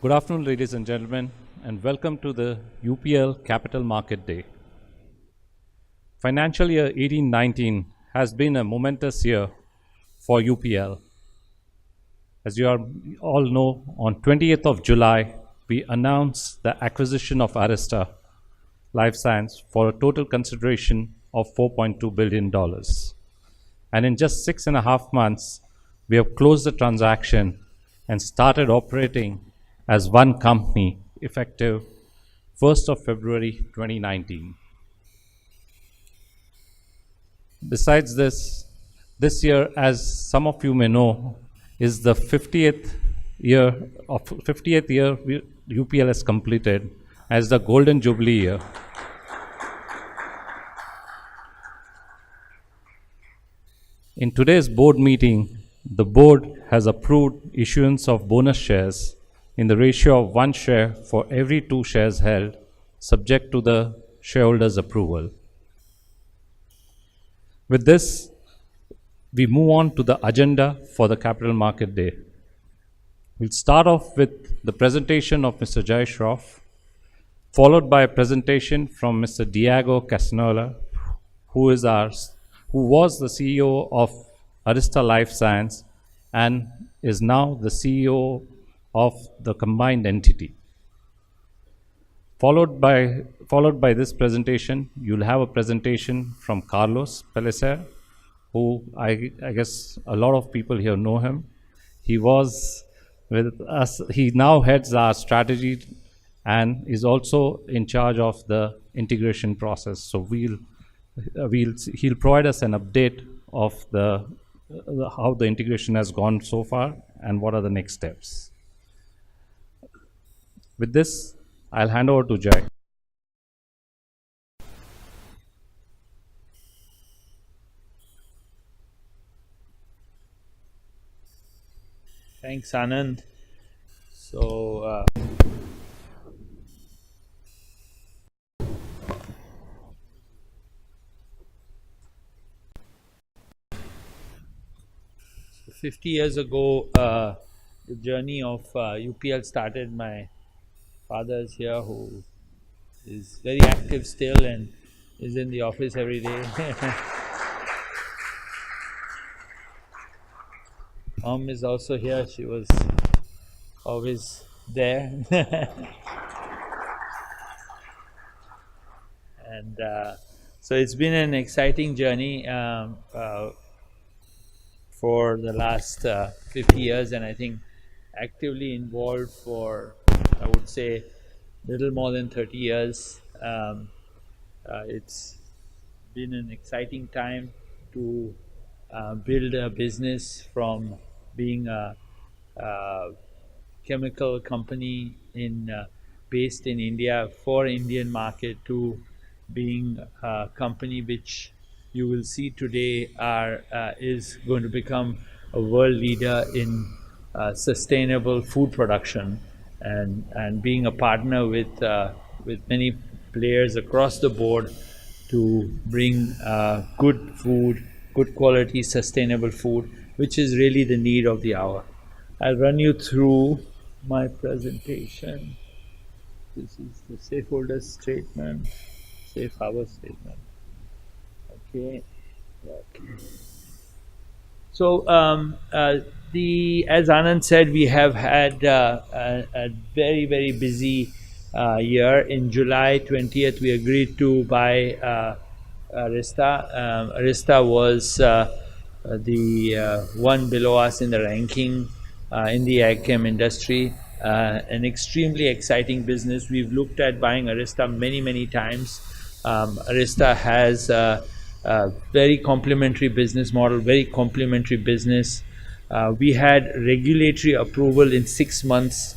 Good afternoon, ladies and gentlemen, and welcome to the UPL Capital Market Day. Financial year 18-19 has been a momentous year for UPL. As you all know, on 20th of July, we announced the acquisition of Arista Life Science for a total consideration of $4.2 billion. And in just 6.5 months, we have closed the transaction and started operating as one company effective 1st of February 2019. Besides this year, as some of you may know, is the 50th year UPL has completed as the Golden Jubilee year. In today's board meeting, the board has approved issuance of bonus shares in the ratio of 1 share for every 2 shares held, subject to the shareholders' approval. With this, we move on to the agenda for the Capital Market Day. We'll start off with the presentation of Mr. Jay Shroff, followed by a presentation from Mr. Diego Casanola, who was the CEO of Arista Life Science and is now the CEO of the combined entity. Followed by this presentation, you'll have a presentation from Carlos Pellicer, who I guess a lot of people here know him. He was with us. He now heads our strategy and is also in charge of the integration process. So he'll provide us an update of how the integration has gone so far and what are the next steps. With this, I'll hand over to Jay. Thanks, Anand. So, so 50 years ago, the journey of UPL started. My father is here, who is very active still and is in the office every day. Mom is also here. She was always there. And so it's been an exciting journey for the last 50 years, and I think actively involved for, I would say, little more than 30 years. It's been an exciting time to build a business from being a chemical company based in India for Indian market to being a company which you will see today is going to become a world leader in sustainable food production, and being a partner with many players across the board to bring good food, good quality, sustainable food, which is really the need of the hour. I'll run you through my presentation. This is the stakeholder statement, safe harbor statement. Okay. So, as Anand said, we have had a very, very busy year. In July 20th, we agreed to buy Arista. Arista was the one below us in the ranking in the ag chem industry. An extremely exciting business. We've looked at buying Arista many, many times. Arista has a very complementary business model, very complementary business. We had regulatory approval in 6 months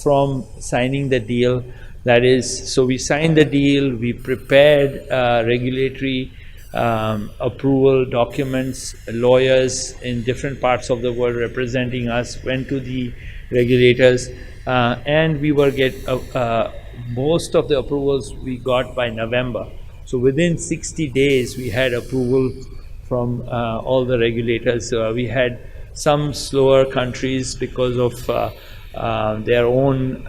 from signing the deal. That is, so we signed the deal, we prepared regulatory approval documents, lawyers in different parts of the world representing us went to the regulators, and we were most of the approvals we got by November. So within 60 days, we had approval from all the regulators. We had some slower countries because of their own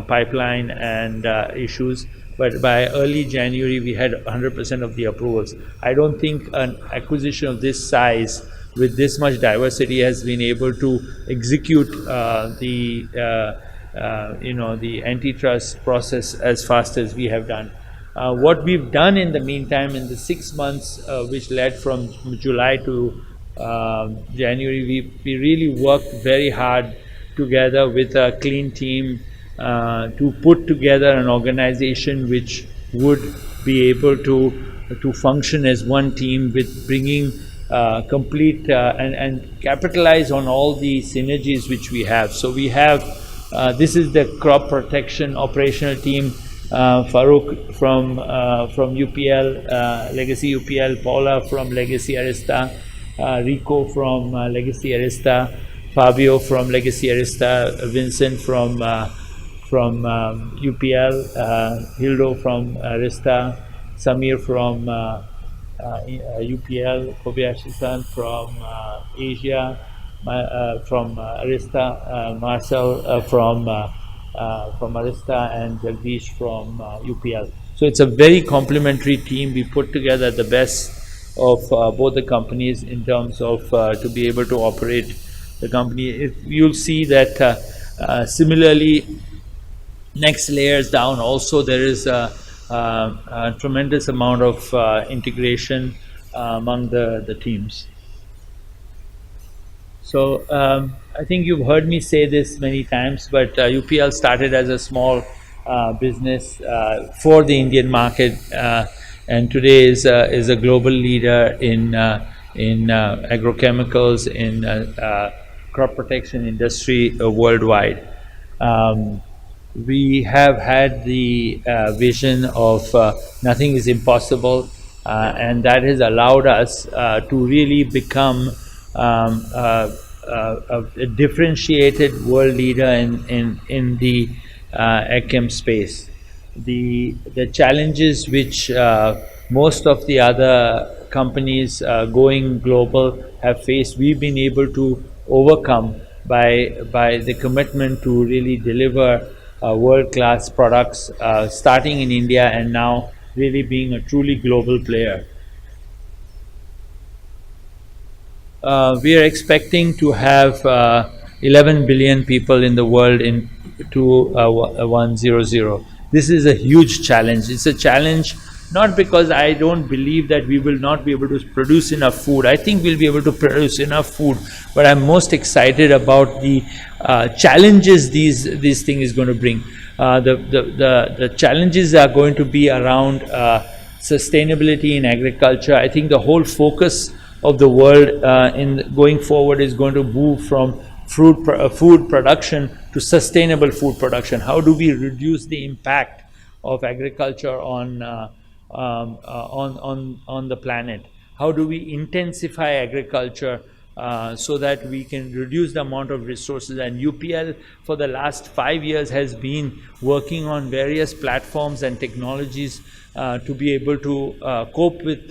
pipeline and issues. But by early January, we had 100% of the approvals. I don't think an acquisition of this size with this much diversity has been able to execute the antitrust process as fast as we have done. What we've done in the meantime, in the 6 months which led from July to January, we really worked very hard together with a clean team to put together an organization which would be able to function as one team, with bringing complete and capitalize on all the synergies which we have. So we have this is the crop protection operational team. Farooq from UPL, Legacy UPL, Paula from Legacy Arista, Rico from Legacy Arista, Fabio from Legacy Arista, Vincent from UPL, Hildo from Arista, Samir from UPL, Kobayashi-san from Asia, from Arista, Marcel from Arista, and Jagdish from UPL. So it's a very complementary team. We put together the best of both the companies in terms of to be able to operate the company. You'll see that similarly, next layers down also there is a tremendous amount of integration among the teams. So I think you've heard me say this many times, but UPL started as a small business for the Indian market, and today is a global leader in agrochemicals, in crop protection industry worldwide. We have had the vision of nothing is impossible, and that has allowed us to really become a differentiated world leader in the AgChem space. The challenges which most of the other companies going global have faced, we've been able to overcome by the commitment to really deliver world-class products, starting in India and now really being a truly global player. We are expecting to have 11 billion people in the world in 2100. This is a huge challenge. It's a challenge not because I don't believe that we will not be able to produce enough food. I think we'll be able to produce enough food, but I'm most excited about the challenges this thing is going to bring. The challenges are going to be around sustainability in agriculture. I think the whole focus of the world in going forward is going to move from food production to sustainable food production. How do we reduce the impact of agriculture on the planet? How do we intensify agriculture so that we can reduce the amount of resources? And UPL for the last 5 years has been working on various platforms and technologies to be able to cope with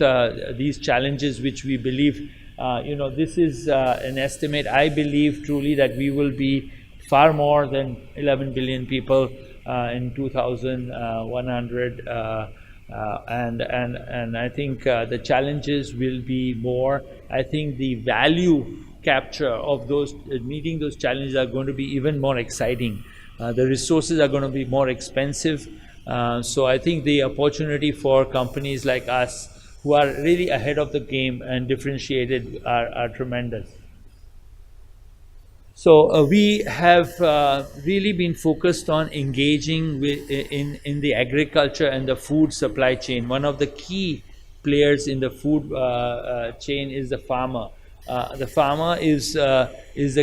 these challenges, which we believe, this is an estimate. I believe truly that we will be far more than 11 billion people in 2100, and I think the challenges will be more. I think the value capture of those meeting those challenges are going to be even more exciting. The resources are going to be more expensive. So I think the opportunity for companies like us who are really ahead of the game and differentiated are tremendous. So we have really been focused on engaging in the agriculture and the food supply chain. One of the key players in the food chain is the farmer. The farmer is a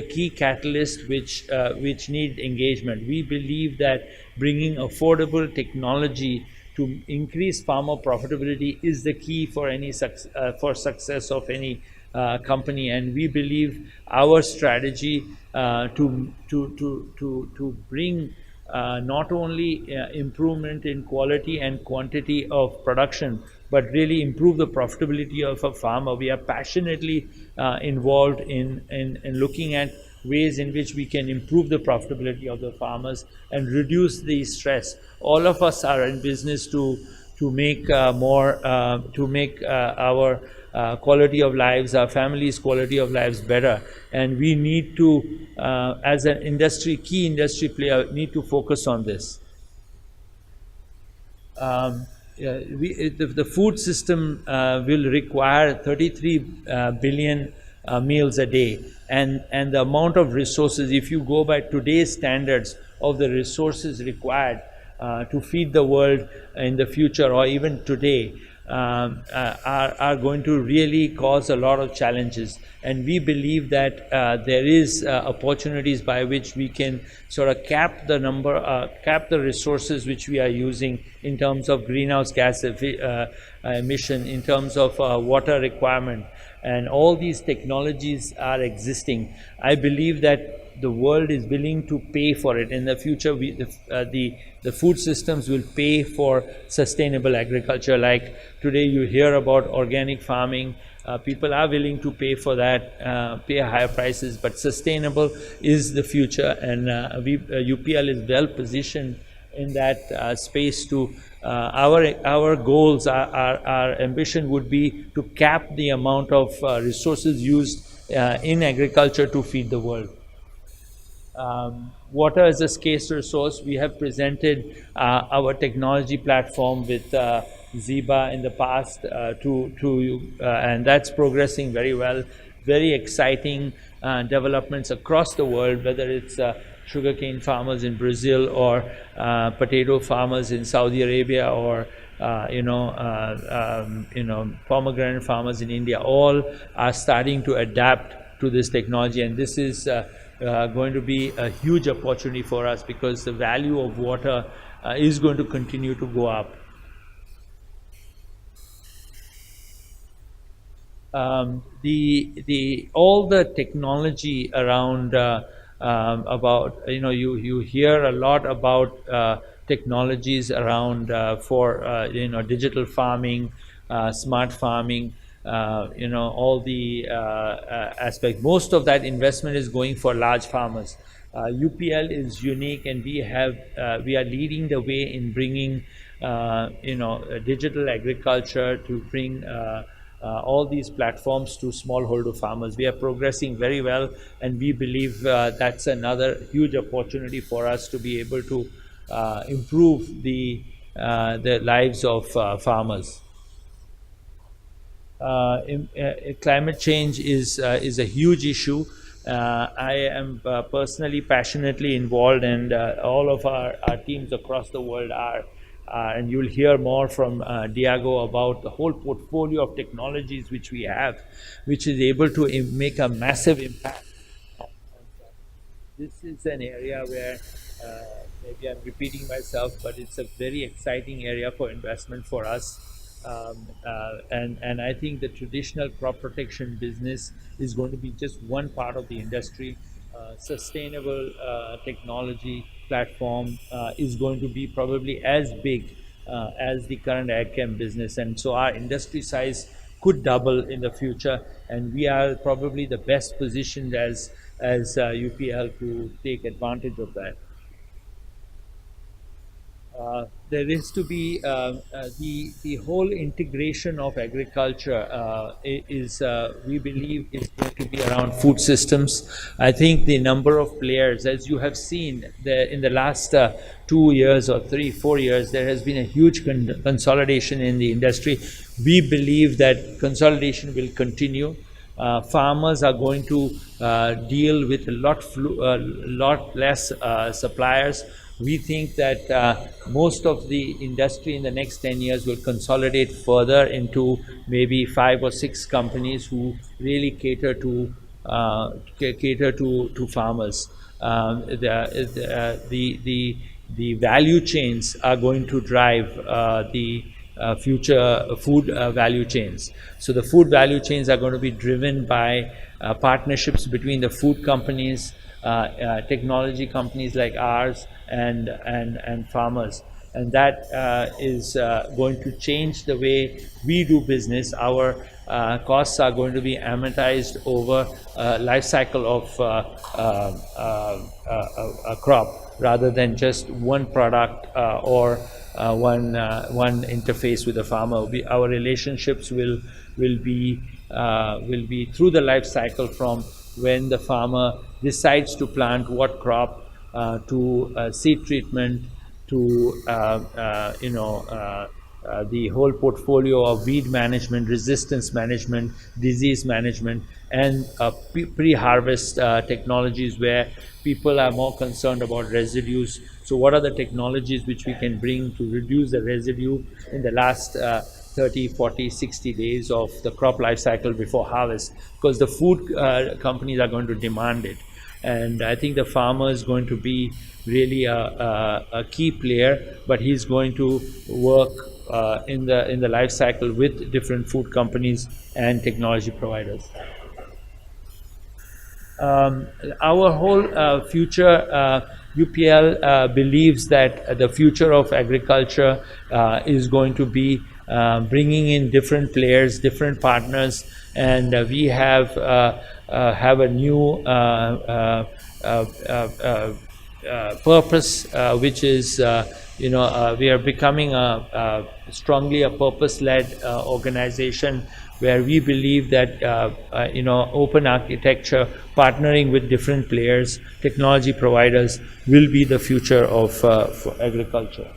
key catalyst which need engagement. We believe that bringing affordable technology to increase farmer profitability is the key for any success of any company, and we believe our strategy to bring not only improvement in quality and quantity of production, but really improve the profitability of a farmer. We are passionately involved in looking at ways in which we can improve the profitability of the farmers and reduce the stress. All of us are in business to make our quality of lives, our families' quality of lives better, and we need to, as an key industry player, need to focus on this. The food system will require 33 billion meals a day, and the amount of resources, if you go by today's standards of the resources required to feed the world in the future or even today, are going to really cause a lot of challenges. And we believe that there is opportunities by which we can sort of cap the resources which we are using in terms of greenhouse gas emission, in terms of water requirement, and all these technologies are existing. I believe that the world is willing to pay for it. In the future, the food systems will pay for sustainable agriculture. Like today you hear about organic farming. People are willing to pay for that, pay higher prices, but sustainable is the future, and UPL is well positioned in that space to our goals, our ambition would be to cap the amount of resources used in agriculture to feed the world. Water is a scarce resource. We have presented our technology platform with Zeba in the past and that's progressing very well. Very exciting developments across the world, whether it's sugarcane farmers in Brazil or potato farmers in Saudi Arabia or pomegranate farmers in India. All are starting to adapt to this technology, and this is going to be a huge opportunity for us because the value of water is going to continue to go up. All the technology around about you hear a lot about technologies around for digital farming, smart farming. All the aspect. Most of that investment is going for large farmers. UPL is unique, and we are leading the way in bringing digital agriculture to bring all these platforms to smallholder farmers. We are progressing very well, and we believe that's another huge opportunity for us to be able to improve the lives of farmers. Climate change is a huge issue. I am personally passionately involved, and all of our teams across the world are. And you'll hear more from Diego about the whole portfolio of technologies which we have, which is able to make a massive impact. This is an area where maybe I'm repeating myself, but it's a very exciting area for investment for us. And I think the traditional crop protection business is going to be just one part of the industry. Sustainable technology platform is going to be probably as big as the current AgChem business, and so our industry size could double in the future, and we are probably the best positioned as UPL to take advantage of that. There is to be the whole integration of agriculture we believe is going to be around food systems. I think the number of players, as you have seen in the last 2 years or 3-4 years, there has been a huge consolidation in the industry. We believe that consolidation will continue. Farmers are going to deal with a lot less suppliers. We think that most of the industry in the next 10 years will consolidate further into maybe 5 or 6 companies who really cater to farmers. The value chains are going to drive the future food value chains. So the food value chains are going to be driven by partnerships between the food companies, technology companies like ours, and farmers, and that is going to change the way we do business. Our costs are going to be amortized over a life cycle of a crop, rather than just one product or one interface with the farmer. Our relationships will be through the life cycle, from when the farmer decides to plant what crop, to seed treatment, to the whole portfolio of weed management, resistance management, disease management, and pre-harvest technologies, where people are more concerned about residues. So what are the technologies which we can bring to reduce the residue in the last 30, 40, 60 days of the crop life cycle before harvest? Because the food companies are going to demand it. And I think the farmer is going to be really a key player, but he's going to work in the life cycle with different food companies and technology providers. Our whole future, UPL believes that the future of agriculture is going to be bringing in different players, different partners, and we have a new purpose, which is we are becoming strongly a purpose-led organization, where we believe that open architecture, partnering with different players, technology providers, will be the future of for agriculture.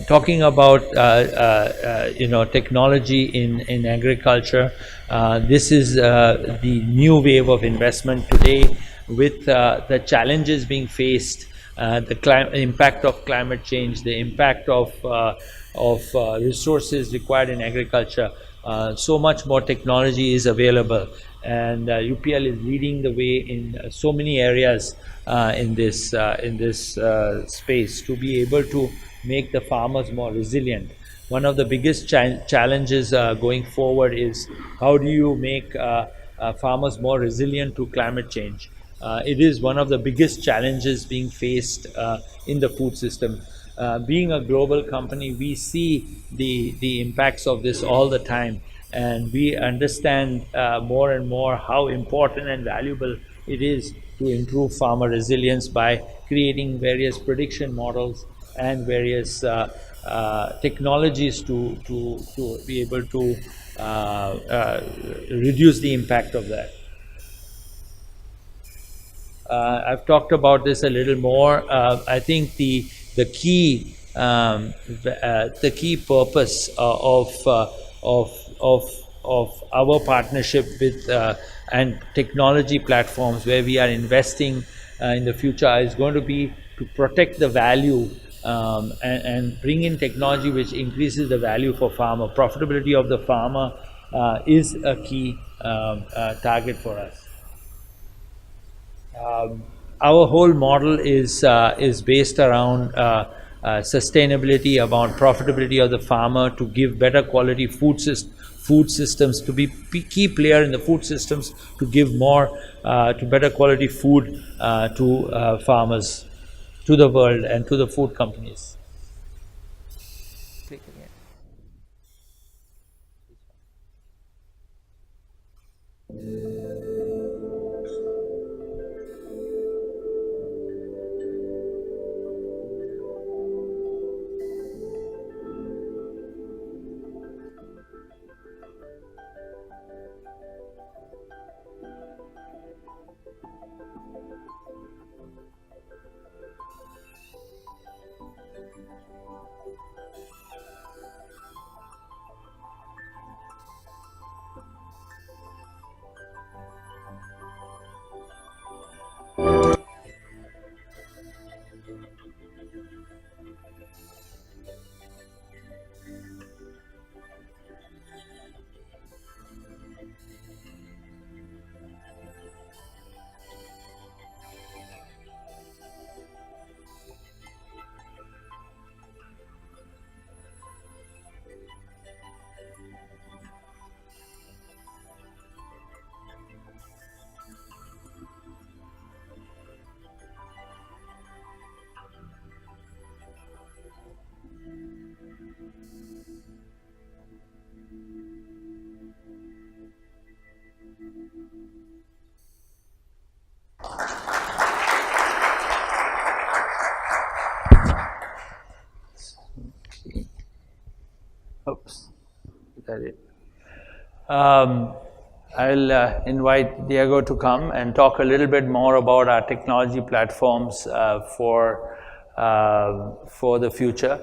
Talking about technology in agriculture, this is the new wave of investment today, with the challenges being faced, the impact of climate change, the impact of resources required in agriculture. So much more technology is available, and UPL is leading the way in so many areas in this space, to be able to make the farmers more resilient. One of the biggest challenges going forward is, how do you make farmers more resilient to climate change? It is one of the biggest challenges being faced in the food system. Being a global company, we see the impacts of this all the time, and we understand more and more how important and valuable it is to improve farmer resilience by creating various prediction models and various technologies to be able to reduce the impact of that. I've talked about this a little more. I think the key purpose of our partnership with and technology platforms, where we are investing in the future, is going to be to protect the value and bring in technology which increases the value for farmer. Profitability of the farmer is a key target for us. Our whole model is based around sustainability, about profitability of the farmer, to give better quality food systems, to be key player in the food systems, to give more to better quality food to farmers, to the world, and to the food companies. Click again. got it. I'll invite Diego to come and talk a little bit more about our technology platforms for the future.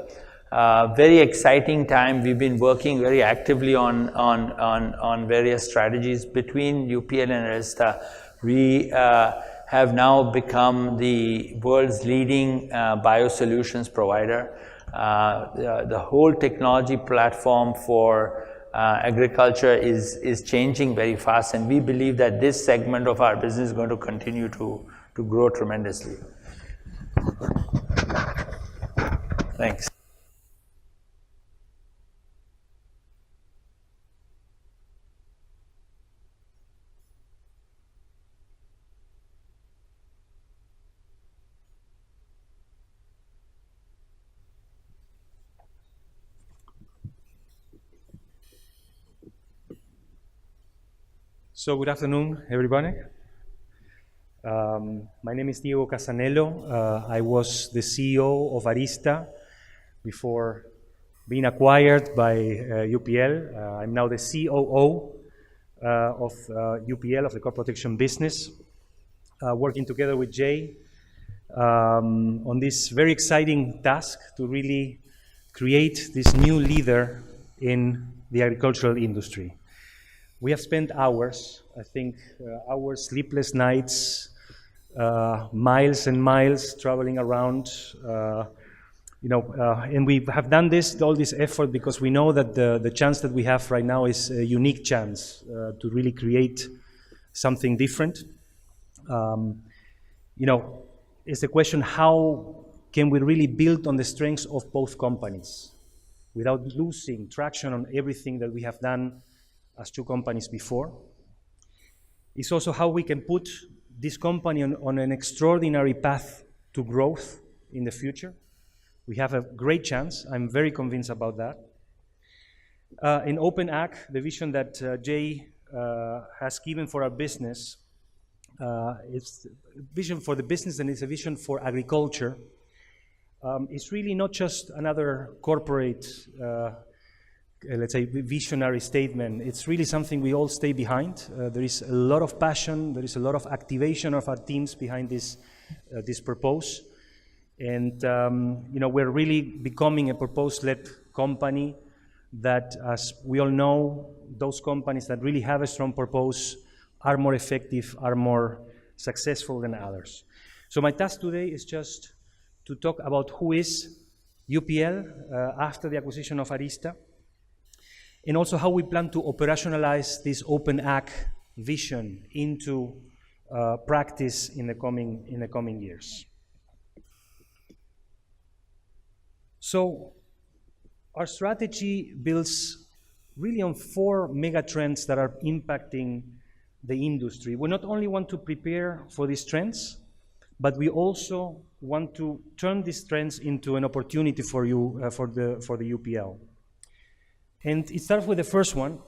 Very exciting time. We've been working very actively on various strategies between UPL and Arista. We have now become the world's leading biosolutions provider. The whole technology platform for agriculture is changing very fast, and we believe that this segment of our business is going to continue to grow tremendously. Thanks. So good afternoon, everybody. My name is Diego Casanello. I was the CEO of Arista before being acquired by UPL. I'm now the COO of UPL, of the crop protection business, working together with Jay on this very exciting task to really create this new leader in the agricultural industry. We have spent hours, I think, hours, sleepless nights, miles and miles traveling around, and we have done all this effort because we know that the chance that we have right now is a unique chance to really create something different. It's the question, how can we really build on the strengths of both companies without losing traction on everything that we have done as two companies before? It's also how we can put this company on an extraordinary path to growth in the future. We have a great chance. I'm very convinced about that. In OpenAg, the vision that Jay has given for our business, it's a vision for the business and it's a vision for agriculture. It's really not just another corporate let's say, visionary statement. It's really something we all stay behind. There is a lot of passion, there is a lot of activation of our teams behind this purpose. And, we're really becoming a purpose-led company that, as we all know, those companies that really have a strong purpose are more effective, are more successful than others. So my task today is just to talk about who is UPL after the acquisition of Arista, and also how we plan to operationalize this OpenAg vision into practice in the coming years. So our strategy builds really on 4 mega trends that are impacting the industry. We not only want to prepare for these trends, but we also want to turn these trends into an opportunity for you, for the UPL. And it starts with the first one,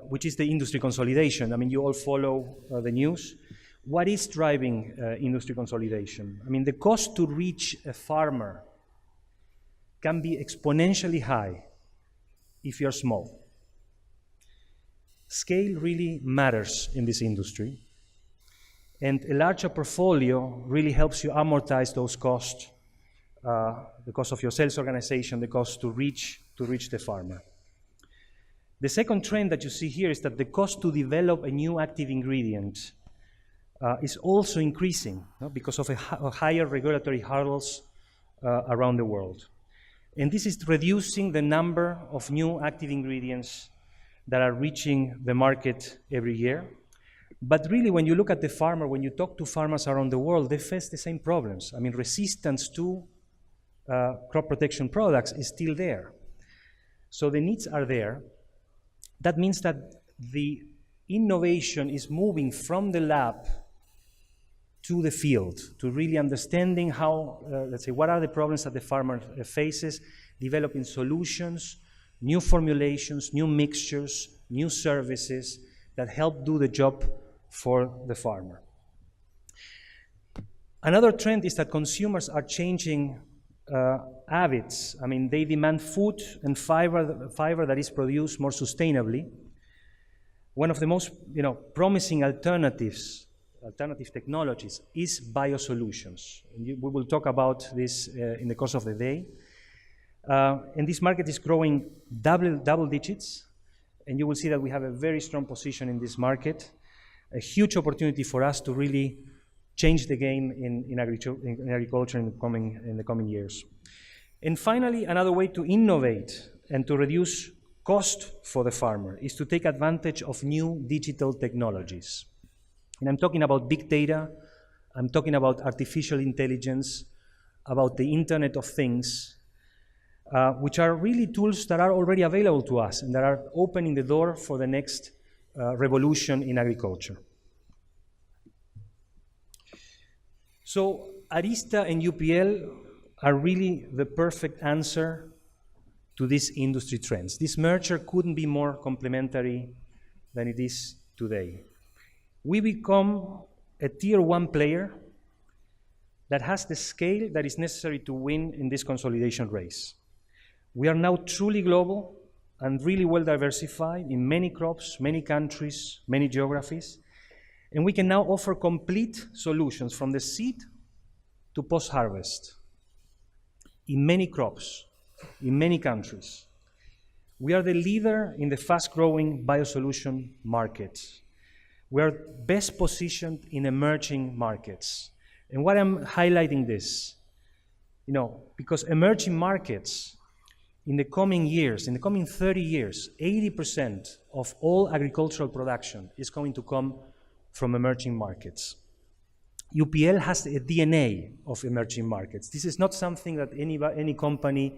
which is the industry consolidation. I mean, you all follow the news. What is driving industry consolidation? I mean, the cost to reach a farmer can be exponentially high if you're small. Scale really matters in this industry, and a larger portfolio really helps you amortize those costs, the cost of your sales organization, the cost to reach the farmer. The second trend that you see here is that the cost to develop a new active ingredient is also increasing, because of higher regulatory hurdles around the world. And this is reducing the number of new active ingredients that are reaching the market every year. But really, when you look at the farmer, when you talk to farmers around the world, they face the same problems. I mean, resistance to crop protection products is still there. So the needs are there. That means that the innovation is moving from the lab to the field, to really understanding how, let's say, what are the problems that the farmer faces, developing solutions, new formulations, new mixtures, new services that help do the job for the farmer. Another trend is that consumers are changing habits. I mean, they demand food and fiber that is produced more sustainably. One of the most promising alternative technologies is biosolutions. And we will talk about this in the course of the day. And this market is growing double digits, and you will see that we have a very strong position in this market, a huge opportunity for us to really change the game in agriculture in the coming years. And finally, another way to innovate and to reduce cost for the farmer is to take advantage of new digital technologies. And I'm talking about big data, I'm talking about artificial intelligence, about the Internet of Things, which are really tools that are already available to us and that are opening the door for the next revolution in agriculture. So Arista and UPL are really the perfect answer to these industry trends. This merger couldn't be more complementary than it is today. We become a tier 1 player that has the scale that is necessary to win in this consolidation race. We are now truly global and really well diversified in many crops, many countries, many geographies, and we can now offer complete solutions from the seed to post-harvest in many crops, in many countries. We are the leader in the fast-growing biosolution market. We are best positioned in emerging markets. And why I'm highlighting this, because emerging markets in the coming years, in the coming 30 years, 80% of all agricultural production is going to come from emerging markets. UPL has a DNA of emerging markets. This is not something that any company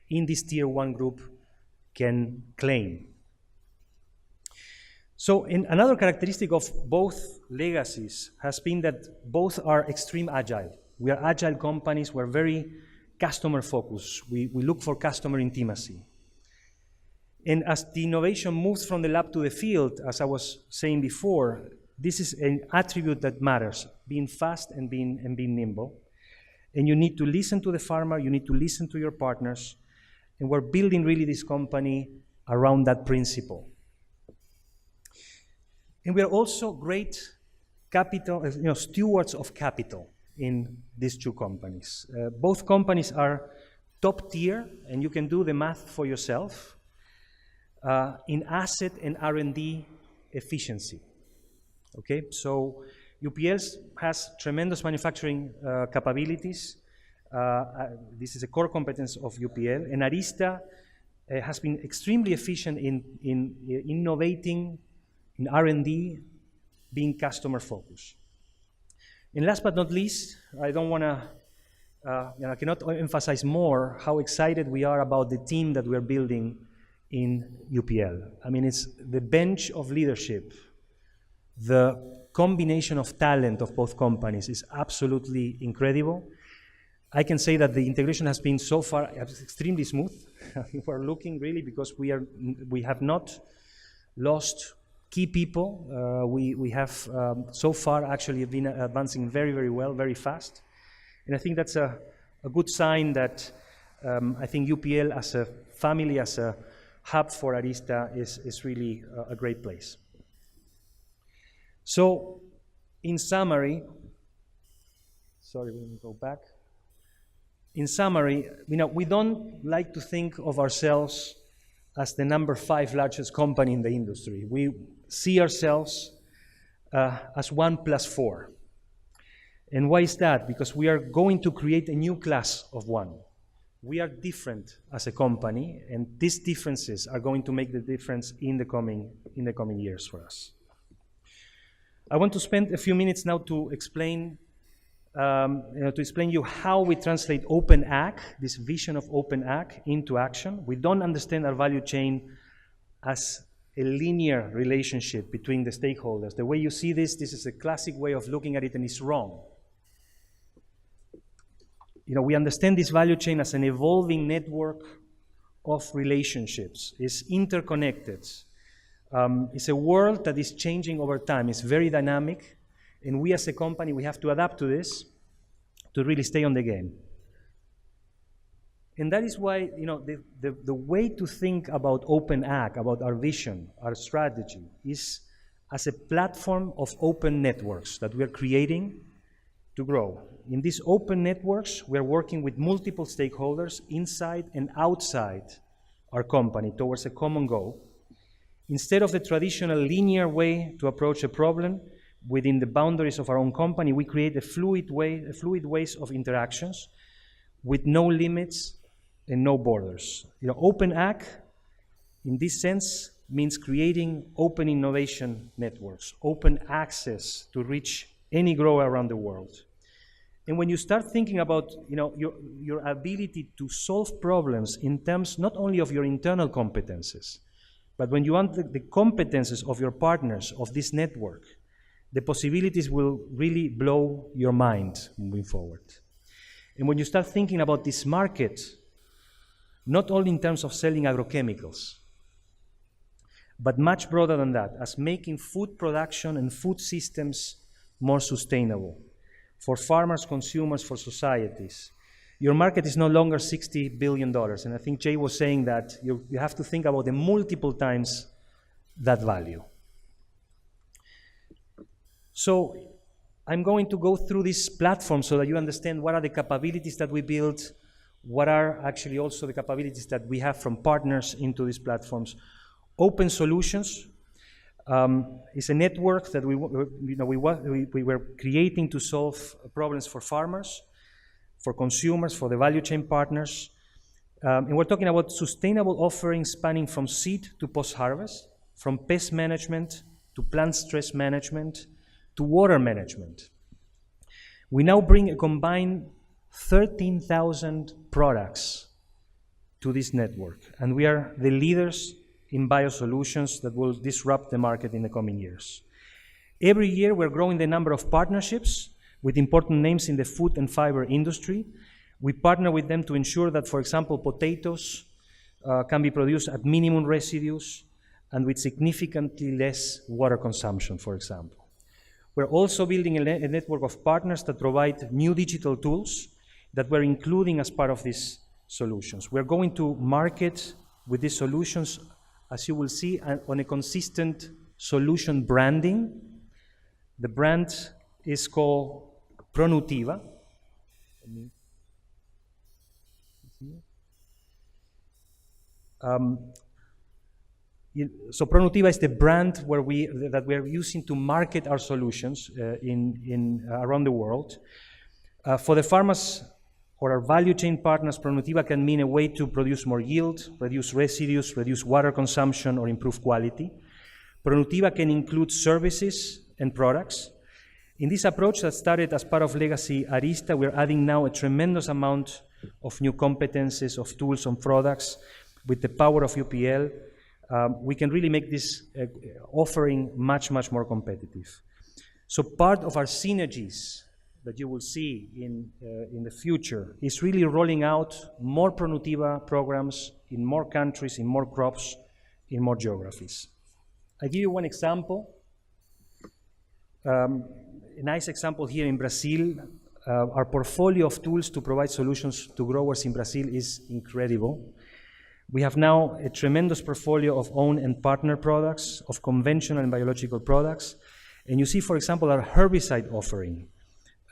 in this tier 1 group can claim. So another characteristic of both legacies has been that both are extreme agile. We are agile companies, we're very customer focused. We look for customer intimacy. And as the innovation moves from the lab to the field, as I was saying before, this is an attribute that matters, being fast and being nimble. And you need to listen to the farmer, you need to listen to your partners, and we're building really this company around that principle. And we are also great capital, stewards of capital in these two companies. Both companies are top tier, and you can do the math for yourself, in asset and R&D efficiency. Okay, so UPL has tremendous manufacturing capabilities. This is a core competence of UPL, and Arista has been extremely efficient in innovating, in R&D, being customer focused. And last but not least, I don't want to, I cannot emphasize more how excited we are about the team that we're building in UPL. I mean, it's the bench of leadership. The combination of talent of both companies is absolutely incredible. I can say that the integration has been so far extremely smooth. We're looking really because we have not lost key people. We have so far actually been advancing very, very well, very fast. And I think that's a good sign that I think UPL as a family, as a hub for Arista is really a great place. So, in summary, sorry, we go back. In summary, we don't like to think of ourselves as the number 5 largest company in the industry. We see ourselves as 1 + 4. And why is that? Because we are going to create a new class of 1. We are different as a company, and these differences are going to make the difference in the coming years for us. I want to spend a few minutes now to explain you how we translate OpenAg, this vision of OpenAg, into action. We don't understand our value chain as a linear relationship between the stakeholders. The way you see this is a classic way of looking at it, and it's wrong. We understand this value chain as an evolving network of relationships. It's interconnected. It's a world that is changing over time. It's very dynamic, and we as a company, we have to adapt to this to really stay on the game. And that is why, the way to think about OpenAg, about our vision, our strategy, is as a platform of open networks that we are creating to grow. In these open networks, we are working with multiple stakeholders inside and outside our company towards a common goal. Instead of the traditional linear way to approach a problem within the boundaries of our own company, we create a fluid ways of interactions with no limits and no borders. OpenAg, in this sense, means creating open innovation networks, open access to reach any grower around the world. And when you start thinking about your ability to solve problems in terms not only of your internal competences, but when you want the competences of your partners of this network, the possibilities will really blow your mind moving forward. And when you start thinking about this market, not only in terms of selling agrochemicals, but much broader than that, as making food production and food systems more sustainable for farmers, consumers, for societies. Your market is no longer $60 billion, and I think Jay was saying that you have to think about the multiple times that value. So I'm going to go through this platform so that you understand what are the capabilities that we build, what are actually also the capabilities that we have from partners into these platforms. Open Solutions is a network that we were creating to solve problems for farmers, for consumers, for the value chain partners. And we're talking about sustainable offerings spanning from seed to post-harvest, from pest management to plant stress management to water management. We now bring a combined 13,000 products to this network, and we are the leaders in biosolutions that will disrupt the market in the coming years. Every year, we're growing the number of partnerships with important names in the food and fiber industry. We partner with them to ensure that, for example, potatoes can be produced at minimum residues and with significantly less water consumption, for example. We're also building a network of partners that provide new digital tools that we're including as part of these solutions. We're going to market with these solutions, as you will see, on a consistent solution branding. The brand is called ProNutiva. So ProNutiva is the brand that we are using to market our solutions around the world. For the farmers or our value chain partners, ProNutiva can mean a way to produce more yield, reduce residues, reduce water consumption, or improve quality. ProNutiva can include services and products. In this approach that started as part of Legacy Arista, we're adding now a tremendous amount of new competencies, of tools and products. With the power of UPL, we can really make this offering much, much more competitive. So part of our synergies that you will see in the future is really rolling out more ProNutiva programs in more countries, in more crops, in more geographies. I give you one example. A nice example here in Brazil. Our portfolio of tools to provide solutions to growers in Brazil is incredible. We have now a tremendous portfolio of own and partner products, of conventional and biological products. And you see, for example, our herbicide offering.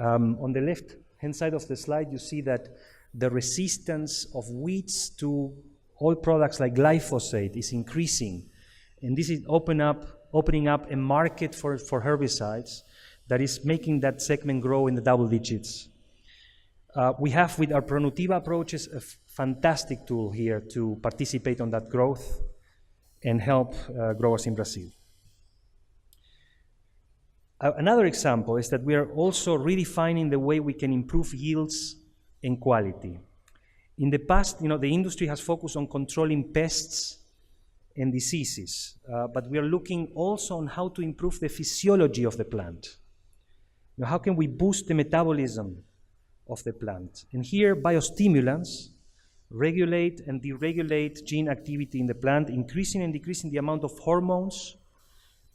On the left-hand side of the slide, you see that the resistance of weeds to all products like glyphosate is increasing. And this is opening up a market for herbicides that is making that segment grow in the double digits. We have, with our ProNutiva approaches, a fantastic tool here to participate on that growth and help growers in Brazil. Another example is that we are also redefining the way we can improve yields and quality. In the past, the industry has focused on controlling pests and diseases, but we are looking also on how to improve the physiology of the plant. How can we boost the metabolism of the plant? And here, biostimulants regulate and deregulate gene activity in the plant, increasing and decreasing the amount of hormones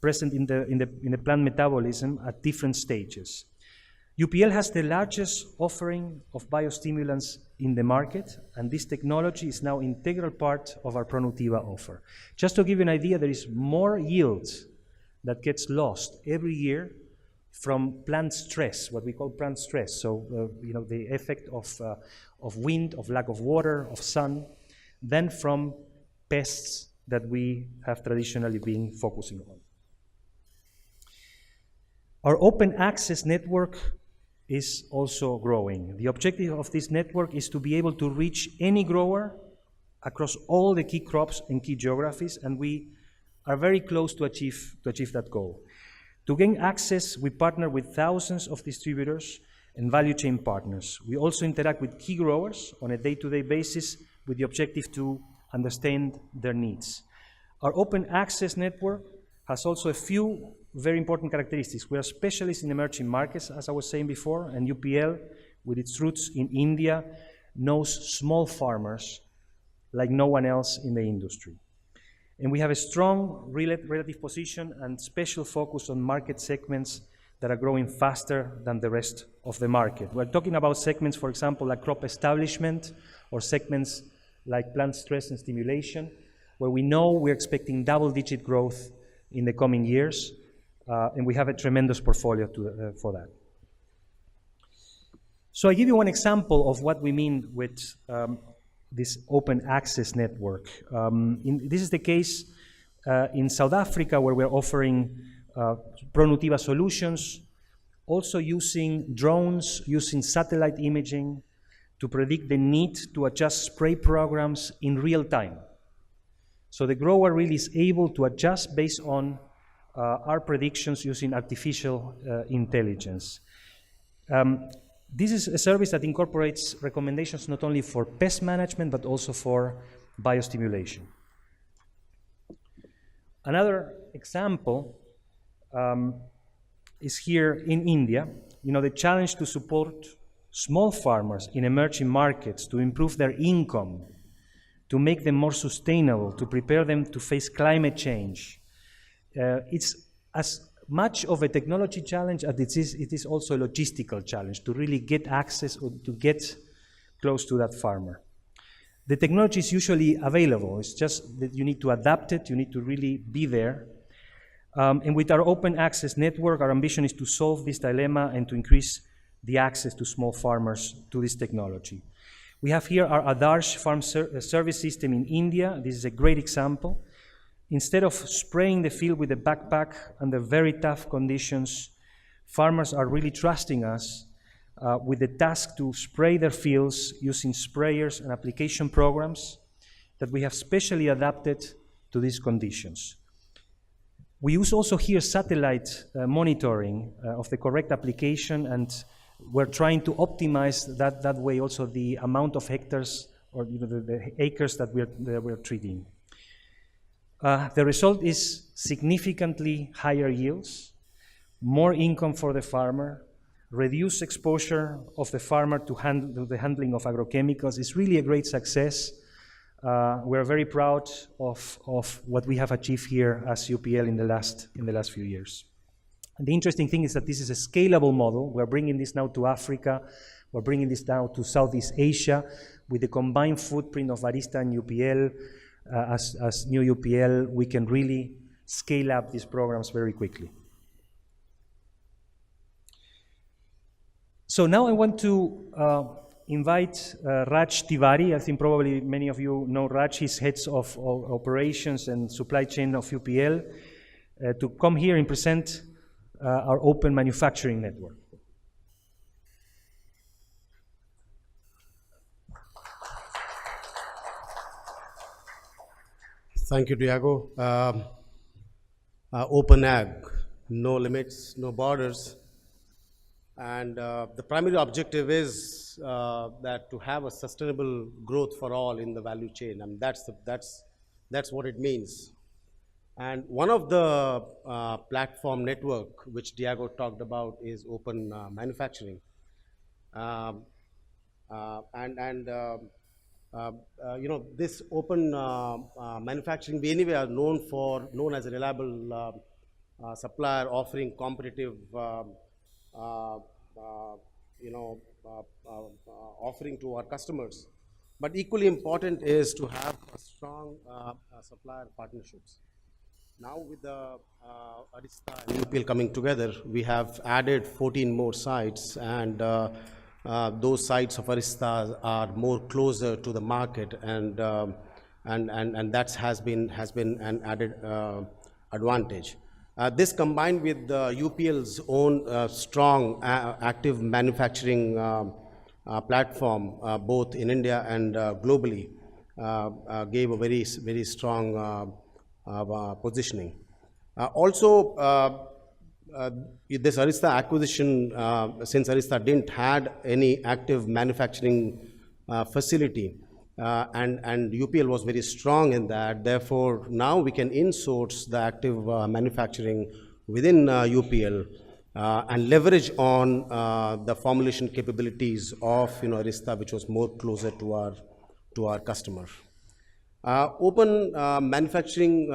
present in the plant metabolism at different stages. UPL has the largest offering of biostimulants in the market, and this technology is now an integral part of our ProNutiva offer. Just to give you an idea, there is more yield that gets lost every year from plant stress, what we call plant stress. So, the effect of wind, of lack of water, of sun, than from pests that we have traditionally been focusing on. Our open access network is also growing. The objective of this network is to be able to reach any grower across all the key crops and key geographies, and we are very close to achieve that goal. To gain access, we partner with thousands of distributors and value chain partners. We also interact with key growers on a day-to-day basis with the objective to understand their needs. Our open access network has also a few very important characteristics. We are specialists in emerging markets, as I was saying before, and UPL, with its roots in India, knows small farmers like no one else in the industry. And we have a strong relative position and special focus on market segments that are growing faster than the rest of the market. We're talking about segments, for example, like crop establishment, or segments like plant stress and stimulation, where we know we're expecting double-digit growth in the coming years, and we have a tremendous portfolio for that. So I give you one example of what we mean with this open access network. This is the case in South Africa, where we're offering ProNutiva solutions, also using drones, using satellite imaging to predict the need to adjust spray programs in real time. So the grower really is able to adjust based on our predictions using artificial intelligence. This is a service that incorporates recommendations not only for pest management, but also for biostimulation. Another example is here in India. The challenge to support small farmers in emerging markets to improve their income, to make them more sustainable, to prepare them to face climate change. It's as much of a technology challenge as it is also a logistical challenge to really get access or to get close to that farmer. The technology is usually available. It's just that you need to adapt it. You need to really be there. And with our open access network, our ambition is to solve this dilemma and to increase the access to small farmers to this technology. We have here our Adarsh farm service system in India. This is a great example. Instead of spraying the field with a backpack under very tough conditions, farmers are really trusting us with the task to spray their fields using sprayers and application programs that we have specially adapted to these conditions. We use also here satellite monitoring of the correct application, and we're trying to optimize that way also the amount of hectares or the acres that we're treating. The result is significantly higher yields, more income for the farmer, reduced exposure of the farmer to the handling of agrochemicals. It's really a great success. We're very proud of what we have achieved here as UPL in the last few years. And the interesting thing is that this is a scalable model. We're bringing this now to Africa. We're bringing this now to Southeast Asia with the combined footprint of Arista and UPL. As new UPL, we can really scale up these programs very quickly. So now I want to invite Raj Tiwari. I think probably many of you know Raj. He's heads of operations and supply chain of UPL, to come here and present our open manufacturing network. Thank you, Diego. OpenAg, no limits, no borders. And the primary objective is that to have a sustainable growth for all in the value chain. I mean, that's what it means. And one of the platform network which Diego talked about is open manufacturing. This open manufacturing, we anyway are known as a reliable supplier offering competitive you know, offering to our customers. But equally important is to have a strong supplier partnerships. Now with the Arista and UPL coming together, we have added 14 more sites, and those sites of Arista are more closer to the market, and that has been an added advantage. This combined with UPL's own strong active manufacturing platform, both in India and globally, gave a very strong positioning. This Arista acquisition, since Arista didn't had any active manufacturing facility, and UPL was very strong in that, therefore now we can insource the active manufacturing within UPL and leverage on the formulation capabilities of Arista, which was more closer to our customer. Open manufacturing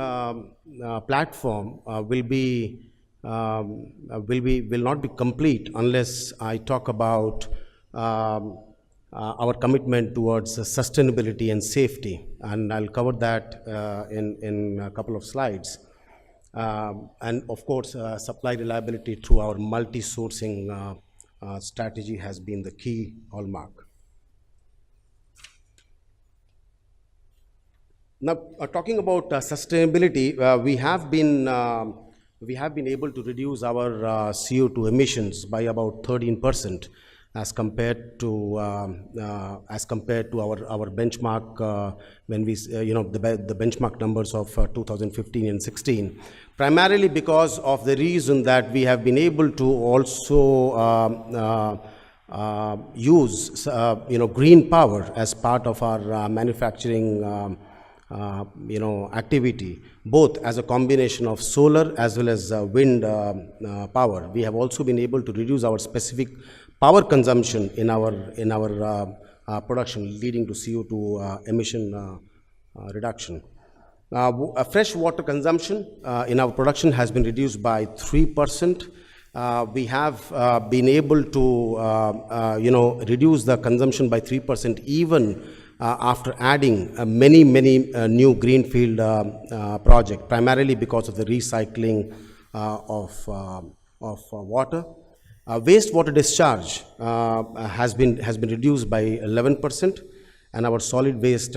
platform will not be complete unless I talk about our commitment towards sustainability and safety, and I'll cover that in a couple of slides. And of course, supply reliability through our multi-sourcing strategy has been the key hallmark. Now, talking about sustainability, we have been able to reduce our CO2 emissions by about 13% as compared to our benchmark when we the benchmark numbers of 2015 and 16. Primarily because of the reason that we have been able to also use green power as part of our manufacturing activity, both as a combination of solar as well as wind power. We have also been able to reduce our specific power consumption in our production, leading to CO2 emission reduction. Fresh water consumption in our production has been reduced by 3%. We have been able to reduce the consumption by 3% even after adding many new greenfield projects, primarily because of the recycling of water. Wastewater discharge has been reduced by 11%, and our solid waste,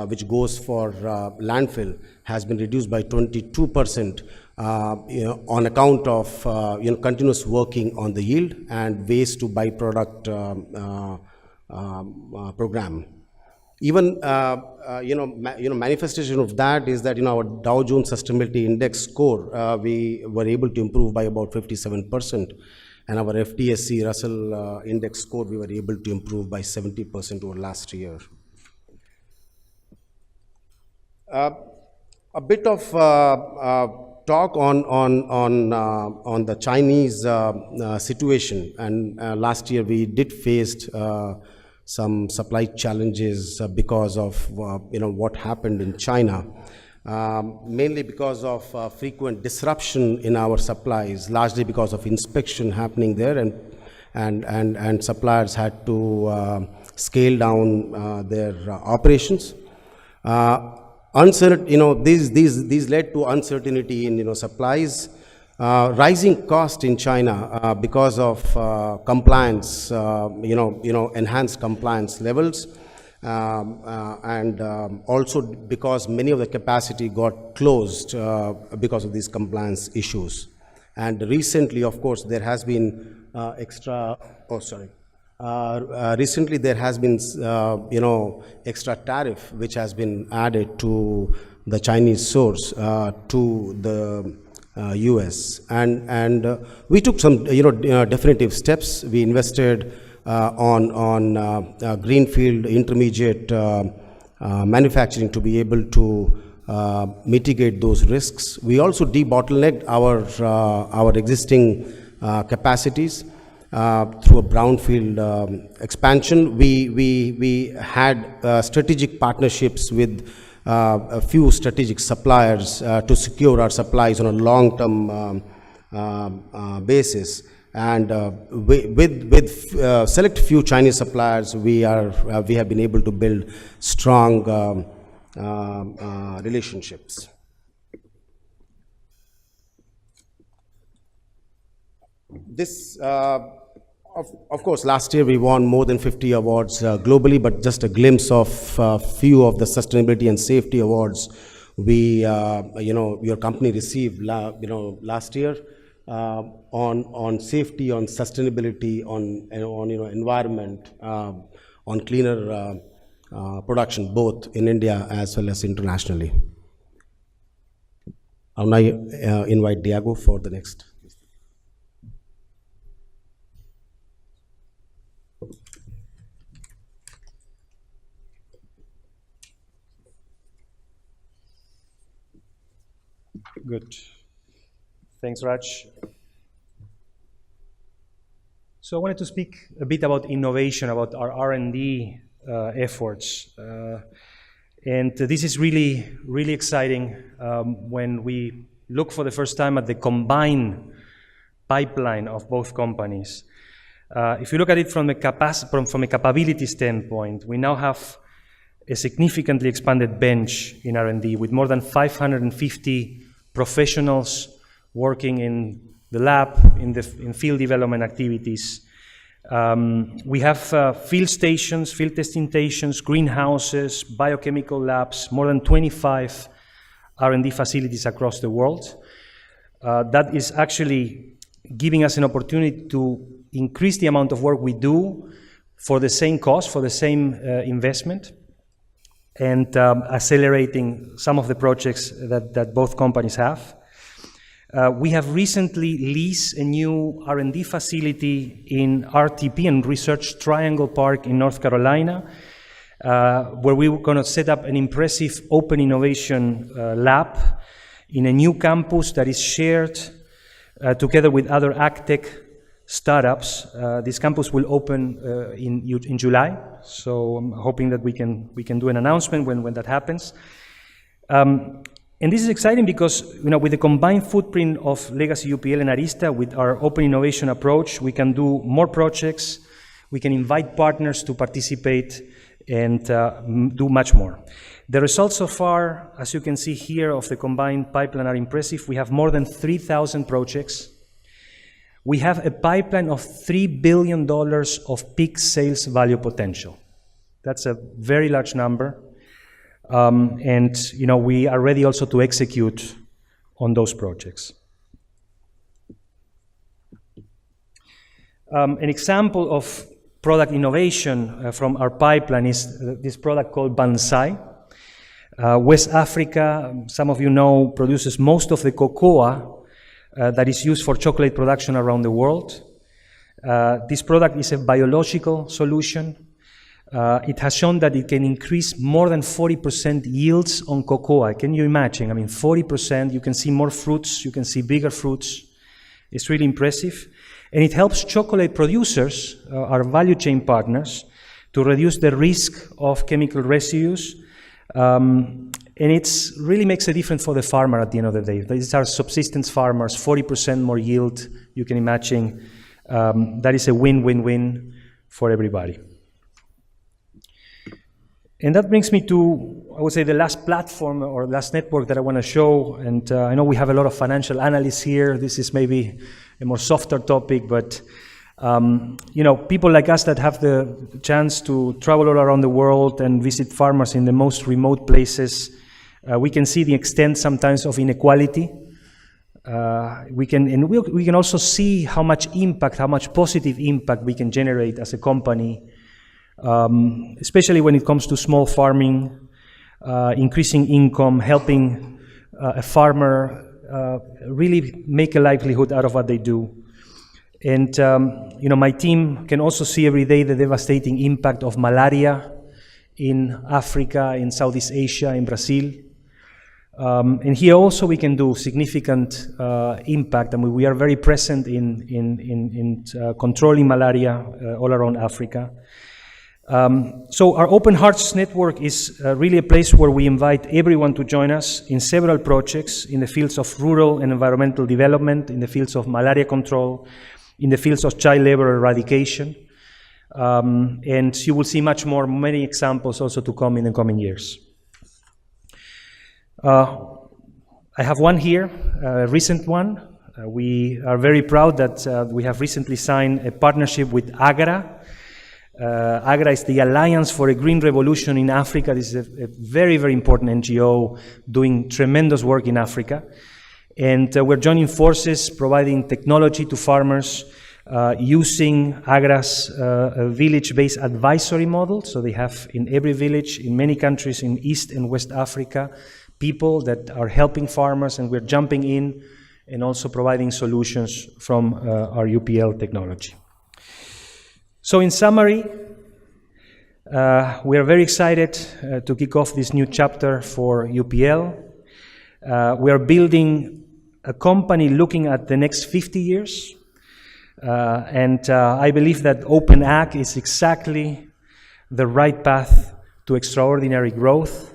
which goes for landfill, has been reduced by 22%, on account of continuous working on the yield and waste to byproduct program. Even manifestation of that is that our Dow Jones Sustainability Index score, we were able to improve by about 57%, and our FTSE Russell Index score, we were able to improve by 70% over last year. A bit of talk on the Chinese situation, and last year we did face some supply challenges because of what happened in China, mainly because of frequent disruption in our supplies, largely because of inspection happening there, and suppliers had to scale down their operations. These led to uncertainty in supplies. Rising cost in China because of compliance, enhanced compliance levels, and also because many of the capacity got closed because of these compliance issues. And recently, of course, there has been recently there has been extra tariff which has been added to the Chinese source to the US, and we took some definitive steps. We invested on greenfield intermediate manufacturing to be able to mitigate those risks. We also debottlenecked our existing capacities through a brownfield expansion. We had strategic partnerships with a few strategic suppliers to secure our supplies on a long-term basis. And with select few Chinese suppliers, we have been able to build strong relationships. This, of course, last year we won more than 50 awards globally, but just a glimpse of few of the sustainability and safety awards your company received last year on safety, on sustainability, on environment, on cleaner production, both in India as well as internationally. I'll now invite Diego for the next. Good. Thanks, Raj. So I wanted to speak a bit about innovation, about our R&D efforts. And this is really, really exciting when we look for the first time at the combined pipeline of both companies. If you look at it from a capability standpoint, we now have a significantly expanded bench in R&D with more than 550 professionals working in the lab, in field development activities. We have field stations, field testing stations, greenhouses, biochemical labs, more than 25 R&D facilities across the world. That is actually giving us an opportunity to increase the amount of work we do for the same cost, for the same investment, and accelerating some of the projects that both companies have. We have recently leased a new R&D facility in RTP and Research Triangle Park in North Carolina, where we were going to set up an impressive open innovation lab in a new campus that is shared together with other agtech startups. This campus will open in July, so I'm hoping that we can do an announcement when that happens. And this is exciting because, with the combined footprint of Legacy UPL and Arista, with our open innovation approach, we can do more projects, we can invite partners to participate, and do much more. The results so far, as you can see here, of the combined pipeline are impressive. We have more than 3,000 projects. We have a pipeline of $3 billion of peak sales value potential. That's a very large number. And we are ready also to execute on those projects. An example of product innovation from our pipeline is this product called Banzai. West Africa, some of you know, produces most of the cocoa that is used for chocolate production around the world. This product is a biological solution. It has shown that it can increase more than 40% yields on cocoa. Can you imagine? 40%, you can see more fruits, you can see bigger fruits. It's really impressive. And it helps chocolate producers, our value chain partners, to reduce the risk of chemical residues. And it really makes a difference for the farmer at the end of the day. These are subsistence farmers, 40% more yield, you can imagine. That is a win-win-win for everybody. And that brings me to, I would say, the last platform or last network that I want to show. And I know we have a lot of financial analysts here. This is maybe a more softer topic, but people like us that have the chance to travel all around the world and visit farmers in the most remote places, we can see the extent sometimes of inequality. We can also see how much impact, how much positive impact we can generate as a company, especially when it comes to small farming, increasing income, helping a farmer really make a livelihood out of what they do. And my team can also see every day the devastating impact of malaria in Africa, in Southeast Asia, in Brazil. And here also we can do significant impact. We are very present in controlling malaria all around Africa. So our Open Hearts Network is really a place where we invite everyone to join us in several projects in the fields of rural and environmental development, in the fields of malaria control, in the fields of child labor eradication. And you will see many examples also to come in the coming years. I have one here, a recent one. We are very proud that we have recently signed a partnership with AGRA. AGRA is the Alliance for a Green Revolution in Africa. This is a very, very important NGO doing tremendous work in Africa. And we're joining forces, providing technology to farmers, using AGRA's village-based advisory model. So they have in every village, in many countries in East and West Africa, people that are helping farmers, and we're jumping in and also providing solutions from our UPL technology. So in summary, we are very excited to kick off this new chapter for UPL. We are building a company looking at the next 50 years. And I believe that OpenAg is exactly the right path to extraordinary growth.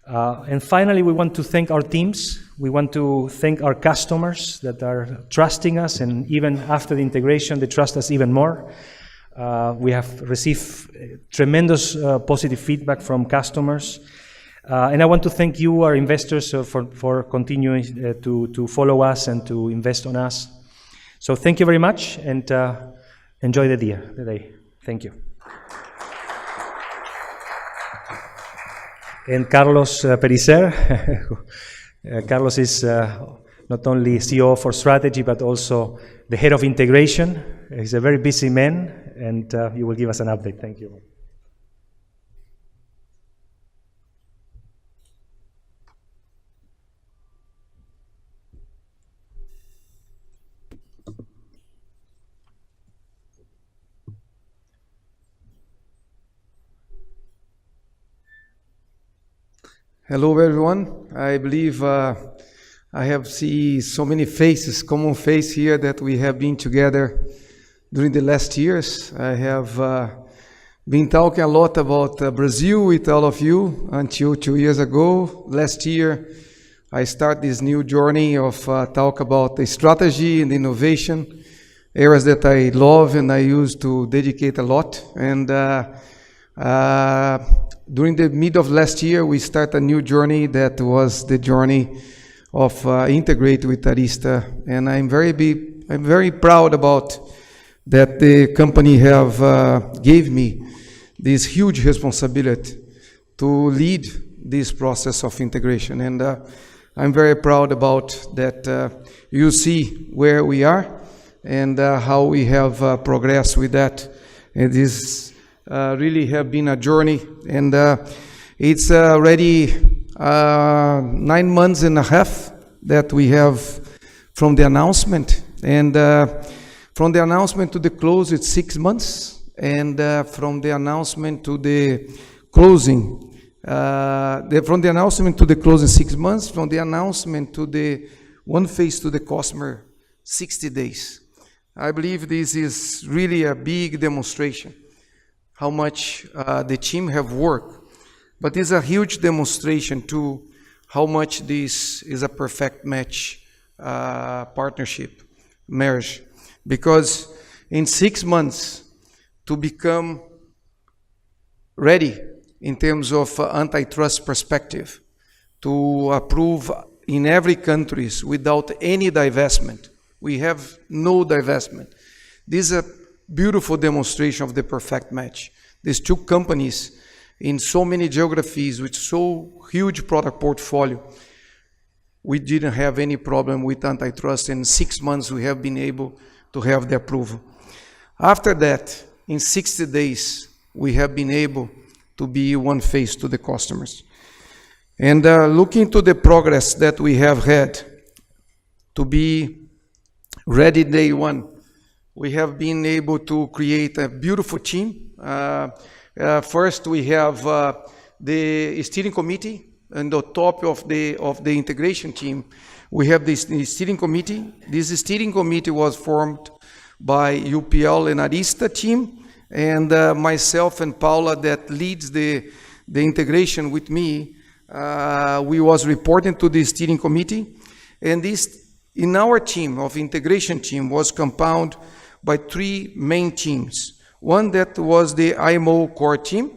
And finally, we want to thank our teams. We want to thank our customers that are trusting us, and even after the integration, they trust us even more. We have received tremendous positive feedback from customers. And I want to thank you, our investors, for continuing to follow us and to invest on us. So thank you very much, and enjoy the day. Thank you. And Carlos Pericer. Carlos is not only CEO for strategy, but also the head of integration. He's a very busy man, and he will give us an update. Thank you. Hello, everyone. I believe I have seen so many faces, common face here that we have been together during the last years. I have been talking a lot about Brazil with all of you until 2 years ago. Last year, I started this new journey of talk about the strategy and innovation, areas that I love and I used to dedicate a lot. And during the mid of last year, we started a new journey that was the journey of integrate with Arista, and I'm very proud about that. The company have gave me this huge responsibility to lead this process of integration, and I'm very proud about that. You see where we are and how we have progressed with that. And this really have been a journey, and it's already 9 months and a half that we have from the announcement, and from the announcement to the close it's 6 months, and from the announcement to the closing, from the announcement to the closing 6 months, from the announcement to the one phase to the customer 60 days. I believe this is really a big demonstration how much the team have worked, but it's a huge demonstration to how much this is a perfect match partnership, marriage, because in 6 months to become ready in terms of antitrust perspective, to approve in every country without any divestment. We have no divestment. This is a beautiful demonstration of the perfect match. These two companies in so many geographies with so huge product portfolio, we didn't have any problem with antitrust. In 6 months, we have been able to have the approval. After that, in 60 days, we have been able to be one face to the customers. And looking to the progress that we have had to be ready day one, we have been able to create a beautiful team. First, we have the steering committee, and on top of the integration team, we have this steering committee. This steering committee was formed by UPL and Arista team, and myself and Paula that leads the integration with me. We was reporting to the steering committee, and this in our team of integration team was compounded by 3 main teams. One that was the IMO core team,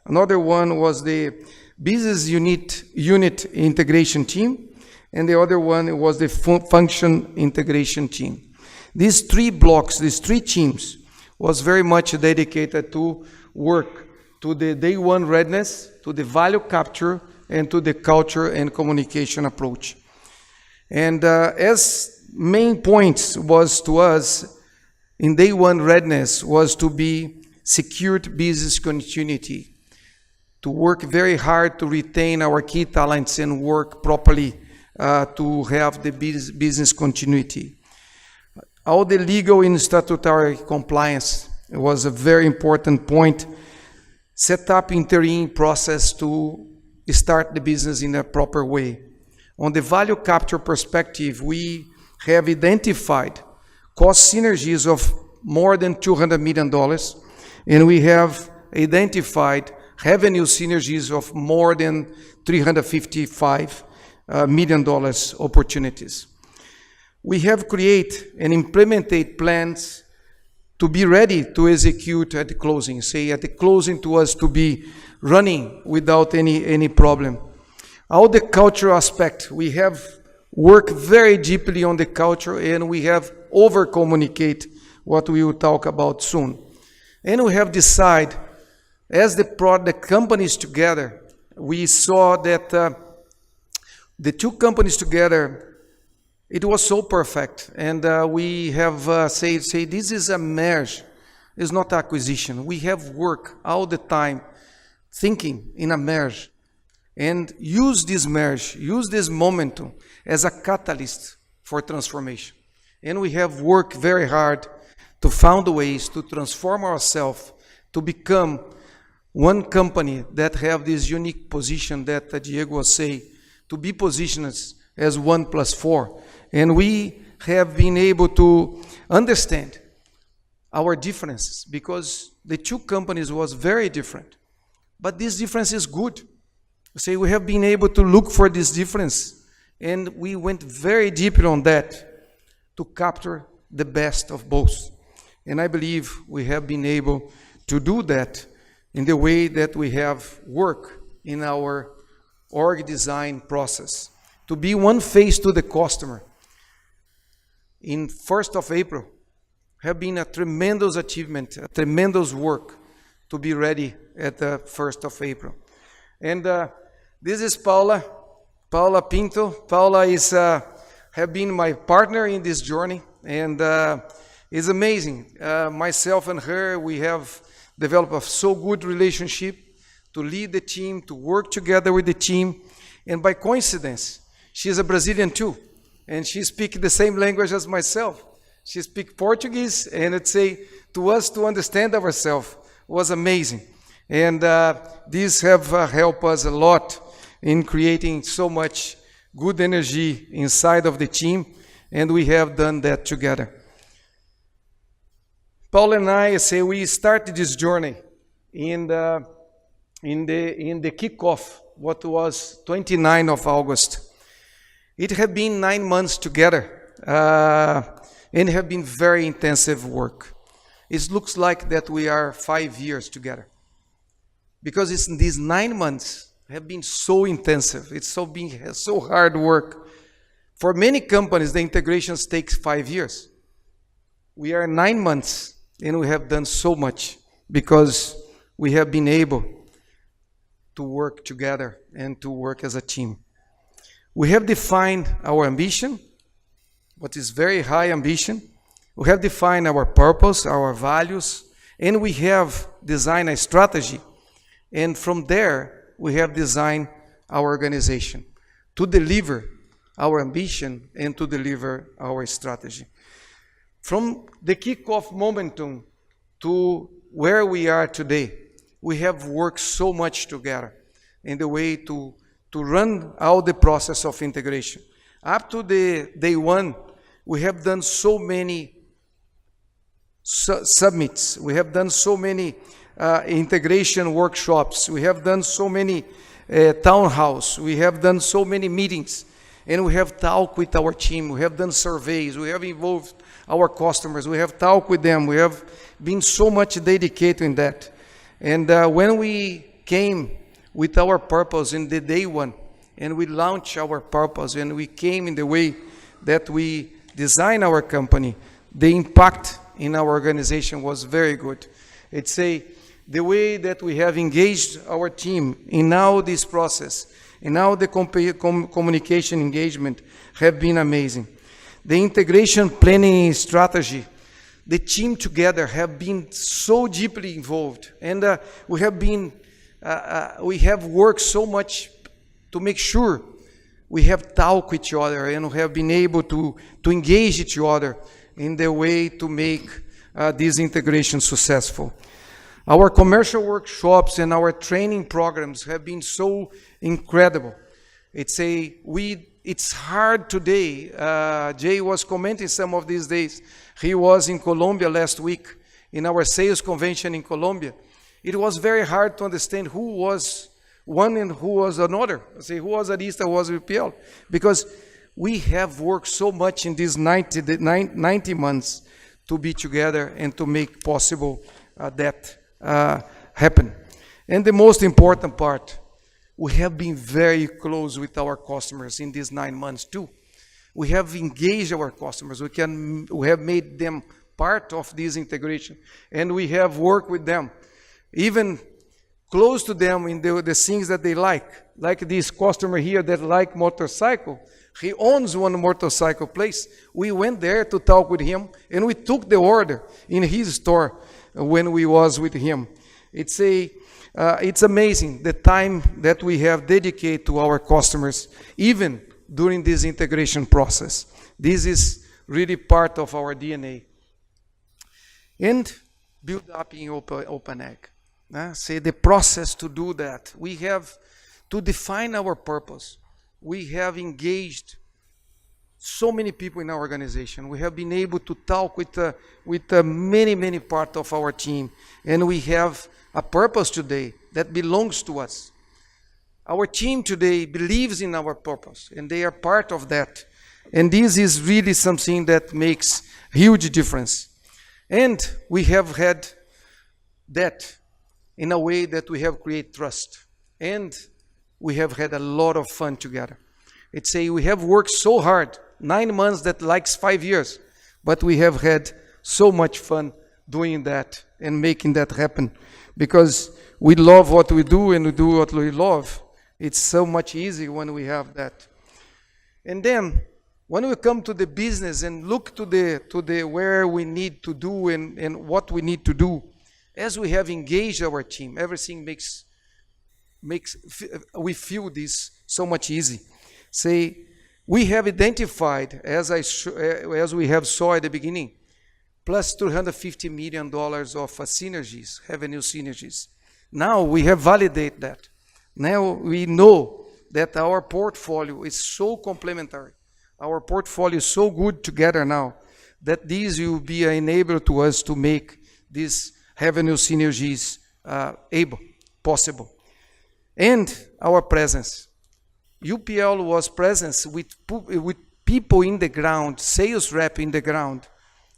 another one was the business unit integration team, and the other one was the function integration team. These 3 blocks, these 3 teams, was very much dedicated to work to the day one readiness, to the value capture, and to the culture and communication approach. And as main points was to us in day one readiness was to be secured business continuity, to work very hard to retain our key talents and work properly to have the business continuity. All the legal and statutory compliance was a very important point. Set up interim process to start the business in a proper way. On the value capture perspective, we have identified cost synergies of more than $200 million, and we have identified revenue synergies of more than $355 million opportunities. We have created and implemented plans to be ready to execute at the closing, say at the closing to us to be running without any problem. All the cultural aspect, we have worked very deeply on the culture, and we have over-communicate what we will talk about soon. And we have decided, as the companies together, we saw that the 2 companies together, it was so perfect, and we have say this is a merge, it's not acquisition. We have worked all the time thinking in a merge, and use this merge, use this momentum as a catalyst for transformation. And we have worked very hard to find ways to transform ourselves to become one company that have this unique position that Diego was saying, to be positioned as 1+4. And we have been able to understand our differences, because the 2 companies was very different. But this difference is good. So we have been able to look for this difference, and we went very deeply on that to capture the best of both. And I believe we have been able to do that in the way that we have worked in our org design process, to be one face to the customer. In 1st of April, have been a tremendous achievement, a tremendous work to be ready at the 1st of April. And this is Paula Pinto. Paula is have been my partner in this journey, and it's amazing. Myself and her, we have developed a so good relationship to lead the team, to work together with the team, and by coincidence, she's a Brazilian too. And she speaks the same language as myself. She speaks Portuguese, and it's to us to understand ourselves was amazing. And these have helped us a lot in creating so much good energy inside of the team, and we have done that together. Paul and I we started this journey in the kickoff, what was 29 of August. It had been 9 months together, and have been very intensive work. It looks like that we are 5 years together, because these 9 months have been so intensive. It's so hard work. For many companies, the integrations takes 5 years. We are 9 months, and we have done so much because we have been able to work together and to work as a team. We have defined our ambition, what is very high ambition. We have defined our purpose, our values, and we have designed a strategy. And from there, we have designed our organization to deliver our ambition and to deliver our strategy. From the kickoff momentum to where we are today, we have worked so much together in the way to run all the process of integration. Up to the day one, we have done so many summits. We have done so many integration workshops. We have done so many town halls. We have done so many meetings. And we have talked with our team, we have done surveys, we have involved our customers, we have talked with them, we have been so much dedicated in that. And when we came with our purpose in the day one, and we launched our purpose, and we came in the way that we design our company, the impact in our organization was very good. It's the way that we have engaged our team in now this process, and now the communication engagement have been amazing. The integration planning strategy, the team together have been so deeply involved, and we have worked so much to make sure we have talked with each other, and we have been able to engage each other in the way to make this integration successful. Our commercial workshops and our training programs have been so incredible. It's hard today. Jay was commenting some of these days. He was in Colombia last week in our sales convention in Colombia. It was very hard to understand who was one and who was another. Who was Arista, who was UPL, because we have worked so much in these 90 months to be together and to make possible that happen. And the most important part, we have been very close with our customers in these 9 months too. We have engaged our customers. We have made them part of this integration, and we have worked with them, even close to them in the things that they like this customer here that like motorcycle. He owns one motorcycle place. We went there to talk with him, and we took the order in his store when we was with him. It's amazing the time that we have dedicated to our customers, even during this integration process. This is really part of our DNA. And build up in OpenAg. The process to do that. We have to define our purpose. We have engaged so many people in our organization. We have been able to talk with many parts of our team, and we have a purpose today that belongs to us. Our team today believes in our purpose, and they are part of that. And this is really something that makes huge difference. And we have had that in a way that we have created trust, and we have had a lot of fun together. We have worked so hard, 9 months that likes 5 years, but we have had so much fun doing that and making that happen, because we love what we do and we do what we love. It's so much easier when we have that. And then when we come to the business and look to the where we need to do and what we need to do, as we have engaged our team, everything makes we feel this so much easy. We have identified, as we have saw at the beginning, plus $250 million of synergies, revenue synergies. Now we have validated that. Now we know that our portfolio is so complementary. Our portfolio is so good together now that this will be an enabler to us to make these revenue synergies possible. And our presence. UPL was present with people in the ground, sales rep in the ground,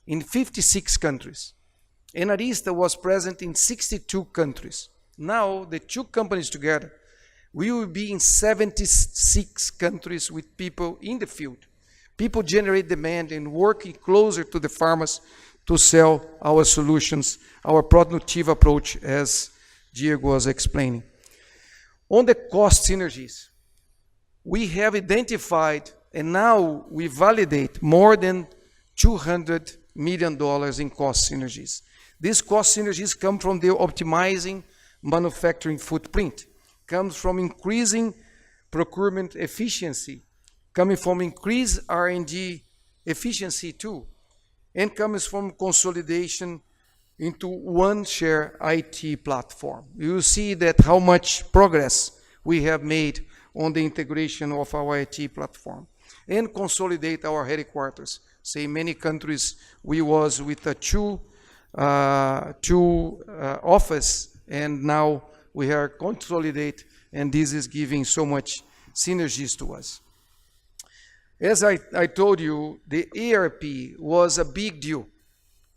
in 56 countries. And Arista was present in 62 countries. Now, the two companies together, we will be in 76 countries with people in the field. People generate demand and working closer to the farmers to sell our solutions, our ProNutiva approach, as Diego was explaining. On the cost synergies, we have identified and now we validate more than $200 million in cost synergies. These cost synergies come from the optimizing manufacturing footprint, comes from increasing procurement efficiency, coming from increased R&D efficiency too, and comes from consolidation into one share IT platform. You will see that how much progress we have made on the integration of our IT platform, and consolidate our headquarters. Many countries we was with a two office, and now we are consolidate, and this is giving so much synergies to us. As I told you, the ERP was a big deal.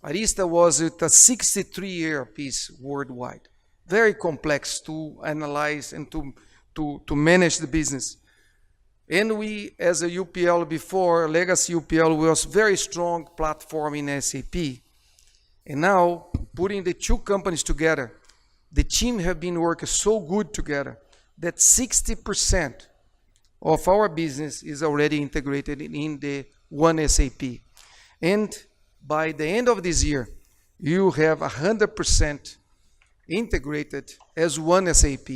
Arista was with 63 ERPs worldwide. Very complex to analyze and to manage the business. And we, as a UPL before, legacy UPL was very strong platform in SAP. And now, putting the two companies together, the team have been working so good together that 60% of our business is already integrated in the one SAP. And by the end of this year, you have 100% integrated as one SAP.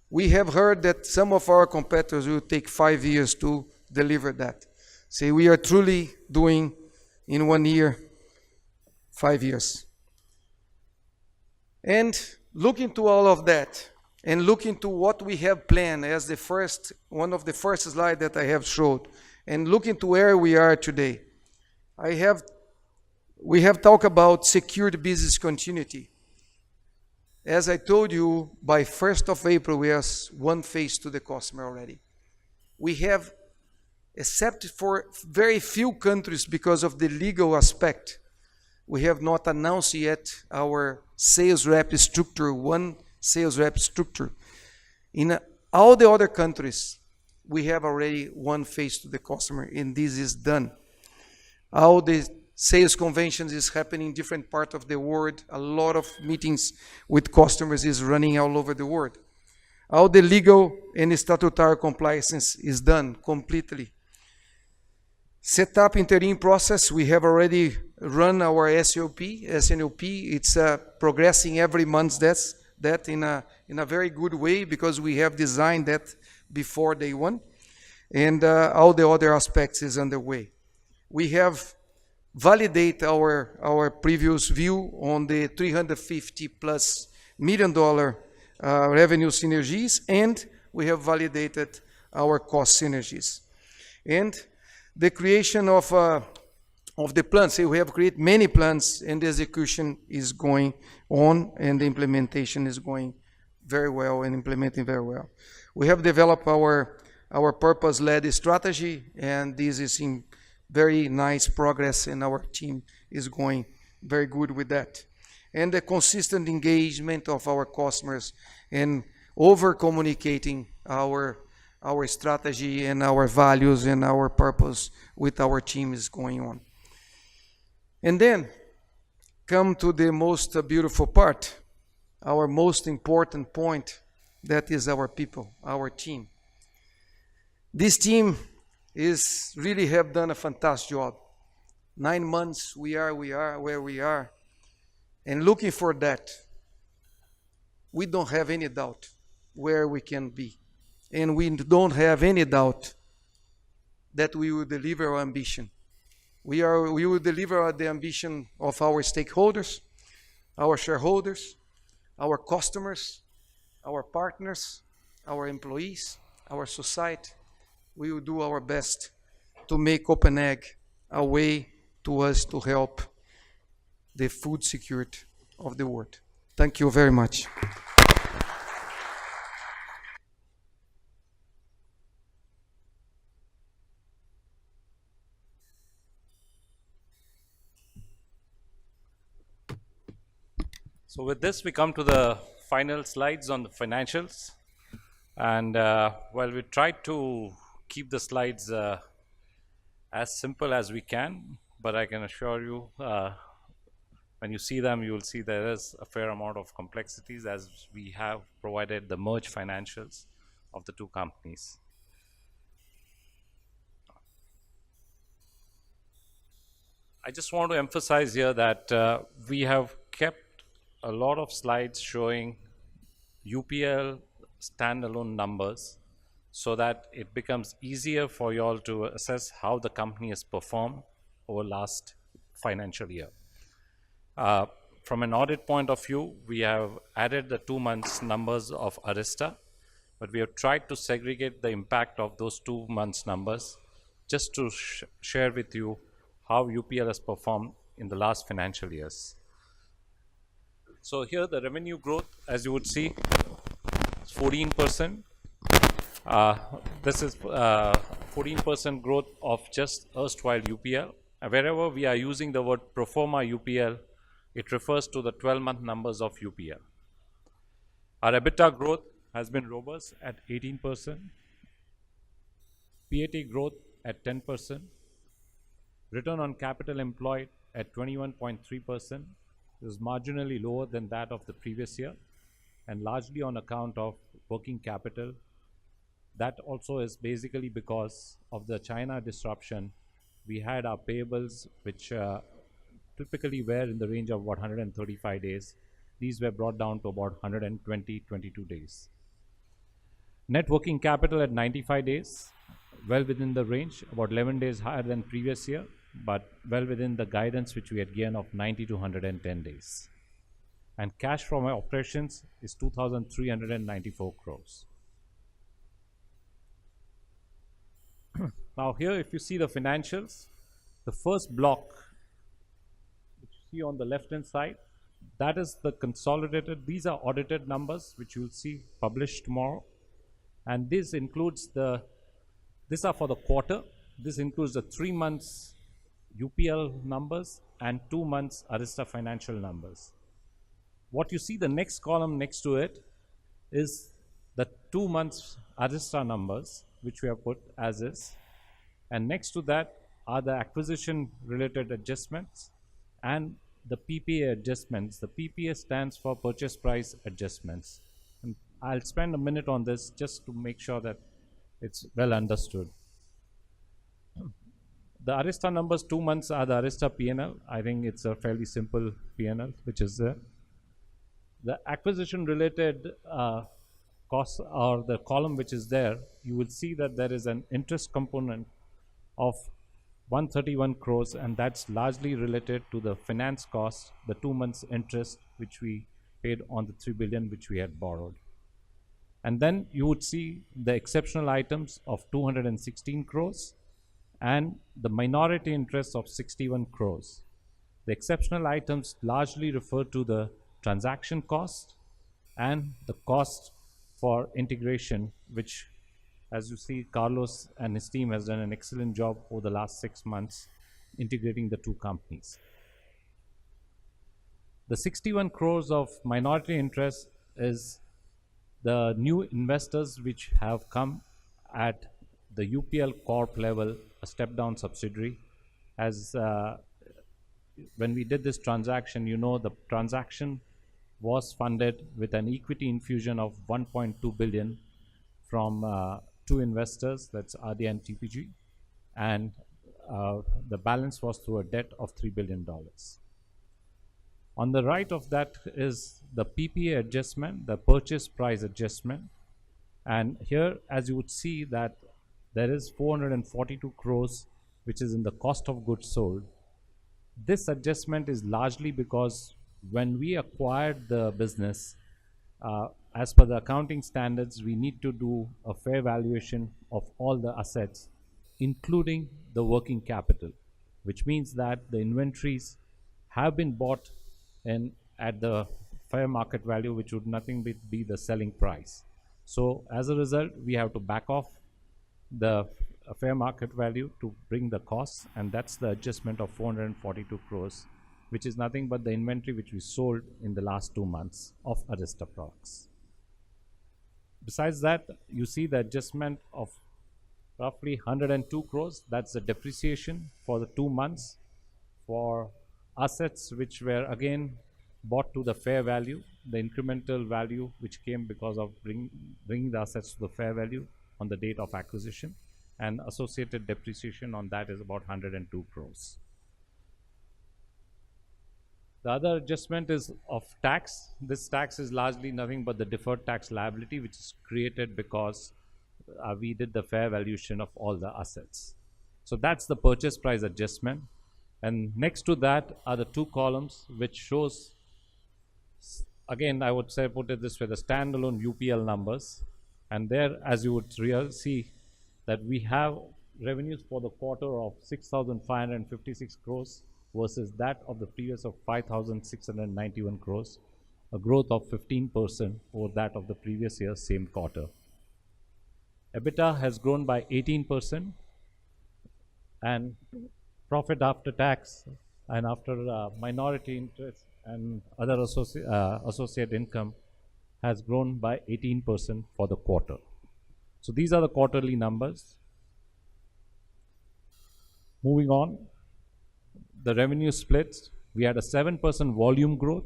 We have heard that some of our competitors will take 5 years to deliver that. So we are truly doing in 1 year, 5 years. And looking to all of that, and looking to what we have planned as the first, one of the first slides that I have showed, and looking to where we are today, we have talked about secured business continuity. As I told you, by 1st of April, we have one face to the customer already. We have, except for very few countries because of the legal aspect, we have not announced yet our sales rep structure, one sales rep structure. In all the other countries, we have already one face to the customer, and this is done. All the sales conventions is happening in different parts of the world. A lot of meetings with customers is running all over the world. All the legal and statutory compliance is done completely. Set up interim process, we have already run our SNOP. It's progressing every month. That in a very good way because we have designed that before day one. And all the other aspects is underway. We have validate our previous view on the $350+ million revenue synergies, and we have validated our cost synergies. And the creation of the plans, we have created many plans, and the execution is going on, and the implementation is going very well and implementing very well. We have developed our purpose-led strategy, and this is in very nice progress, and our team is going very good with that. And the consistent engagement of our customers and over-communicating our strategy and our values and our purpose with our team is going on. And then come to the most beautiful part, our most important point, that is our people, our team. This team is really have done a fantastic job. 9 months we are where we are, and looking for that, we don't have any doubt where we can be, and we don't have any doubt that we will deliver our ambition. We will deliver the ambition of our stakeholders, our shareholders, our customers, our partners, our employees, our society. We will do our best to make OpenAg a way to us to help the food security of the world. Thank you very much. So with this, we come to the final slides on the financials. And well, we tried to keep the slides as simple as we can, but I can assure you, when you see them, you will see there is a fair amount of complexities as we have provided the merged financials of the two companies. I just want to emphasize here that we have kept a lot of slides showing UPL standalone numbers so that it becomes easier for you all to assess how the company has performed over last financial year. From an audit point of view, we have added the 2 months numbers of Arista, but we have tried to segregate the impact of those 2 months numbers just to share with you how UPL has performed in the last financial years. So here the revenue growth, as you would see, is 14%. This is 14% growth of just erstwhile UPL. Wherever we are using the word pro forma UPL, it refers to the 12-month numbers of UPL. Our EBITDA growth has been robust at 18%, PAT growth at 10%, return on capital employed at 21.3%. This is marginally lower than that of the previous year and largely on account of working capital. That also is basically because of the China disruption. We had our payables, which typically were in the range of about 135 days. These were brought down to about 120, 22 days. Net working capital at 95 days, well within the range, about 11 days higher than previous year, but well within the guidance which we had given of 90 to 110 days. And cash from our operations is 2,394 crores. Now here, if you see the financials, the first block, which you see on the left-hand side, that is the consolidated. These are audited numbers, which you will see published tomorrow. And this includes these are for the quarter. This includes the 3 months UPL numbers and 2 months Arista financial numbers. What you see the next column next to it is the 2 months Arista numbers, which we have put as is. And next to that are the acquisition related adjustments and the PPA adjustments. The PPA stands for purchase price adjustments. And I'll spend a minute on this just to make sure that it's well understood. The Arista numbers 2 months are the Arista P&L. I think it's a fairly simple P&L which is there. The acquisition related costs, or the column which is there, you will see that there is an interest component of 131 crores, and that's largely related to the finance cost, the 2 months interest which we paid on the 3 billion which we had borrowed. And then you would see the exceptional items of 216 crores and the minority interest of 61 crores. The exceptional items largely refer to the transaction cost and the cost for integration, which, as you see, Carlos and his team has done an excellent job over the last 6 months integrating the two companies. The 61 crores of minority interest is the new investors which have come at the UPL Corp level, a step-down subsidiary. As when we did this transaction, you know, the transaction was funded with an equity infusion of 1.2 billion from two investors, that's RD and TPG, and the balance was through a debt of $3 billion. On the right of that is the PPA adjustment, the purchase price adjustment. And here, as you would see, that there is 442 crores, which is in the cost of goods sold. This adjustment is largely because when we acquired the business, as per the accounting standards, we need to do a fair valuation of all the assets, including the working capital, which means that the inventories have been bought in at the fair market value, which would nothing but be the selling price. So as a result, we have to back off the fair market value to bring the costs, and that's the adjustment of 442 crores, which is nothing but the inventory which we sold in the last 2 months of Arista products. Besides that, you see the adjustment of roughly 102 crores. That's the depreciation for the 2 months for assets which were again bought to the fair value, the incremental value which came because of bringing the assets to the fair value on the date of acquisition, and associated depreciation on that is about 102 crores. The other adjustment is of tax. This tax is largely nothing but the deferred tax liability, which is created because we did the fair valuation of all the assets. So that's the purchase price adjustment. And next to that are the two columns which shows, again, I would say, put it this way, the standalone UPL numbers. And there, as you would see, that we have revenues for the quarter of 6,556 crores versus that of the previous of 5,691 crores, a growth of 15% over that of the previous year, same quarter. EBITDA has grown by 18%, and profit after tax and after minority interest and other associate income has grown by 18% for the quarter. So these are the quarterly numbers. Moving on, the revenue splits. We had a 7% volume growth.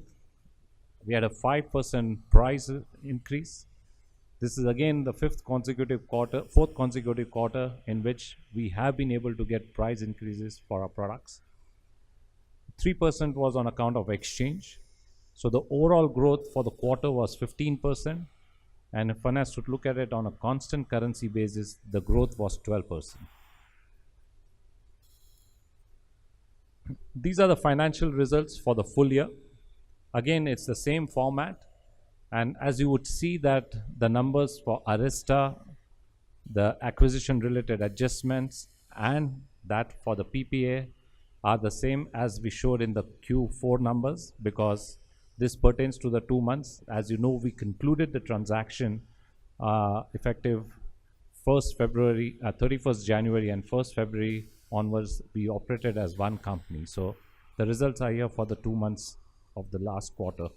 We had a 5% price increase. This is again the fourth consecutive quarter in which we have been able to get price increases for our products. 3% was on account of exchange. So the overall growth for the quarter was 15%. And if one has to look at it on a constant currency basis, the growth was 12%. These are the financial results for the full year. Again, it's the same format. And as you would see that the numbers for Arista, the acquisition related adjustments, and that for the PPA are the same as we showed in the Q4 numbers, because this pertains to the 2 months. As you know, we concluded the transaction effective 1st February, 31st January and 1st February onwards, we operated as one company. So the results are here for the 2 months of the last quarter.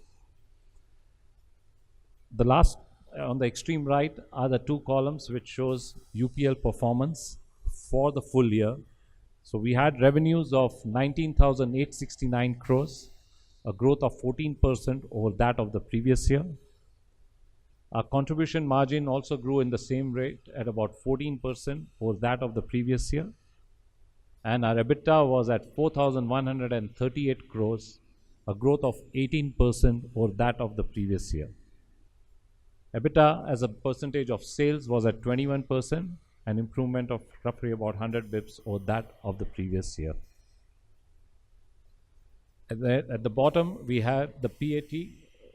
The last, on the extreme right, are the 2 columns which shows UPL performance for the full year. So we had revenues of 19,869 crores, a growth of 14% over that of the previous year. Our contribution margin also grew in the same rate at about 14% over that of the previous year. And our EBITDA was at 4,138 crores, a growth of 18% over that of the previous year. EBITDA as a percentage of sales was at 21%, an improvement of roughly about 100 bips over that of the previous year. At the bottom, we had the PAT.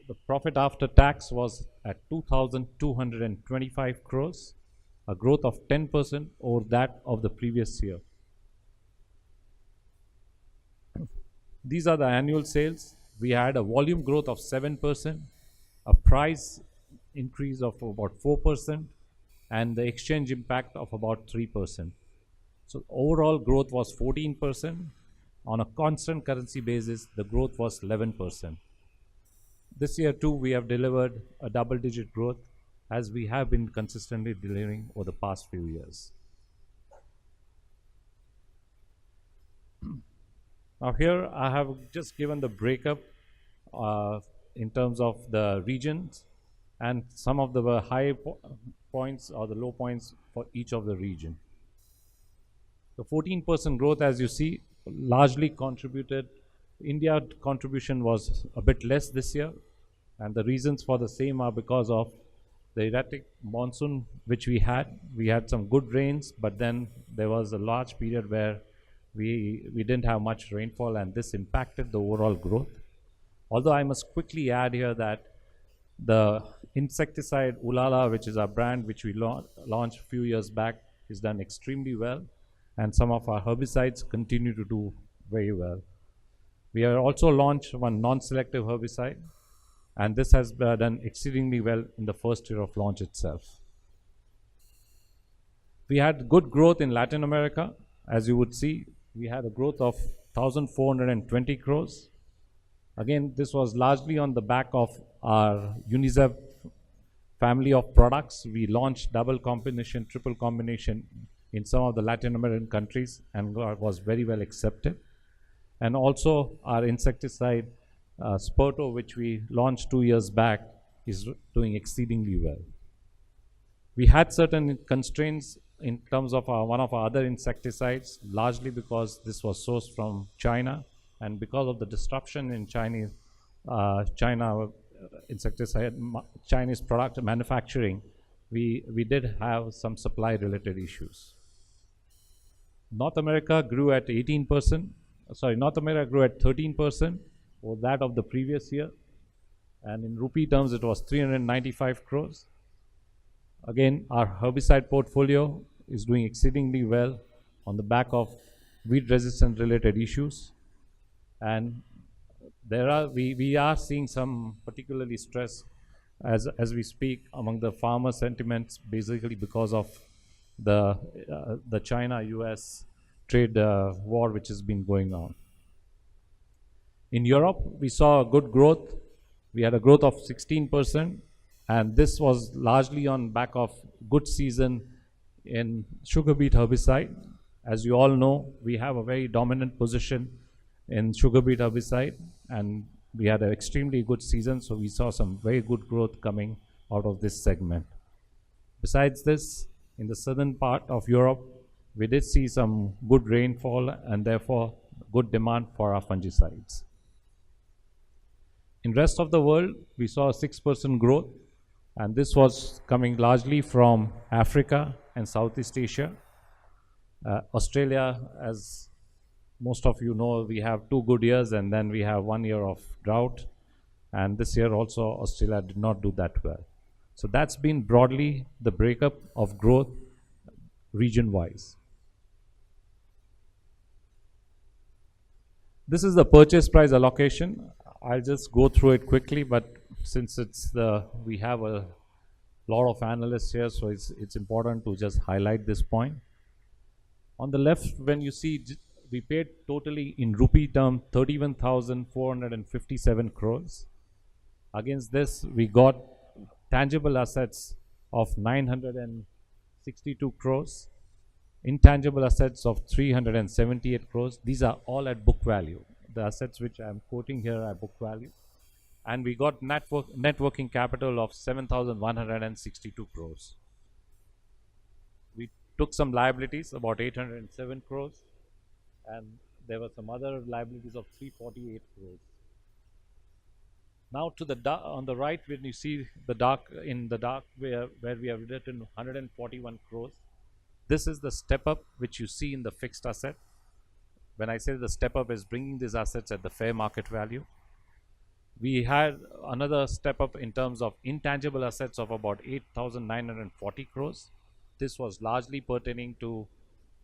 The profit after tax was at 2,225 crores, a growth of 10% over that of the previous year. These are the annual sales. We had a volume growth of 7%, a price increase of about 4%, and the exchange impact of about 3%. So overall growth was 14%. On a constant currency basis, the growth was 11%. This year too, we have delivered a double-digit growth, as we have been consistently delivering over the past few years. Now here I have just given the breakup in terms of the regions and some of the high points or the low points for each of the region. The 14% growth, as you see, largely contributed. India contribution was a bit less this year, and the reasons for the same are because of the erratic monsoon which we had. We had some good rains, but then there was a large period where we didn't have much rainfall, and this impacted the overall growth. Although I must quickly add here that the insecticide Ulala, which is our brand which we launched a few years back, is done extremely well, and some of our herbicides continue to do very well. We have also launched one non-selective herbicide, and this has done exceedingly well in the first year of launch itself. We had good growth in Latin America. As you would see, we had a growth of 1,420 crores. Again, this was largely on the back of our UNICEF family of products. We launched double combination, triple combination in some of the Latin American countries and was very well accepted. And also our insecticide Sperto, which we launched 2 years back, is doing exceedingly well. We had certain constraints in terms of one of our other insecticides, largely because this was sourced from China, and because of the disruption in China insecticide, Chinese product manufacturing, we did have some supply related issues. North America grew at 13% over that of the previous year, and in rupee terms it was 395 crores. Again, our herbicide portfolio is doing exceedingly well on the back of weed resistance related issues, and we are seeing some particularly stress as we speak, among the farmer sentiments, basically because of the China-US trade war which has been going on. In Europe, we saw a good growth. We had a growth of 16%, and this was largely on back of good season in sugar beet herbicide. As you all know, we have a very dominant position in sugar beet herbicide, and we had an extremely good season, so we saw some very good growth coming out of this segment. Besides this, in the southern part of Europe, we did see some good rainfall and therefore good demand for our fungicides. In rest of the world, we saw a 6% growth, and this was coming largely from Africa and Southeast Asia. Australia, as most of you know, we have 2 good years and then we have 1 year of drought, and this year also Australia did not do that well. So that's been broadly the breakup of growth region-wise. This is the purchase price allocation. I'll just go through it quickly, but since we have a lot of analysts here, so it's important to just highlight this point. On the left, when you see, we paid totally in rupee term 31,457 crores. Against this, we got tangible assets of 962 crores, intangible assets of 378 crores. These are all at book value. The assets which I am quoting here are book value. And we got net working capital of 7,162 crores. We took some liabilities, about 807 crores, and there were some other liabilities of 348 crores. Now to the on the right, when you see the dark where we have written 141 crores, this is the step up which you see in the fixed asset. When I say the step up is bringing these assets at the fair market value. We had another step up in terms of intangible assets of about 8,940 crores. This was largely pertaining to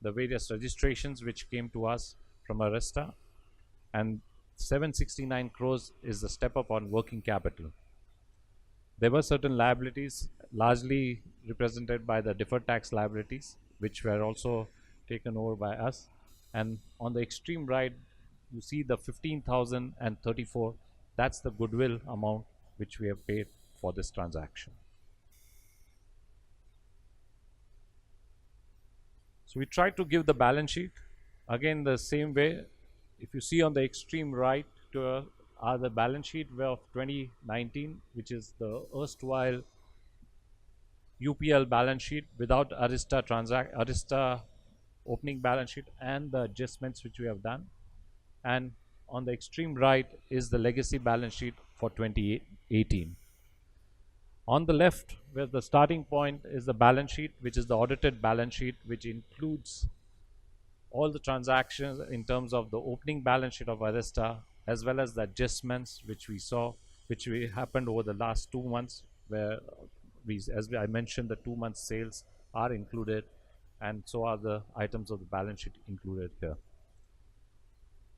the various registrations which came to us from Arista, and 769 crores is the step up on working capital. There were certain liabilities largely represented by the deferred tax liabilities, which were also taken over by us. And on the extreme right, you see the 15,034. That's the goodwill amount which we have paid for this transaction. So we tried to give the balance sheet. Again, the same way. If you see on the extreme right are the balance sheet of 2019, which is the erstwhile UPL balance sheet without Arista opening balance sheet and the adjustments which we have done. And on the extreme right is the legacy balance sheet for 2018. On the left, where the starting point is the balance sheet, which is the audited balance sheet, which includes all the transactions in terms of the opening balance sheet of Arista, as well as the adjustments which we saw, which happened over the last 2 months, where as I mentioned, the 2 months sales are included, and so are the items of the balance sheet included here.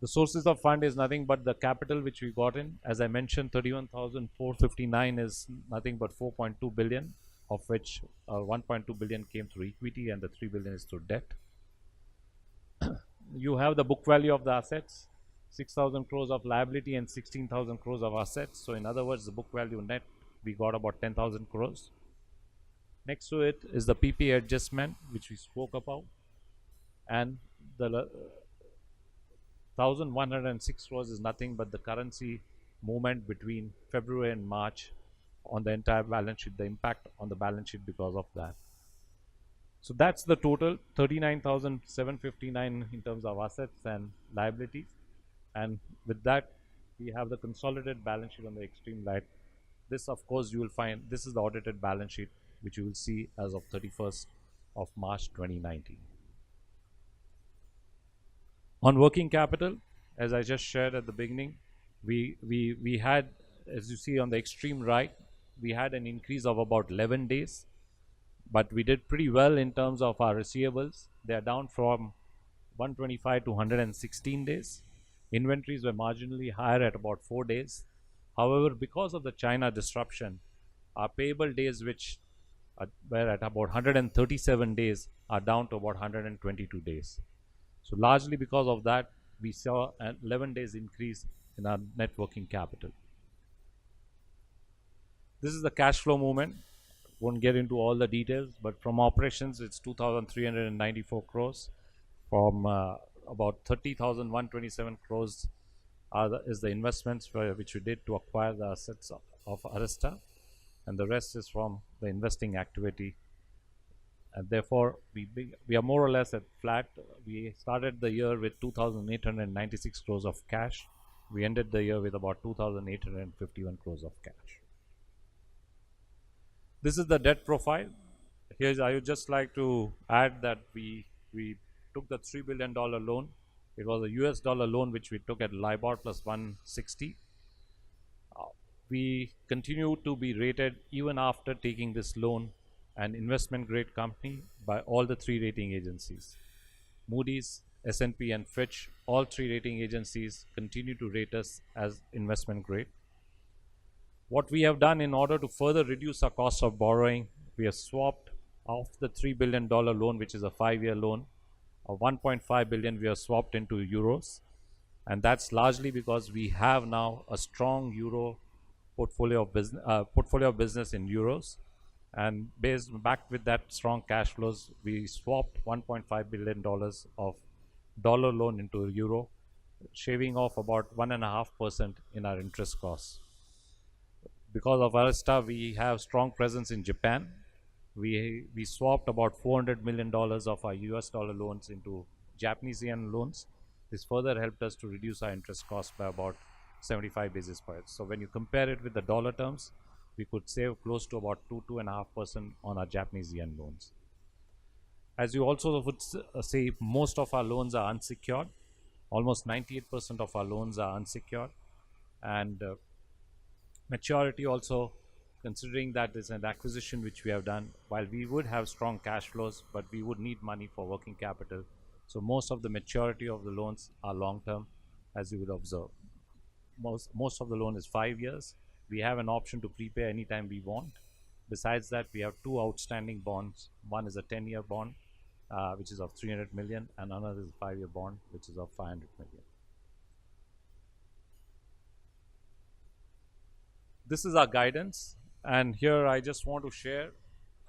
The sources of fund is nothing but the capital which we got in. As I mentioned, 31,459 is nothing but 4.2 billion, of which 1.2 billion came through equity and the 3 billion is through debt. You have the book value of the assets, 6,000 crores of liability and 16,000 crores of assets. So in other words, the book value net, we got about 10,000 crores. Next to it is the PPA adjustment, which we spoke about, and the 1,106 crores is nothing but the currency movement between February and March on the entire balance sheet, the impact on the balance sheet because of that. So that's the total, 39,759 in terms of assets and liabilities. And with that, we have the consolidated balance sheet on the extreme right. This, of course, you will find, this is the audited balance sheet, which you will see as of 31st of March 2019. On working capital, as I just shared at the beginning, we had, as you see on the extreme right, we had an increase of about 11 days, but we did pretty well in terms of our receivables. They are down from 125 to 116 days. Inventories were marginally higher at about 4 days. However, because of the China disruption, Our payable days, which were at about 137 days, are down to about 122 days. So largely because of that, we saw an 11 days increase in our net working capital. This is the cash flow movement. Won't get into all the details, but from operations, it's 2,394 crores. From about 30,127 crores is the investments which we did to acquire the assets of Arista, and the rest is from the investing activity. And therefore, we are more or less at flat. We started the year with 2,896 crores of cash. We ended the year with about 2,851 crores of cash. This is the debt profile. Here, I would just like to add that we took the $3 billion loan. It was a US dollar loan which we took at LIBOR plus 160. We continue to be rated even after taking this loan an investment grade company by all the three rating agencies. Moody's, S&P and Fitch, all three rating agencies continue to rate us as investment grade. What we have done in order to further reduce our cost of borrowing, we have swapped off the $3 billion loan, which is a 5-year loan, of 1.5 billion we have swapped into euros, and that's largely because we have now a strong euro portfolio of business in euros, and backed with that strong cash flows, we swapped $1.5 billion of dollar loan into euro, shaving off about 1.5% in our interest costs. Because of Arista, we have strong presence in Japan. We swapped about $400 million of our US dollar loans into Japanese yen loans. This further helped us to reduce our interest costs by about 75 basis points. So when you compare it with the dollar terms, we could save close to about 2.5% on our Japanese yen loans. As you also would say, most of our loans are unsecured. Almost 98% of our loans are unsecured, and maturity also, considering that is an acquisition which we have done, while we would have strong cash flows, but we would need money for working capital. So most of the maturity of the loans are long term, as you would observe. Most of the loan is 5 years. We have an option to prepay anytime we want. Besides that, we have two outstanding bonds. One is a 10-year bond, which is of 300 million, and another is a 5-year bond, which is of 500 million. This is our guidance, and here I just want to share,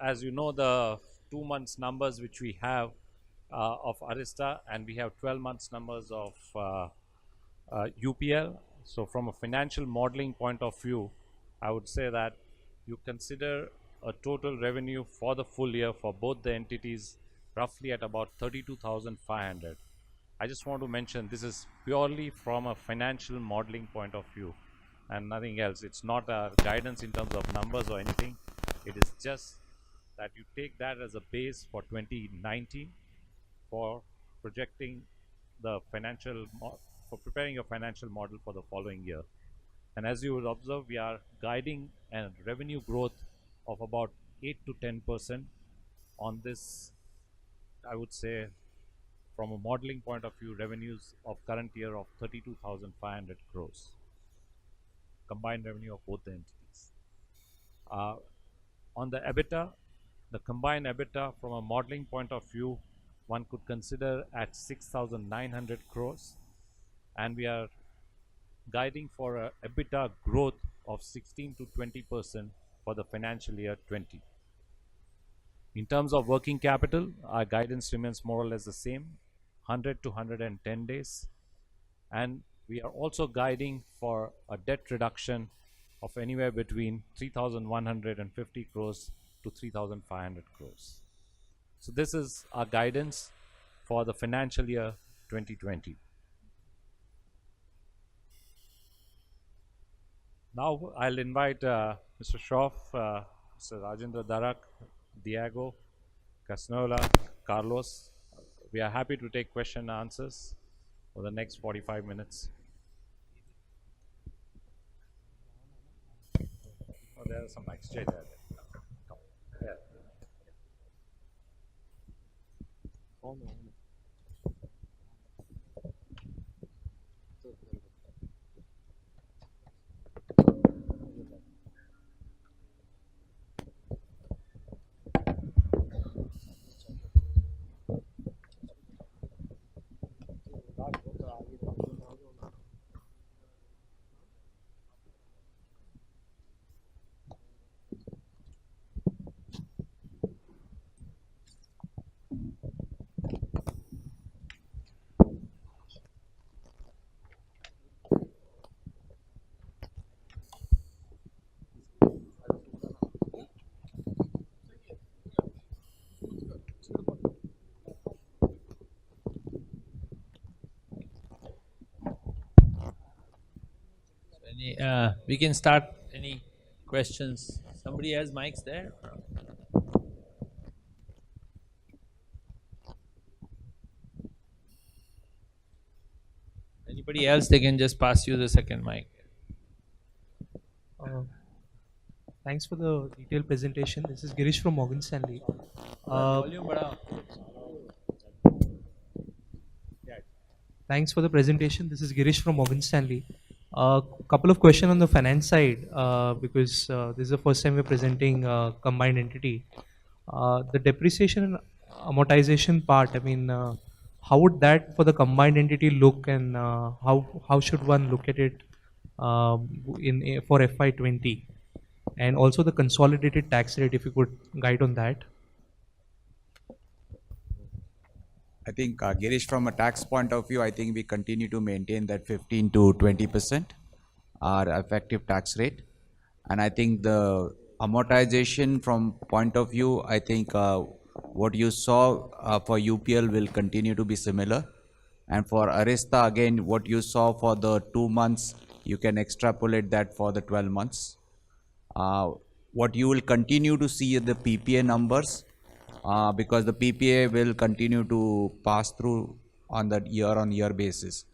as you know, the 2 months numbers which we have of Arista, and we have 12 months numbers of UPL. So from a financial modeling point of view, I would say that you consider a total revenue for the full year for both the entities roughly at about 32,500. I just want to mention this is purely from a financial modeling point of view and nothing else. It's not a guidance in terms of numbers or anything. It is just that you take that as a base for 2019 for projecting the financial for preparing your financial model for the following year. And as you would observe, we are guiding a revenue growth of about 8 to 10% on this. I would say from a modeling point of view, revenues of current year of 32,500 crores, combined revenue of both the entities. On the EBITDA, the combined EBITDA from a modeling point of view, one could consider at 6,900 crores, and we are guiding for a EBITDA growth of 16 to 20% for the financial year 20. In terms of working capital, our guidance remains more or less the same, 100 to 110 days, and we are also guiding for a debt reduction of anywhere between 3,150 crores to 3,500 crores. So this is our guidance for the financial year 2020. Now I'll invite Mr. Shroff, Mr. Rajendra Darak, Diego, Casnola, Carlos. We are happy to take question and answers for the next 45 minutes. Oh, there are some mics straight there. Yeah. We can start any questions. Somebody has mics there? Anybody else, they can just pass you the second mic. Uh, Thanks for the detailed presentation. This is Girish from Morgan Stanley. Volume badao. Thanks for the presentation. This is Girish from Morgan Stanley. Couple of questions on the finance side, because this is the first time we're presenting combined entity. The depreciation and amortization part, I mean, how would that for the combined entity look, and how should one look at it for FY20? And also the consolidated tax rate, if you could guide on that. I think, Girish, from a tax point of view, I think we continue to maintain that 15 to 20% our effective tax rate. And I think the amortization from point of view, I think what you saw for UPL will continue to be similar. And for Arista, again, what you saw for the 2 months, you can extrapolate that for the 12 months. What you will continue to see is the PPA numbers, because the PPA will continue to pass through on that year-on-year basis.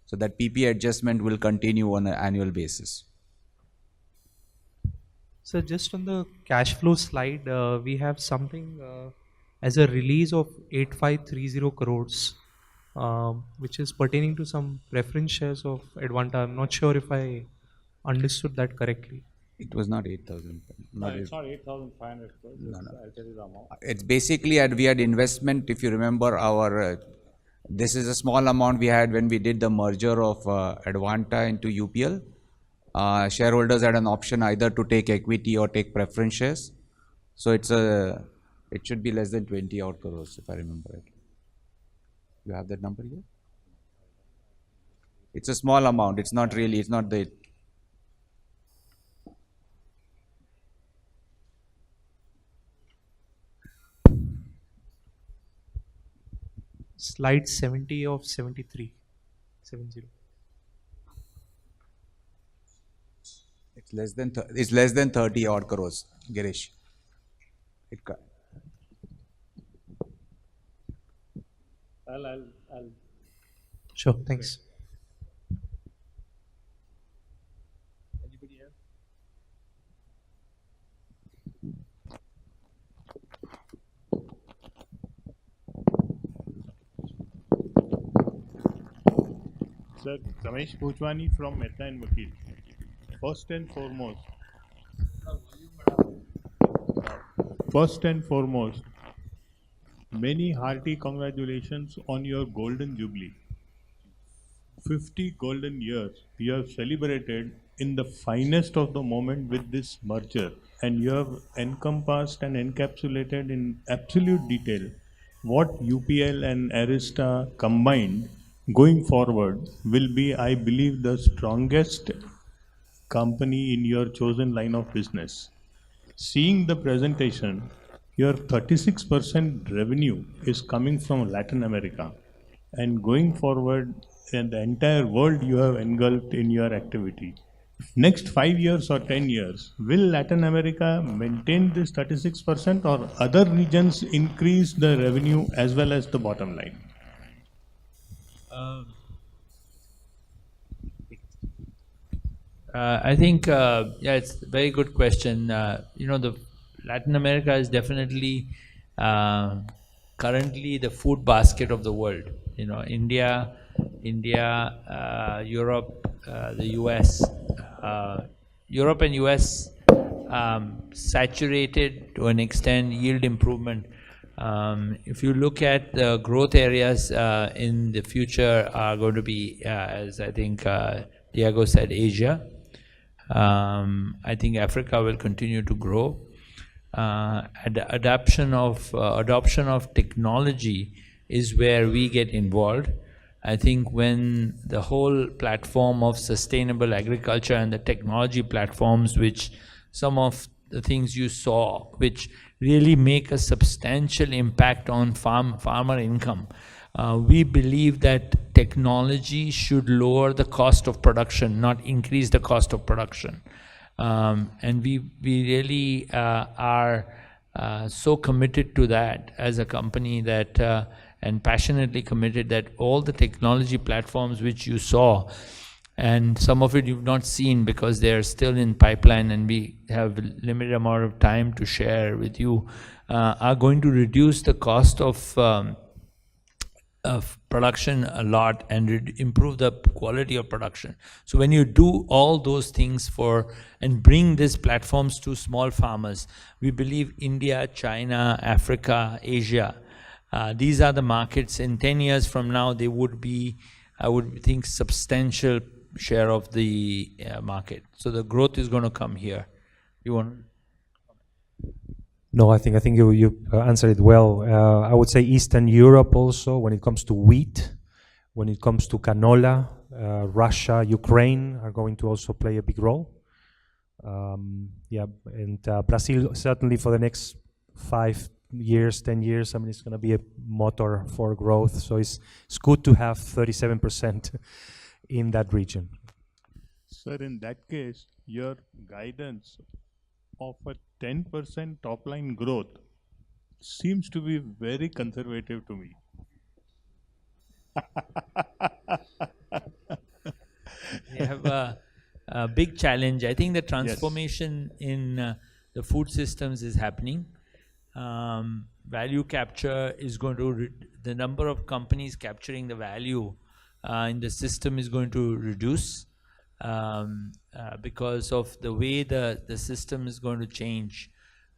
So that PPA adjustment will continue on an annual basis. So just on the cash flow slide, we have something as a release of 8530 crores, which is pertaining to some preference shares of Advanta. I'm not sure if I understood that correctly. It was not 8,000. No, it's not 8,500 crores. I'll tell you the amount. It's basically we had investment. If you remember, our this is a small amount we had when we did the merger of Advanta into UPL. Shareholders had an option either to take equity or take preference shares. So it should be less than 20 odd crores, if I remember right. You have that number here? It's a small amount. It's not really. It's not the. Slide 70 of 73. 70. It's less than 30 odd crores, Girish. I'll Sure, thanks. Anybody else? Sir, Ramesh Pochwani from Mehta and Vakil. First and foremost, many hearty congratulations on your golden jubilee. 50 golden years you have celebrated in the finest of the moment with this merger, and you have encompassed and encapsulated in absolute detail what UPL and Arista combined going forward will be, I believe, the strongest company in your chosen line of business. Seeing the presentation, your 36% revenue is coming from Latin America, and going forward, and the entire world you have engulfed in your activity. Next 5 years or 10 years, will Latin America maintain this 36% or other regions increase the revenue as well as the bottom line? I think, it's a very good question. The Latin America is definitely currently the food basket of the world. India, Europe, the US. Europe and US saturated to an extent, yield improvement. If you look at the growth areas in the future are going to be, as I think Diego said, Asia. I think Africa will continue to grow. Adoption of technology is where we get involved. I think when the whole platform of sustainable agriculture and the technology platforms, which some of the things you saw, which really make a substantial impact on farmer income, We believe that technology should lower the cost of production, not increase the cost of production. And we really are so committed to that as a company that, and passionately committed that all the technology platforms which you saw, and some of it you've not seen because they're still in pipeline and we have limited amount of time to share with you, are going to reduce the cost of production a lot and improve the quality of production. So when you do all those things and bring these platforms to small farmers, we believe India, China, Africa, Asia, these are the markets. In 10 years from now, they would be, I would think, substantial share of the market. So the growth is going to come here. You want? No, I think you answered it well. I would say Eastern Europe also, when it comes to wheat, when it comes to canola, Russia, Ukraine are going to also play a big role. Yeah, and Brazil certainly for the next 5 years, 10 years, I mean, it's going to be a motor for growth. So it's good to have 37% in that region. Sir, in that case, your guidance of a 10% top line growth seems to be very conservative to me. We have a big challenge. I think the transformation in the food systems is happening. Value capture is going to, the number of companies capturing the value in the system is going to reduce because of the way the system is going to change.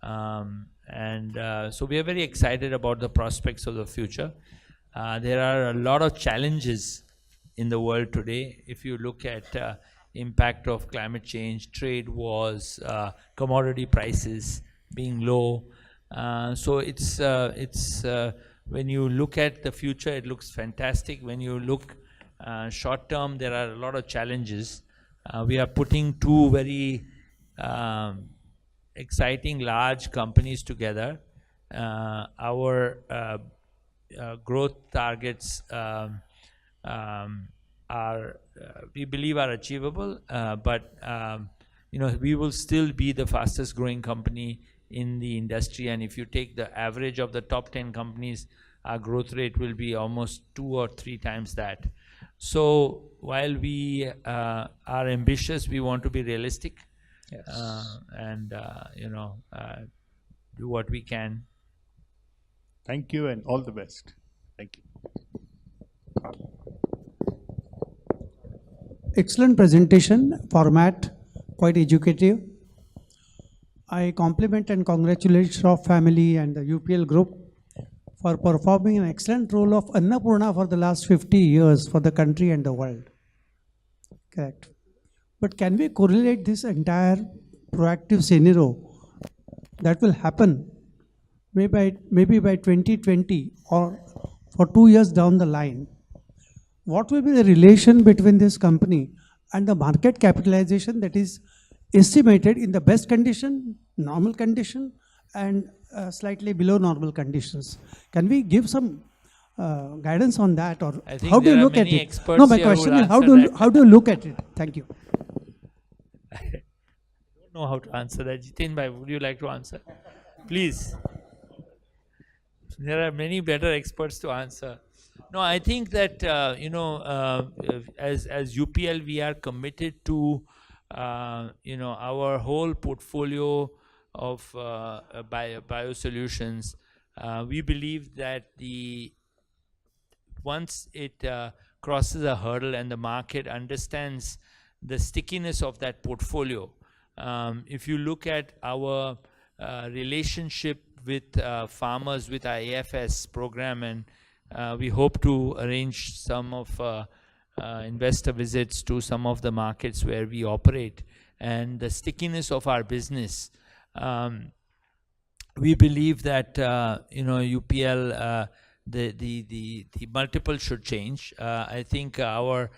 So we are very excited about the prospects of the future. There are a lot of challenges in the world today. If you look at impact of climate change, trade wars, commodity prices being low. So it's when you look at the future, it looks fantastic. When you look short term, there are a lot of challenges. We are putting two very exciting large companies together. Our growth targets are we believe are achievable, but we will still be the fastest growing company in the industry, and if you take the average of the top 10 companies, our growth rate will be almost 2 or 3 times that. So while we are ambitious, we want to be realistic. Yes. And do what we can. Thank you and all the best. Thank you. Excellent presentation, format, quite educative. I compliment and congratulate Shroff family and the UPL group for performing an excellent role of Annapurna for the last 50 years for the country and the world. Correct. But can we correlate this entire proactive scenario that will happen maybe by 2020 or for 2 years down the line? What will be the relation between this company and the market capitalization that is estimated in the best condition, normal condition, and slightly below normal conditions? Can we give some guidance on that, or how do you look at it? No, my question is how do you look at it? Thank you. I don't know how to answer that. Jitin bhai, would you like to answer? Please. There are many better experts to answer. No, I think that as UPL, we are committed to our whole portfolio of biosolutions. We believe that once it crosses a hurdle and the market understands the stickiness of that portfolio, if you look at our relationship with farmers with our AFS program, and we hope to arrange some of investor visits to some of the markets where we operate, and the stickiness of our business. We believe that UPL, the multiple should change. I think our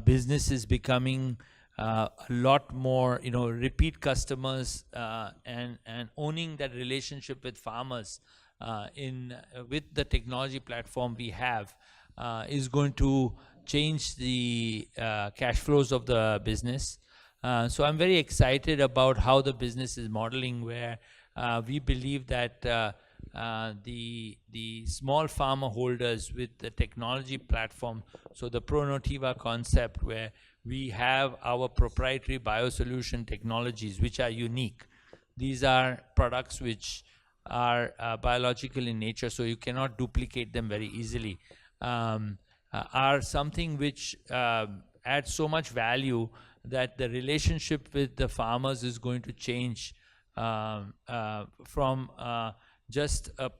business is becoming a lot more repeat customers and owning that relationship with farmers with the technology platform we have is going to change the cash flows of the business. So I'm very excited about how the business is modeling, where we believe that the small farmer holders with the technology platform, so the ProNutiva concept, where we have our proprietary biosolution technologies which are unique. These are products which are biological in nature, so you cannot duplicate them very easily, are something which adds so much value that the relationship with the farmers is going to change from just a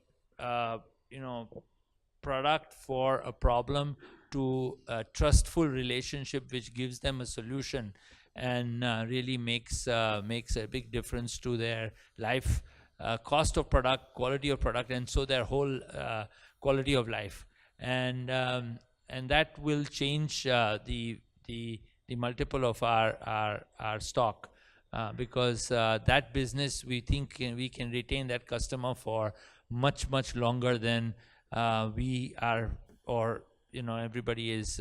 product for a problem to a trustful relationship which gives them a solution and really makes a big difference to their life, cost of product, quality of product, and so their whole quality of life. And that will change the multiple of our stock, because that business, we think we can retain that customer for much longer than we are, or everybody is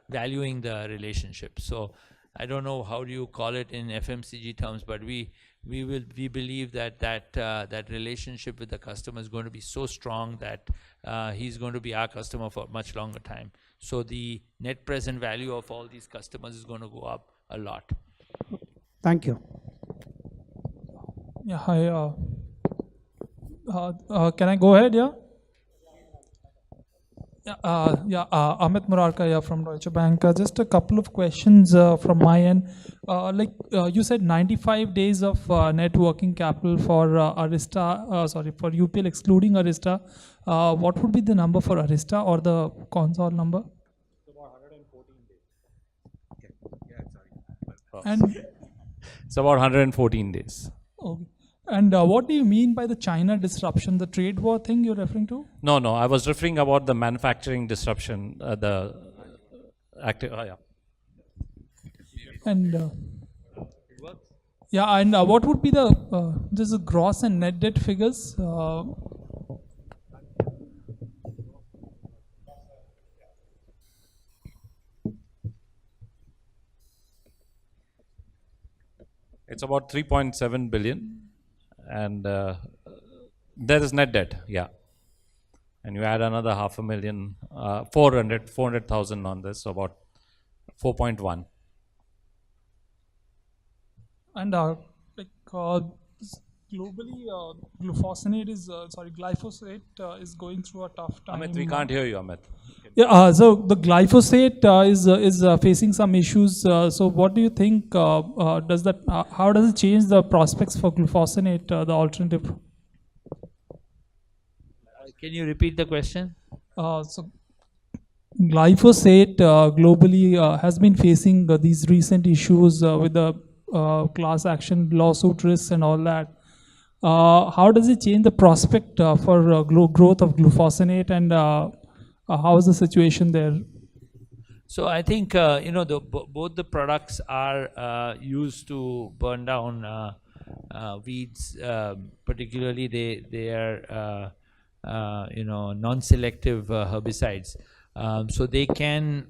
valuing the relationship. So I don't know how do you call it in FMCG terms, but we believe that relationship with the customer is going to be so strong that he's going to be our customer for much longer time. So the net present value of all these customers is going to go up a lot. Thank you. Yeah, hi. Can I go ahead? Yeah. Amit Murarka from Deutsche Bank. Just a couple of questions from my end. You said 95 days of net working capital for for UPL excluding Arista. What would be the number for Arista, or the console number? And It's about 114 days. okay. And what do you mean by the China disruption, the trade war thing you're referring to? No, I was referring about the manufacturing disruption, yeah. And and what would be the just the gross and net debt figures? It's about 3.7 billion, and there is net debt, yeah. And you add another 500,000, 400,000 on this, so about 4.1. And globally, glyphosate is going through a tough time. Amit, we can't hear you, Amit. Yeah, so the glyphosate is facing some issues. So what do you think? How does it change the prospects for glufosinate, the alternative? Can you repeat the question? So glyphosate globally has been facing these recent issues with the class action lawsuit risks and all that. How does it change the prospect for growth of glufosinate, and how is the situation there? So I think both the products are used to burn down weeds. Particularly, they are non-selective herbicides. So they can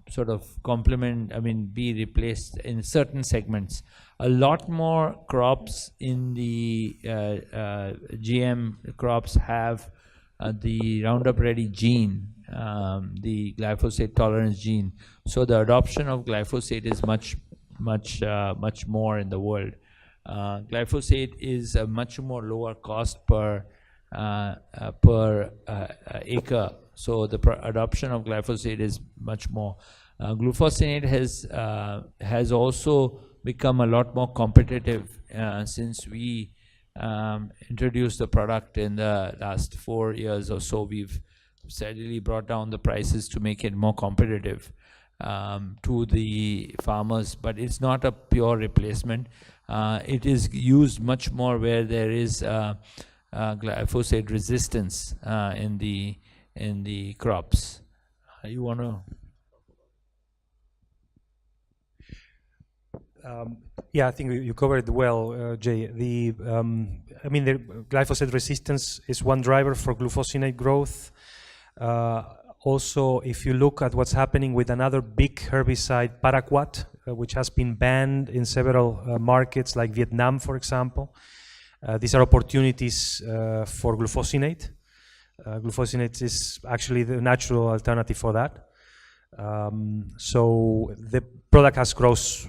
sort of complement, be replaced in certain segments. A lot more crops in the GM crops have the Roundup Ready gene, the glyphosate tolerance gene. So the adoption of glyphosate is much more in the world. Glyphosate is a much more lower cost per acre. So the adoption of glyphosate is much more. Glufosinate has also become a lot more competitive since we introduced the product in the last 4 years or so. We've steadily brought down the prices to make it more competitive to the farmers, but it's not a pure replacement. It is used much more where there is glyphosate resistance in the crops. You want to? Yeah, I think you covered it well, Jay. The glyphosate resistance is one driver for glufosinate growth. Also, if you look at what's happening with another big herbicide, paraquat, which has been banned in several markets like Vietnam, for example, these are opportunities for glufosinate. Glufosinate is actually the natural alternative for that. So the product has growth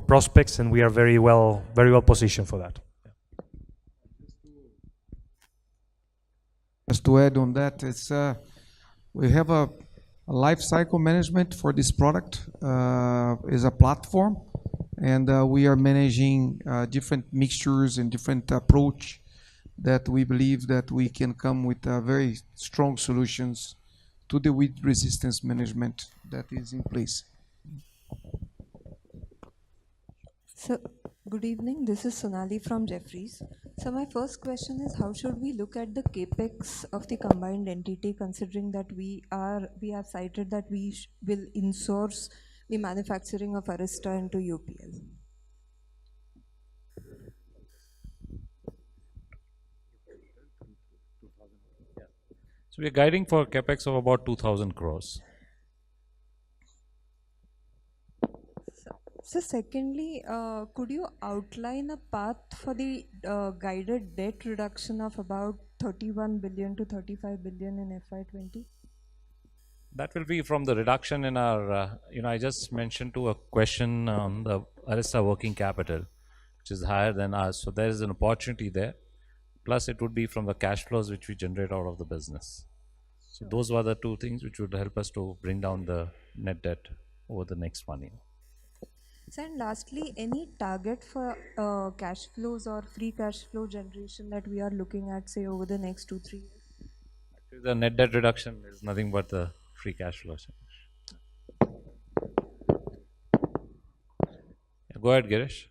prospects, and we are very well positioned for that. Just to add on that, it's we have a life cycle management for this product is a platform, and we are managing different mixtures and different approach that we believe that we can come with very strong solutions to the weed resistance management that is in place. So, good evening. This is Sonali from Jefferies. So, my first question is, how should we look at the capex of the combined entity, considering that we have cited that we will insource the manufacturing of Arista into UPL? So we are guiding for capex of about 2,000 crores. So secondly, could you outline a path for the guided debt reduction of about 31 billion to 35 billion in FY20? That will be from the reduction in our, I just mentioned to a question on the Arista working capital, which is higher than ours. So there is an opportunity there. Plus it would be from the cash flows which we generate out of the business. So those were the two things which would help us to bring down the net debt over the next 1 year. So, and lastly, any target for cash flows or free cash flow generation that we are looking at, say, over the next 2-3 years? Actually, the net debt reduction is nothing but the free cash flow. Yeah, go ahead, Girish.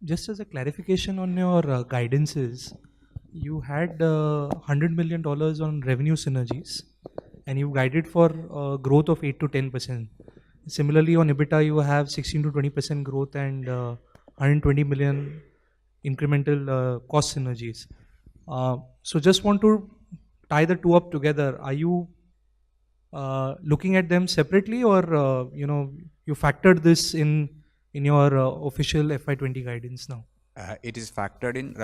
Just as a clarification on your guidances, you had $100 million on revenue synergies, and you guided for growth of 8 to 10%. Similarly, on EBITDA, you have 16 to 20% growth and 120 million incremental cost synergies. So just want to tie the two up together. Are you looking at them separately, or you factored this in your official FY20 guidance now? It is factored in,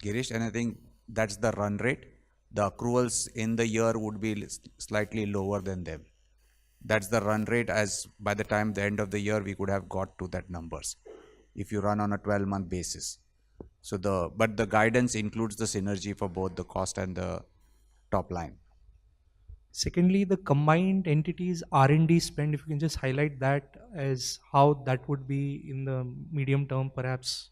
Girish, and I think that's the run rate. The accruals in the year would be slightly lower than them. That's the run rate, as by the time the end of the year we could have got to that numbers if you run on a 12-month basis. So but the guidance includes the synergy for both the cost and the top line. Secondly, the combined entities R&D spend, if you can just highlight that as how that would be in the medium term, perhaps.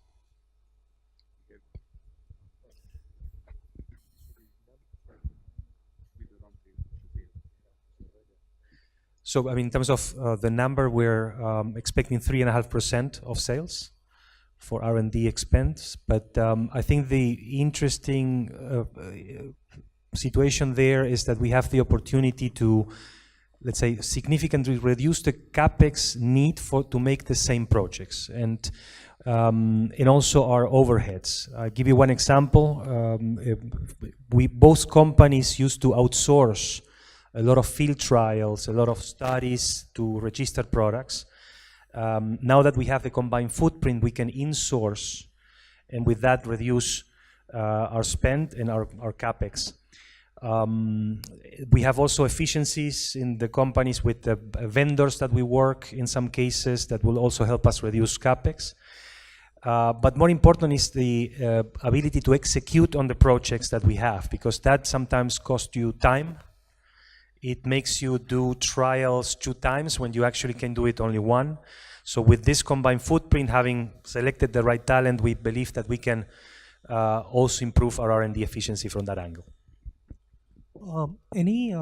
So, in terms of the number, we're expecting 3.5% of sales for R&D expense. But I think the interesting situation there is that we have the opportunity to, let's say, significantly reduce the capex need to make the same projects, and also our overheads. I'll give you one example. Both companies used to outsource a lot of field trials, a lot of studies to register products. Now that we have the combined footprint, we can insource, and with that reduce our spend and our capex. We have also efficiencies in the companies with the vendors that we work in some cases that will also help us reduce capex. But more important is the ability to execute on the projects that we have, because that sometimes costs you time. It makes you do trials 2 times when you actually can do it only 1. So with this combined footprint, having selected the right talent, we believe that we can also improve our R&D efficiency from that angle. Any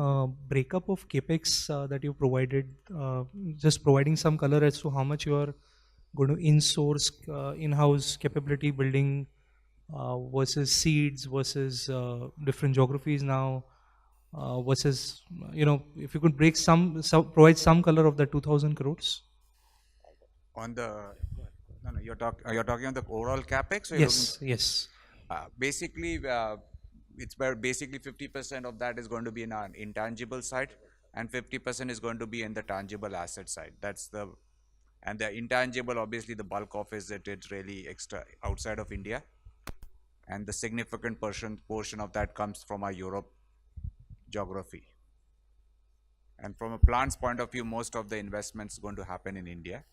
breakup of capex that you provided, just providing some color as to how much you are going to in-source in-house capability building versus seeds versus different geographies now, versus, if you could provide some color of the 2,000 crores? On the, no, you're talking on the overall capex, or Yes. basically, it's basically 50% of that is going to be in our intangible side, and 50% is going to be in the tangible asset side. And the intangible, obviously, the bulk of it is really extra outside of India, and the significant portion of that comes from our Europe geography. And from a plant's point of view, most of the investments going to happen in India.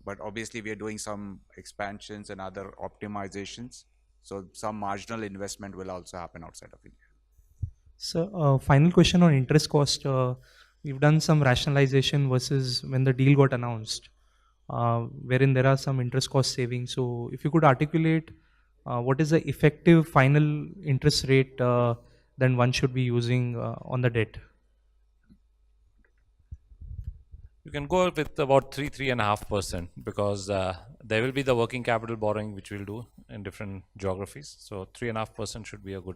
But obviously, we are doing some expansions and other optimizations. So some marginal investment will also happen outside of India. So, final question on interest cost. We've done some rationalization versus when the deal got announced, wherein there are some interest cost savings. So, if you could articulate what is the effective final interest rate then one should be using on the debt? You can go with about 3.5%, because there will be the working capital borrowing which we'll do in different geographies. So 3.5% should be a good.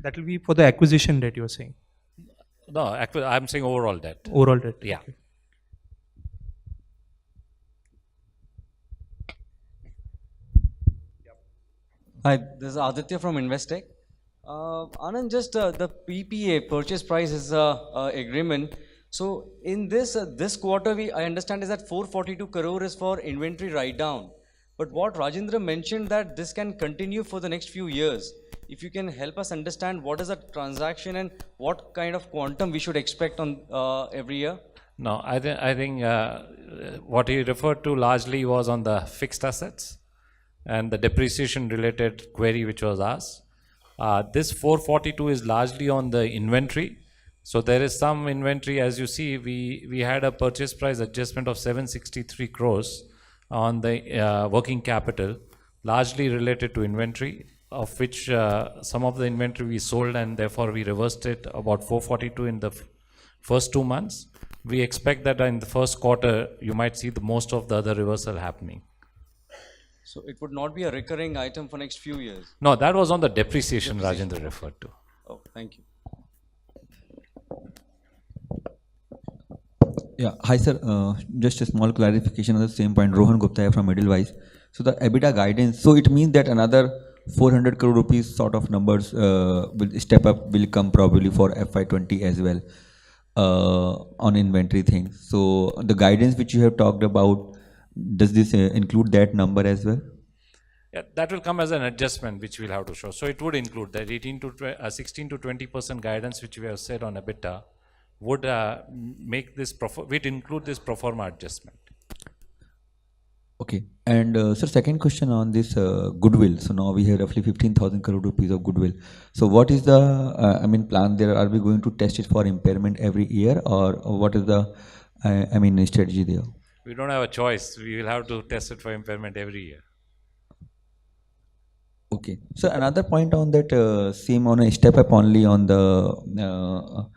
That will be for the acquisition debt, you're saying? No, I'm saying overall debt. Overall debt. Yeah. Okay. Hi, this is Aditya from Investec. Anand, just the PPA, purchase price is agreement. So in this quarter, I understand is that 442 crore is for inventory write down. But what Rajendra mentioned that this can continue for the next few years. If you can help us understand what is the transaction and what kind of quantum we should expect on every year. No, I think what he referred to largely was on the fixed assets and the depreciation related query which was asked. This 442 is largely on the inventory. So there is some inventory, as you see, we had a purchase price adjustment of 763 crores on the working capital, largely related to inventory, of which some of the inventory we sold, and therefore we reversed it about 442 in the first 2 months. We expect that in the first quarter, you might see the most of the other reversal happening. So it would not be a recurring item for next few years? No, that was on the depreciation Rajendra referred to. Oh, thank you. Yeah, hi sir, just a small clarification on the same point. Rohan Gupta from Edelweiss. So the EBITDA guidance, so it means that another 400 crore rupees sort of numbers will step up, will come probably for FY20 as well on inventory things. So the guidance which you have talked about, does this include that number as well? Yeah, that will come as an adjustment which we'll have to show. So it would include that 16 to 20% guidance which we have said on EBITDA would make this would include this pro forma adjustment. Okay, and sir, second question on this goodwill. So now we have roughly 15,000 crore rupees of goodwill. So what is the plan there? Are we going to test it for impairment every year, or what is the strategy there? We don't have a choice. We will have to test it for impairment every year. Okay. So another point on that same on a step up only on the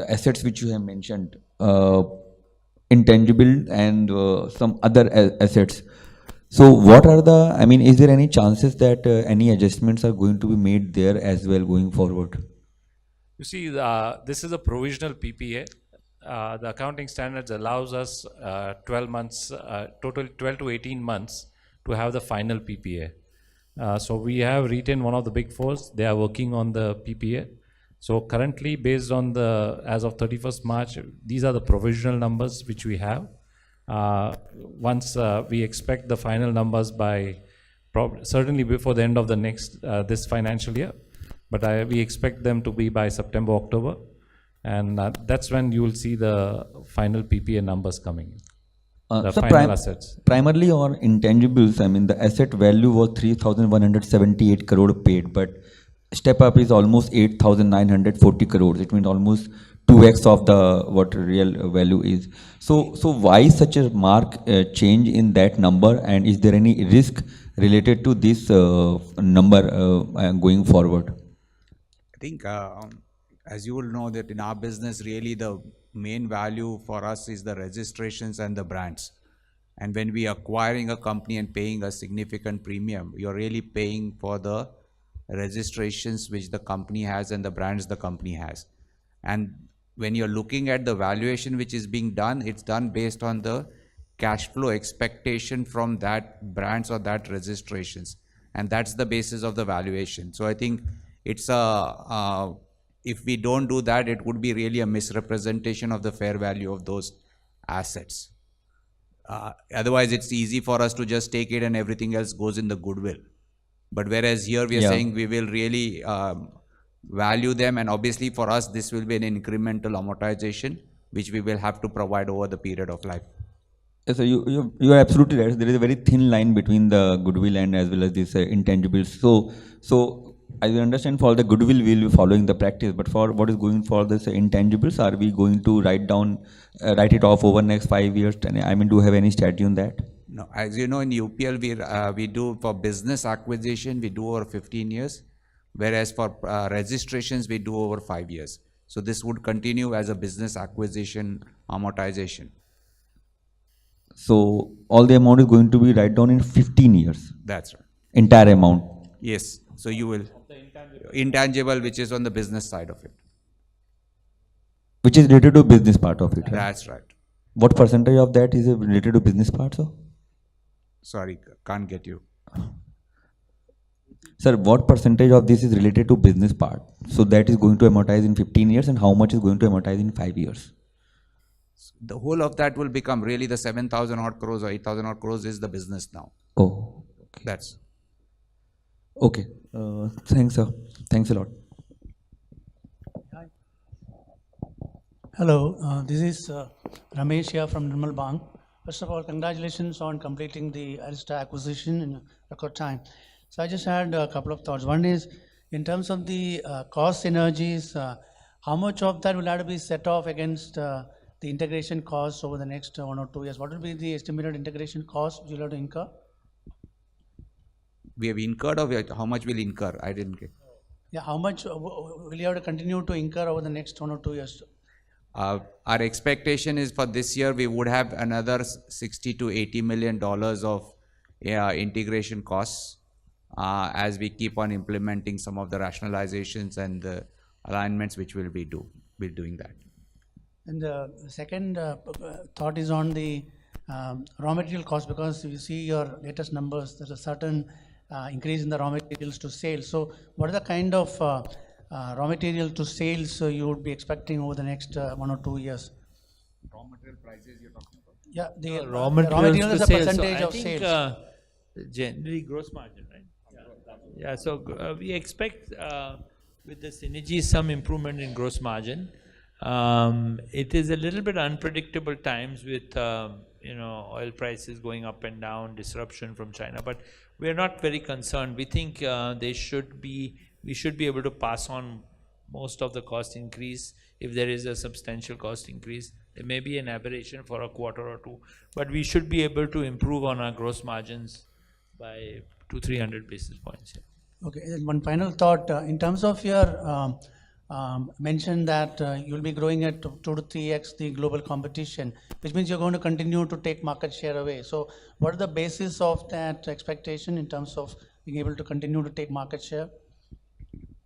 assets which you have mentioned, intangible and some other assets. So what are the, is there any chances that any adjustments are going to be made there as well going forward? You see, this is a provisional PPA. The accounting standards allows us 12 months, total 12 to 18 months to have the final PPA. So we have retained one of the big fours. They are working on the PPA. So currently, based on as of 31st March, these are the provisional numbers which we have. Once we expect the final numbers by certainly before the end of the next this financial year, but we expect them to be by September, October, and that's when you will see the final PPA numbers coming in. The so final assets. Primarily on intangibles, the asset value was 3,178 crore paid, but step up is almost 8,940 crores. It means almost 2x of the what real value is. So why such a mark change in that number, and is there any risk related to this number going forward? I think as you will know that in our business, really the main value for us is the registrations and the brands. And when we are acquiring a company and paying a significant premium, you're really paying for the registrations which the company has and the brands the company has. And when you're looking at the valuation which is being done, it's done based on the cash flow expectation from that brands or that registrations. And that's the basis of the valuation. So I think it's if we don't do that, it would be really a misrepresentation of the fair value of those assets. Otherwise, it's easy for us to just take it and everything else goes in the goodwill. But whereas here we are saying we will really value them, and obviously for us this will be an incremental amortization which we will have to provide over the period of life. So you are absolutely right. There is a very thin line between the goodwill and as well as this intangibles. So I will understand for the goodwill we will be following the practice, but for what is going for this intangibles, are we going to write it off over next 5 years? I mean, do you have any strategy on that? No, as you know, in UPL we do for business acquisition we do over 15 years, whereas for registrations we do over 5 years. So this would continue as a business acquisition amortization. So all the amount is going to be write down in 15 years. That's right. Entire amount. Yes. So you will intangible which is on the business side of it. Which is related to business part of it. Right? That's right. What percentage of that is related to business part, sir? Sorry, can't get you. Sir, what percentage of this is related to business part? So that is going to amortize in 15 years, and how much is going to amortize in 5 years? The whole of that will become really the 7,000 odd crores or 8,000 odd crores is the business now. Oh, okay. That's okay. Thanks, sir. Thanks a lot. Hello, this is Ramesh here from Nirmal Bank. First of all, congratulations on completing the Arista acquisition in record time. So I just had a couple of thoughts. One is, in terms of the cost synergies, how much of that will have to be set off against the integration costs over the next 1 or 2 years? What will be the estimated integration cost you'll have to incur? We have incurred, or how much will incur? I didn't get. Yeah, how much will you have to continue to incur over the next 1 or 2 years? Our expectation is for this year we would have another $60 to $80 million of integration costs as we keep on implementing some of the rationalizations and the alignments which we'll be doing that. And the second thought is on the raw material cost, because if you see your latest numbers, there's a certain increase in the raw materials to sales. So what are the kind of raw material to sales you would be expecting over the next 1 or 2 years? Raw material prices you're talking about? Yeah, the raw material is a sales. percentage So of I think, sales. Generally gross margin, right? Yeah, so we expect with the synergy some improvement in gross margin. It is a little bit unpredictable times with oil prices going up and down, disruption from China, but we are not very concerned. We think we should be able to pass on most of the cost increase. If there is a substantial cost increase, there may be an aberration for a quarter or two, but we should be able to improve on our gross margins by 200-300 basis points. Yeah. Okay, and one final thought, in terms of your mention that you'll be growing at 2 to 3x the global competition, which means you're going to continue to take market share away. So what is the basis of that expectation in terms of being able to continue to take market share?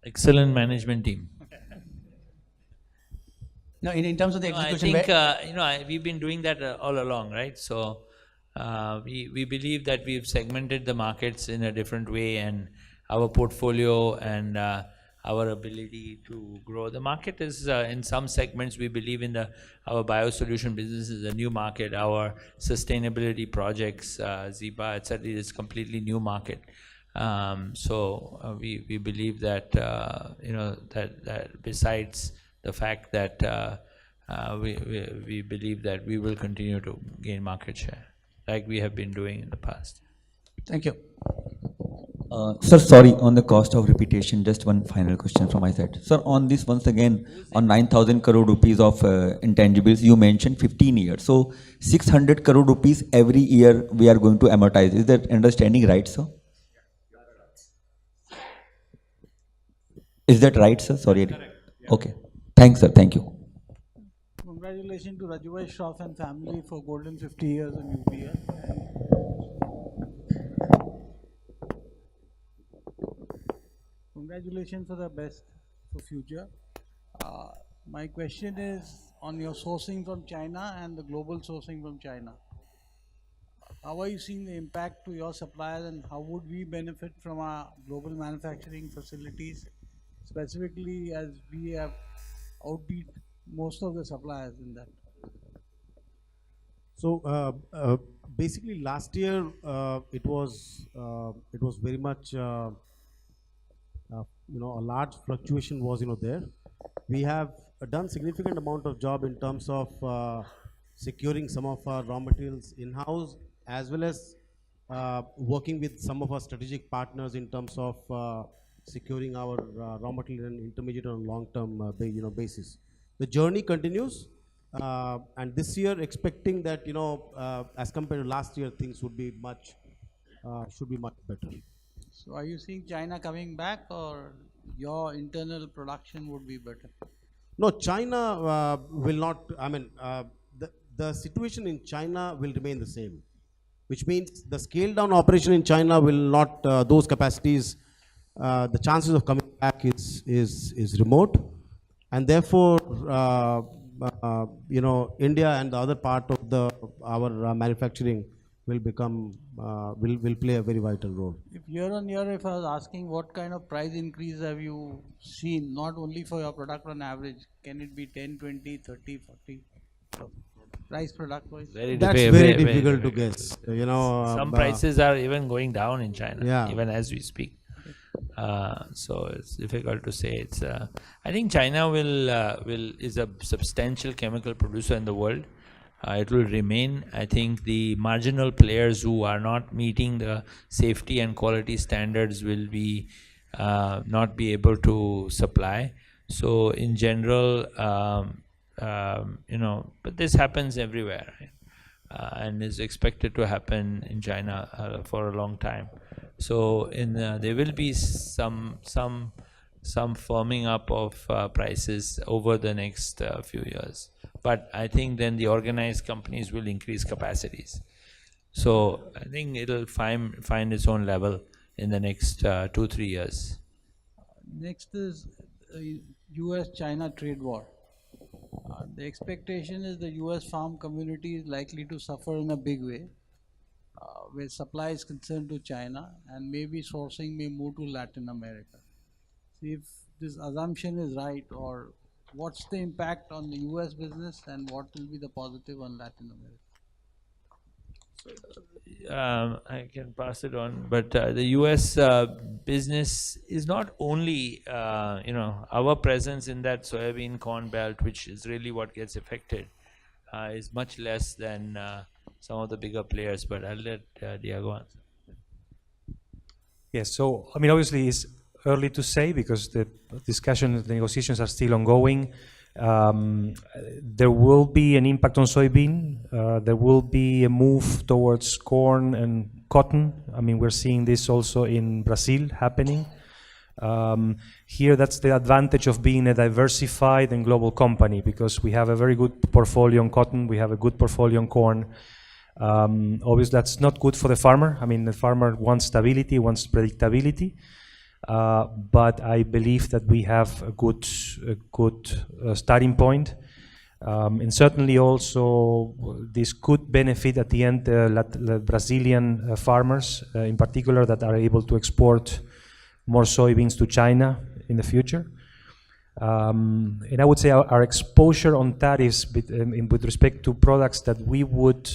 Excellent management team. No, in terms of the execution. I think we've been doing that all along, right? So we believe that we've segmented the markets in a different way, and our portfolio and our ability to grow. The market is in some segments we believe in our biosolution business is a new market. Our sustainability projects, Ziba, etc., is completely new market. So we believe that that besides the fact that we believe that we will continue to gain market share like we have been doing in the past. Thank you. Sir, sorry, on the cost of repetition, just one final question from my side. Sir, on this, once again, on 9,000 crore rupees of intangibles, you mentioned 15 years. So 600 crore rupees every year we are going to amortize. Is that understanding right, sir? Is that right, sir? Sorry. Okay. Thanks, sir. Thank you. Congratulations to Rajubhai Shroff and family for golden 50 years in UPL. congratulations for the best for future. My question is on your sourcing from China and the global sourcing from China. How are you seeing the impact to your suppliers, and how would we benefit from our global manufacturing facilities, specifically as we have outbeat most of the suppliers in that? So basically, last year it was very much a large fluctuation was there. We have done significant amount of job in terms of securing some of our raw materials in-house, as well as working with some of our strategic partners in terms of securing our raw material and intermediate on long-term basis. The journey continues, and this year expecting that as compared to last year, things would be should be much better. So are you seeing China coming back, or your internal production would be better? No, China will not. I mean, the situation in China will remain the same, which means the scale down operation in China will not. Those capacities, the chances of coming back is remote, and therefore, India and the other part of our manufacturing will become will play a very vital role. If year on year, if I was asking what kind of price increase have you seen, not only for your product on average, can it be 10, 20, 30, 40 price product wise? That's very difficult to guess. Some prices are even going down in China, even as we speak. So it's difficult to say. It's I think China is a substantial chemical producer in the world. It will remain. I think the marginal players who are not meeting the safety and quality standards will be not be able to supply. So in general, but this happens everywhere, right? And is expected to happen in China for a long time. So there will be some firming up of prices over the next few years. But I think then the organized companies will increase capacities. So I think it'll find its own level in the next 2-3 years. Next is US-China trade war. The expectation is the US farm community is likely to suffer in a big way, where supply is concerned to China, and maybe sourcing may move to Latin America. So if this assumption is right, or what's the impact on the US business, and what will be the positive on Latin America? I can pass it on, but the US business is not only our presence in that soybean corn belt, which is really what gets affected, is much less than some of the bigger players. But I'll let Diego answer. Yes, so I mean, obviously it's early to say because the discussions, the negotiations are still ongoing. There will be an impact on soybean. There will be a move towards corn and cotton. I mean, we're seeing this also in Brazil happening. Here, that's the advantage of being a diversified and global company, because we have a very good portfolio on cotton, we have a good portfolio on corn. Obviously, that's not good for the farmer. I mean, the farmer wants stability, wants predictability. But I believe that we have a good starting point. And certainly also this could benefit at the end the Brazilian farmers in particular, that are able to export more soybeans to China in the future. And I would say our exposure on tariffs with respect to products that we would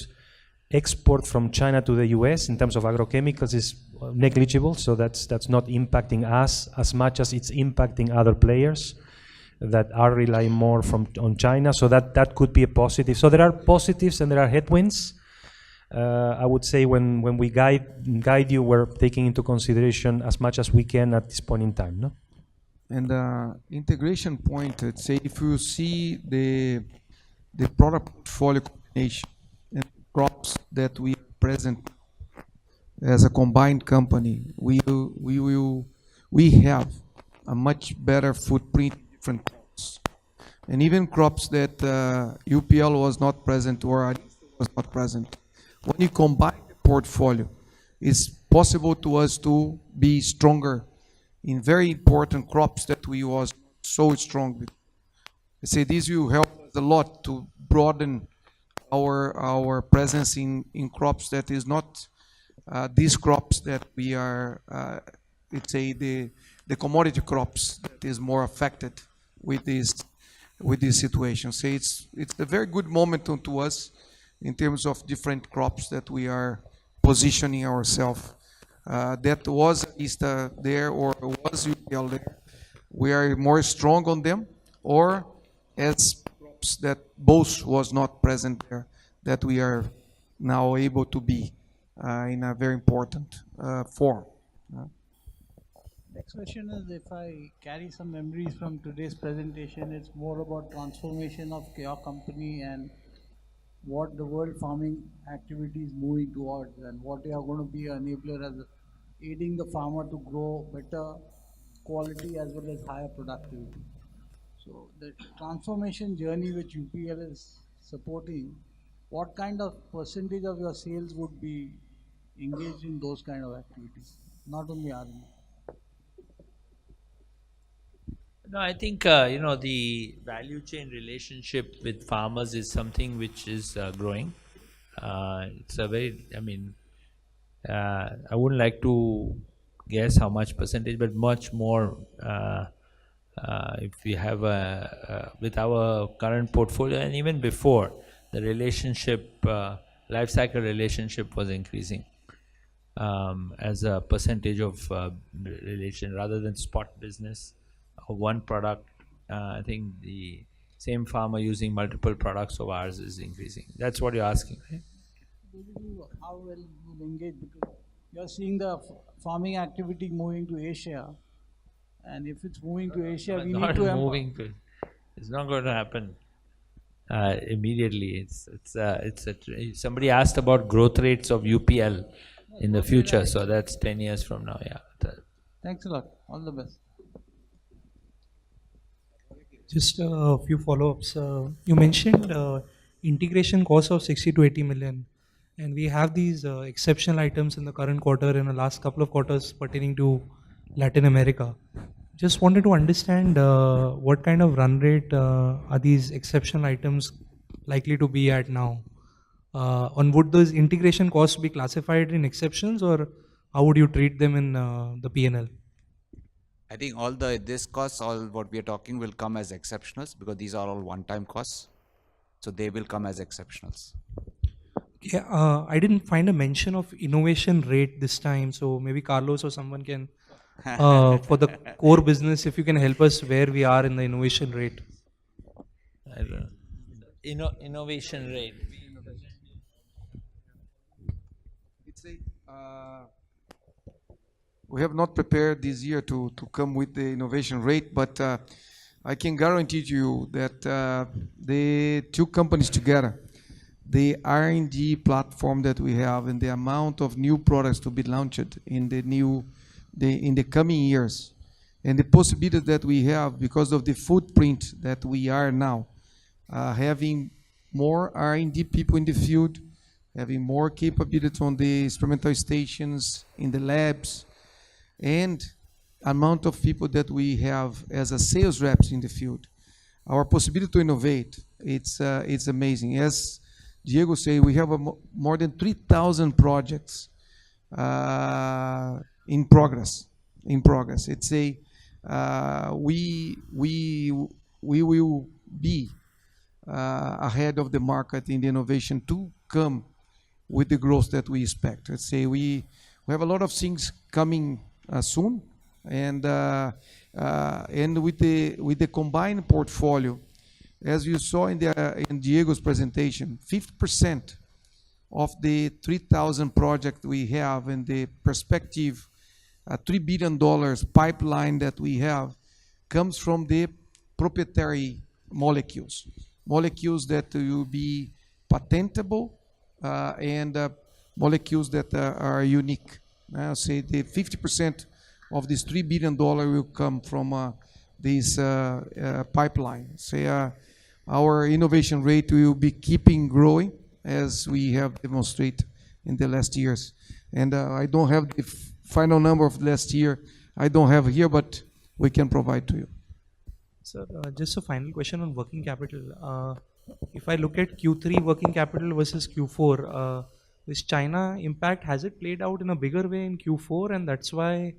export from China to the US in terms of agrochemicals is negligible, so that's not impacting us as much as it's impacting other players that are relying more on China, so that could be a positive. So there are positives and there are headwinds. I would say when we guide you, we're taking into consideration as much as we can at this point in time, no? And integration point, let's say if you see the product portfolio combination and crops that we present as a combined company, we have a much better footprint in different crops. And even crops that UPL was not present or was not present. When you combine the portfolio, it's possible to us to be stronger in very important crops that we was so strong with. I say this will help us a lot to broaden our presence in crops that is not these crops that we are, let's say the commodity crops that is more affected with this situation. So it's a very good moment to us in terms of different crops that we are positioning ourselves. That was Easter there or was UPL there. We are more strong on them, or as crops that both was not present there, that we are now able to be in a very important form. Next question is, if I carry some memories from today's presentation, it's more about transformation of your company and what the world farming activity is moving towards, and what you are going to be an enabler as aiding the farmer to grow better quality as well as higher productivity. So the transformation journey which UPL is supporting, what kind of percentage of your sales would be engaged in those kind of activities, not only R&D? No, I think the value chain relationship with farmers is something which is growing. It's a very, I wouldn't like to guess how much percentage, but much more. If we have with our current portfolio and even before, the relationship, life cycle relationship was increasing as a percentage of relation rather than spot business of one product. I think the same farmer using multiple products of ours is increasing. That's what you're asking, right? How well you engage, because you're seeing the farming activity moving to Asia, and if it's moving to Asia, we need to moving to. It's not going to happen immediately. Somebody asked about growth rates of UPL in the future, so that's 10 years from now. Yeah. Thanks a lot. All the best. Just a few follow-ups. You mentioned integration cost of 60 to 80 million, and we have these exceptional items in the current quarter and the last couple of quarters pertaining to Latin America. Just wanted to understand what kind of run rate are these exceptional items likely to be at now? And would those integration costs be classified in exceptions, or how would you treat them in the P&L? I think this costs, all what we are talking will come as exceptionals, because these are all one-time costs. So they will come as exceptionals. Yeah, I didn't find a mention of innovation rate this time, so maybe Carlos or someone can, for the core business, if you can help us where we are in the innovation rate. I don't know. Innovation rate. We have not prepared this year to come with the innovation rate, but I can guarantee you that the two companies together, the R&D platform that we have and the amount of new products to be launched in the coming years, and the possibility that we have because of the footprint that we are now, having more R&D people in the field, having more capability on the experimental stations, in the labs, and amount of people that we have as a sales reps in the field. Our possibility to innovate, it's amazing. As Diego said, we have more than 3,000 projects in progress. It's we will be ahead of the market in the innovation to come with the growth that we expect. Let's say we have a lot of things coming soon, and with the combined portfolio, as you saw in Diego's presentation, 50% of the 3,000 projects we have and the perspective $3 billion pipeline that we have comes from the proprietary molecules that will be patentable and molecules that are unique. I'll say the 50% of this $3 billion will come from this pipeline. Say our innovation rate will be keeping growing as we have demonstrated in the last years. And I don't have the final number of last year. I don't have here, but we can provide to you. Sir, just a final question on working capital. If I look at Q3 working capital versus Q4, this China impact, has it played out in a bigger way in Q4, and that's why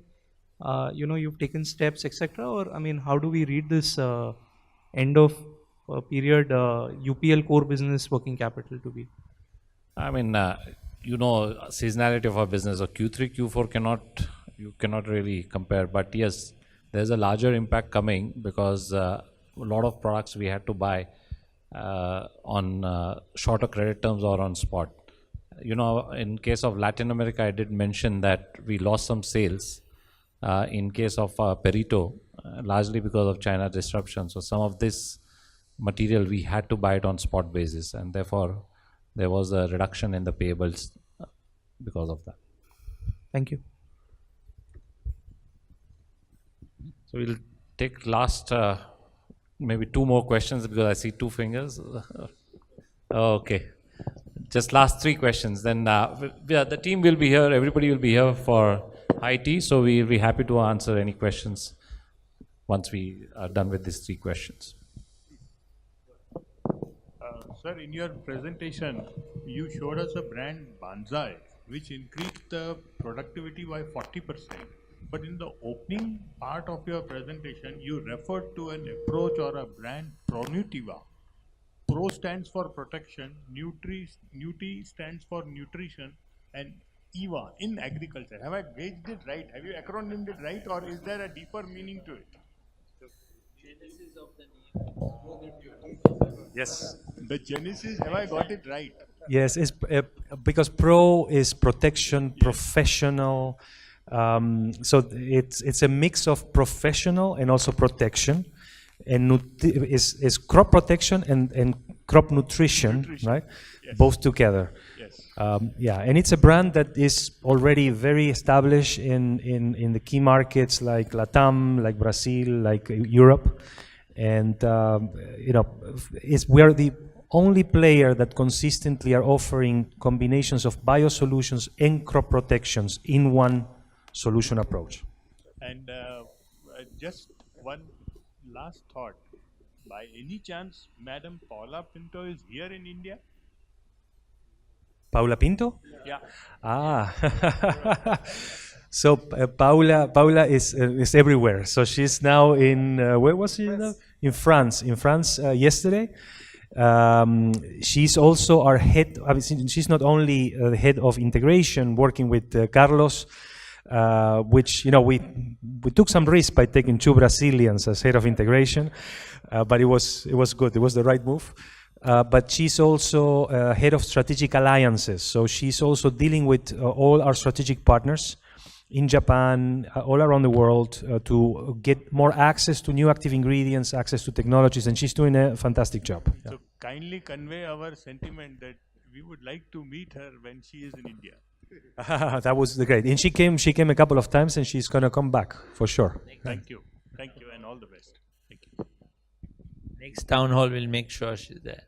you've taken steps, etc.? Or I mean, how do we read this end of period UPL core business working capital to be? I mean, seasonality of our business, or Q3, Q4 you cannot really compare. But yes, there's a larger impact coming because a lot of products we had to buy on shorter credit terms or on spot. In case of Latin America, I did mention that we lost some sales. In case of Perito, largely because of China disruption. So some of this material we had to buy it on spot basis, and therefore there was a reduction in the payables because of that. Thank you. So we'll take last maybe 2 more questions because I see 2 fingers. Okay, just last 3 questions. Then the team will be here. Everybody will be here for high tea. So we'll be happy to answer any questions once we are done with these 3 questions. Sir, in your presentation, you showed us a brand Banzai, which increased the productivity by 40%. But in the opening part of your presentation, you referred to an approach or a brand ProNutiva. Pro stands for protection, Nuti stands for nutrition, and EVA in agriculture. Have I gauged it right? Have you acronymed it right, or is there a deeper meaning to it? Genesis of the name. Yes. The genesis, have I got it right? Yes, it's because pro is protection, professional. So it's a mix of professional and also protection, and is crop protection and crop nutrition, right? Yes. Both together. Yes. Yeah, and it's a brand that is already very established in the key markets like Latam, like Brazil, like Europe, and we are the only player that consistently are offering combinations of biosolutions and crop protections in one solution approach. And just one last thought. By any chance, Madam Paula Pinto is here in India? Paula Pinto? Yeah. Ah. So Paula is everywhere. So she's now in where was she now? In France. In France yesterday. She's also our head. I mean, she's not only the head of integration, working with Carlos, which we took some risk by taking 2 Brazilians as head of integration, but it was good. It was the right move. But she's also head of strategic alliances. So she's also dealing with all our strategic partners in Japan, all around the world, to get more access to new active ingredients, access to technologies, and she's doing a fantastic job. So kindly convey our sentiment that we would like to meet her when she is in India. That was great. And she came a couple of times, and she's going to come back for sure. Thank you, and all the best. Thank you. Next town hall, we'll make sure she's there.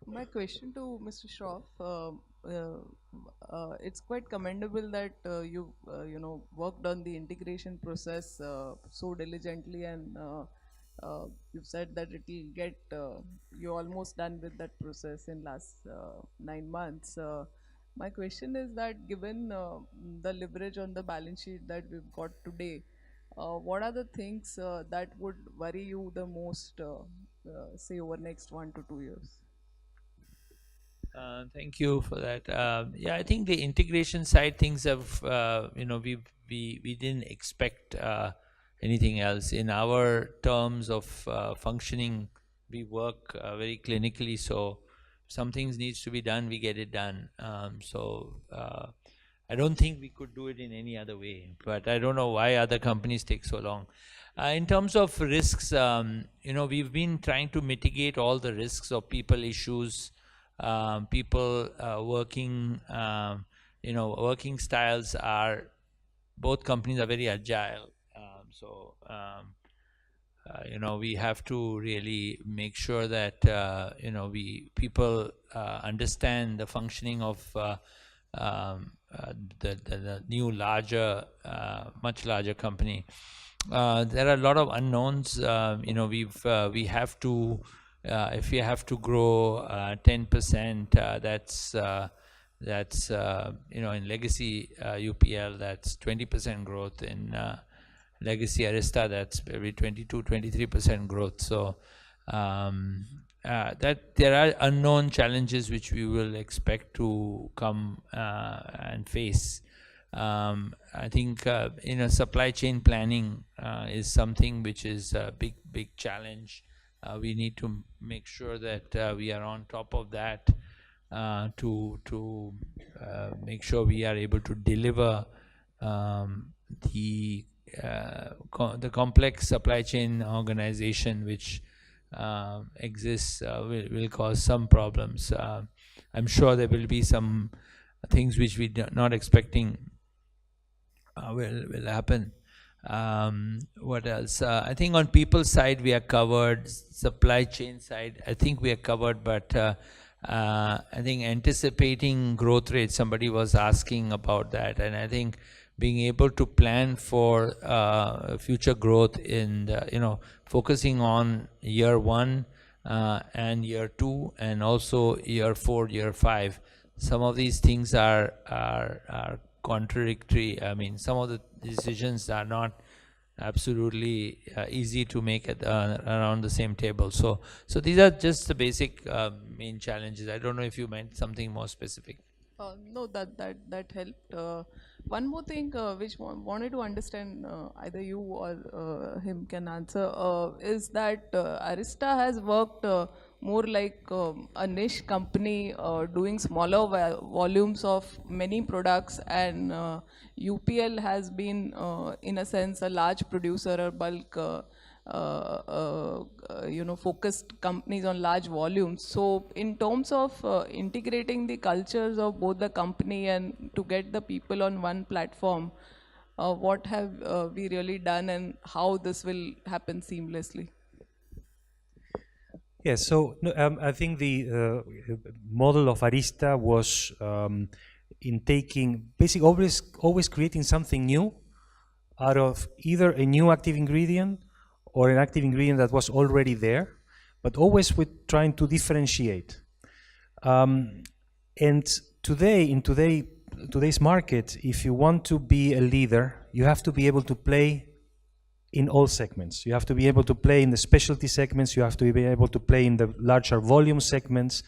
My question to Mr. Shroff, it's quite commendable that you worked on the integration process so diligently, and you've said that it will get you're almost done with that process in last 9 months. My question is that given the leverage on the balance sheet that we've got today, what are the things that would worry you the most, say over next 1 to 2 years? Thank you for that. Yeah, I think the integration side things have, we didn't expect anything else. In our terms of functioning, we work very clinically, so some things needs to be done, we get it done. I don't think we could do it in any other way, but I don't know why other companies take so long. In terms of risks, we've been trying to mitigate all the risks of people issues, people working, working styles are, both companies are very agile. we have to really make sure that people understand the functioning of the new larger, much larger company. There are a lot of unknowns. We have to, if we have to grow 10%, that's in legacy UPL, that's 20% growth. In legacy Arista, that's maybe 22-23% growth. So that there are unknown challenges which we will expect to come and face. I think supply chain planning is something which is a big challenge. We need to make sure that we are on top of that to make sure we are able to deliver the complex supply chain organization which exists will cause some problems. I'm sure there will be some things which we are not expecting will happen. What else? I think on people side we are covered. Supply chain side, I think we are covered, but I think anticipating growth rate, somebody was asking about that, and I think being able to plan for future growth in focusing on year 1 and year 2 and also year 4, year 5. Some of these things are contradictory. I mean, some of the decisions are not absolutely easy to make around the same table. So these are just the basic main challenges. I don't know if you meant something more specific. No, that helped. One more thing which wanted to understand, either you or him can answer, is that Arista has worked more like a niche company doing smaller volumes of many products, and UPL has been, in a sense, a large producer or bulk focused companies on large volumes. So in terms of integrating the cultures of both the company and to get the people on one platform, what have we really done, and how this will happen seamlessly? Yes, so I think the model of Arista was in taking, basically always creating something new out of either a new active ingredient or an active ingredient that was already there, but always with trying to differentiate. And today, in today's market, if you want to be a leader, you have to be able to play in all segments. You have to be able to play in the specialty segments, you have to be able to play in the larger volume segments,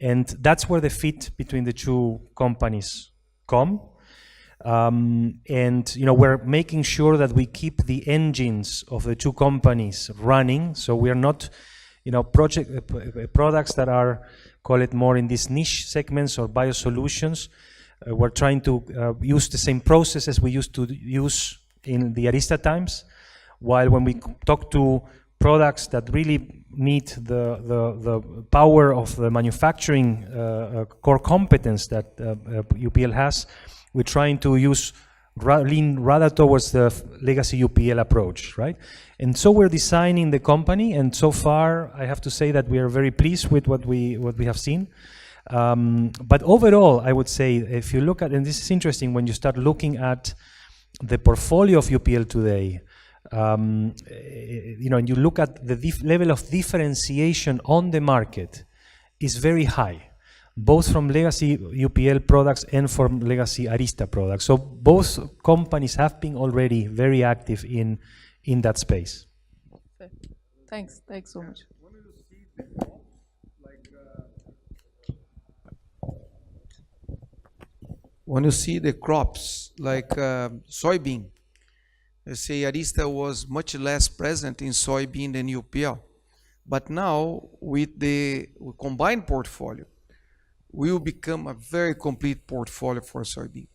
and that's where the fit between the two companies come. And we're making sure that we keep the engines of the two companies running, so we are not products that are, call it more in these niche segments or biosolutions. We're trying to use the same processes we used to use in the Arista times, while when we talk to products that really need the power of the manufacturing core competence that UPL has, we're trying to lean rather towards the legacy UPL approach, right? And so we're designing the company, and so far I have to say that we are very pleased with what we have seen. But overall, I would say, if you look at, and this is interesting, when you start looking at the portfolio of UPL today, and you look at the level of differentiation on the market is very high, both from legacy UPL products and from legacy Arista products. So both companies have been already very active in that space. Thanks so much. When you see the crops, like soybean, you say Arista was much less present in soybean than UPL. But now, with the combined portfolio, we will become a very complete portfolio for soybean.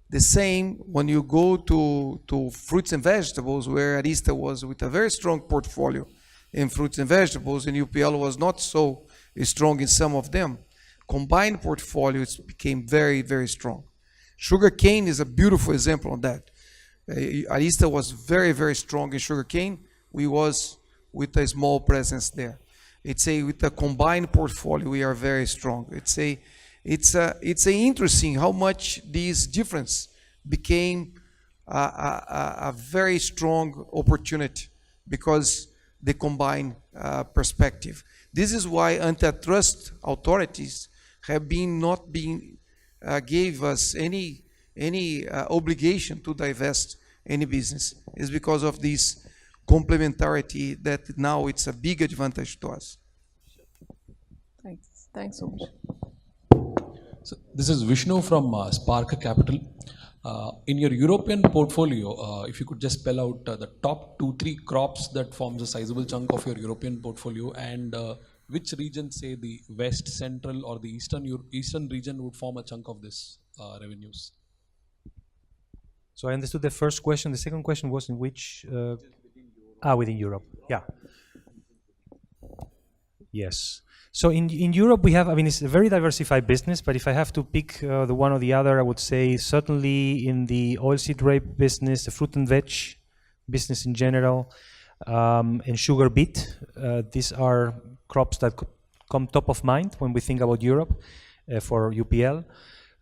The same when you go to fruits and vegetables, where Arista was with a very strong portfolio in fruits and vegetables, and UPL was not so strong in some of them. Combined portfolios became very, very strong. Sugarcane is a beautiful example of that. Arista was very, very strong in sugarcane. We was with a small presence there. It's with a combined portfolio, we are very strong. It's interesting how much this difference became a very strong opportunity because the combined perspective. This is why antitrust authorities have not been gave us any obligation to divest any business. It's because of this complementarity that now it's a big advantage to us. Thanks so much. So this is Vishnu from Spark Capital. In your European portfolio, if you could just spell out the top 2-3 crops that forms a sizable chunk of your European portfolio, and which region, say the West, Central, or the Eastern region would form a chunk of this revenues? So I understood the first question. The second question was in which? Within Europe. Yeah. Yes. So in Europe we have, I mean, it's a very diversified business, but if I have to pick the one or the other, I would say certainly in the oilseed rape business, the fruit and veg business in general, and sugar beet. These are crops that come top of mind when we think about Europe for UPL.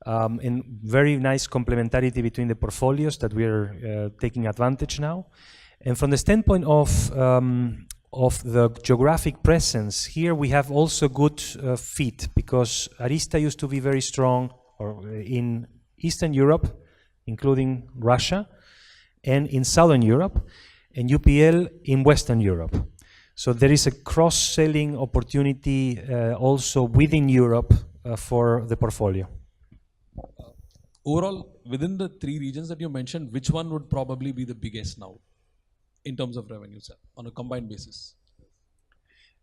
And very nice complementarity between the portfolios that we're taking advantage now. And from the standpoint of the geographic presence, here we have also good fit, because Arista used to be very strong in Eastern Europe, including Russia, and in Southern Europe, and UPL in Western Europe. So there is a cross-selling opportunity also within Europe for the portfolio. Overall, within the 3 regions that you mentioned, which one would probably be the biggest now in terms of revenues on a combined basis?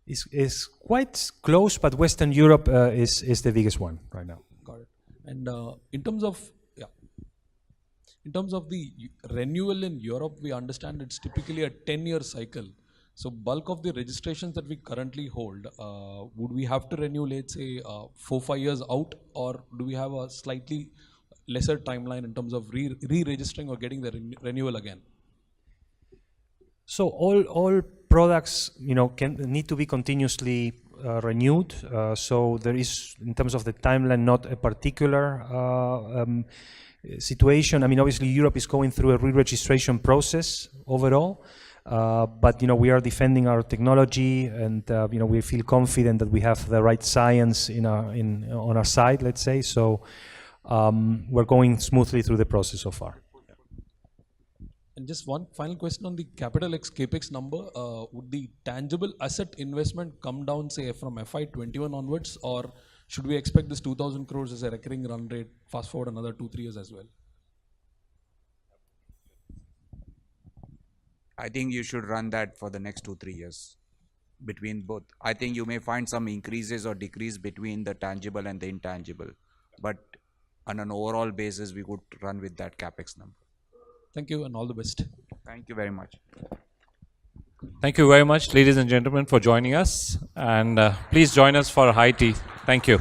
It's quite close, but Western Europe is the biggest one right now. Got it. And in terms of the renewal in Europe, we understand it's typically a 10-year cycle. So bulk of the registrations that we currently hold, would we have to renew, let's say, 4-5 years out, or do we have a slightly lesser timeline in terms of re-registering or getting the renewal again? So all products, need to be continuously renewed. So there is, in terms of the timeline, not a particular situation. I mean, obviously Europe is going through a re-registration process overall, but we are defending our technology, and we feel confident that we have the right science on our side, let's say. So we're going smoothly through the process so far. And just one final question on the CapEx number. Would the tangible asset investment come down, say, from FY21 onwards, or should we expect this 2,000 crores as a recurring run rate fast forward another 2-3 years as well? I think you should run that for the next 2-3 years between both. I think you may find some increases or decrease between the tangible and the intangible, but on an overall basis, we would run with that CapEx number. Thank you and all the best. Thank you very much. Thank you very much, ladies and gentlemen, for joining us. And please join us for high tea. Thank you.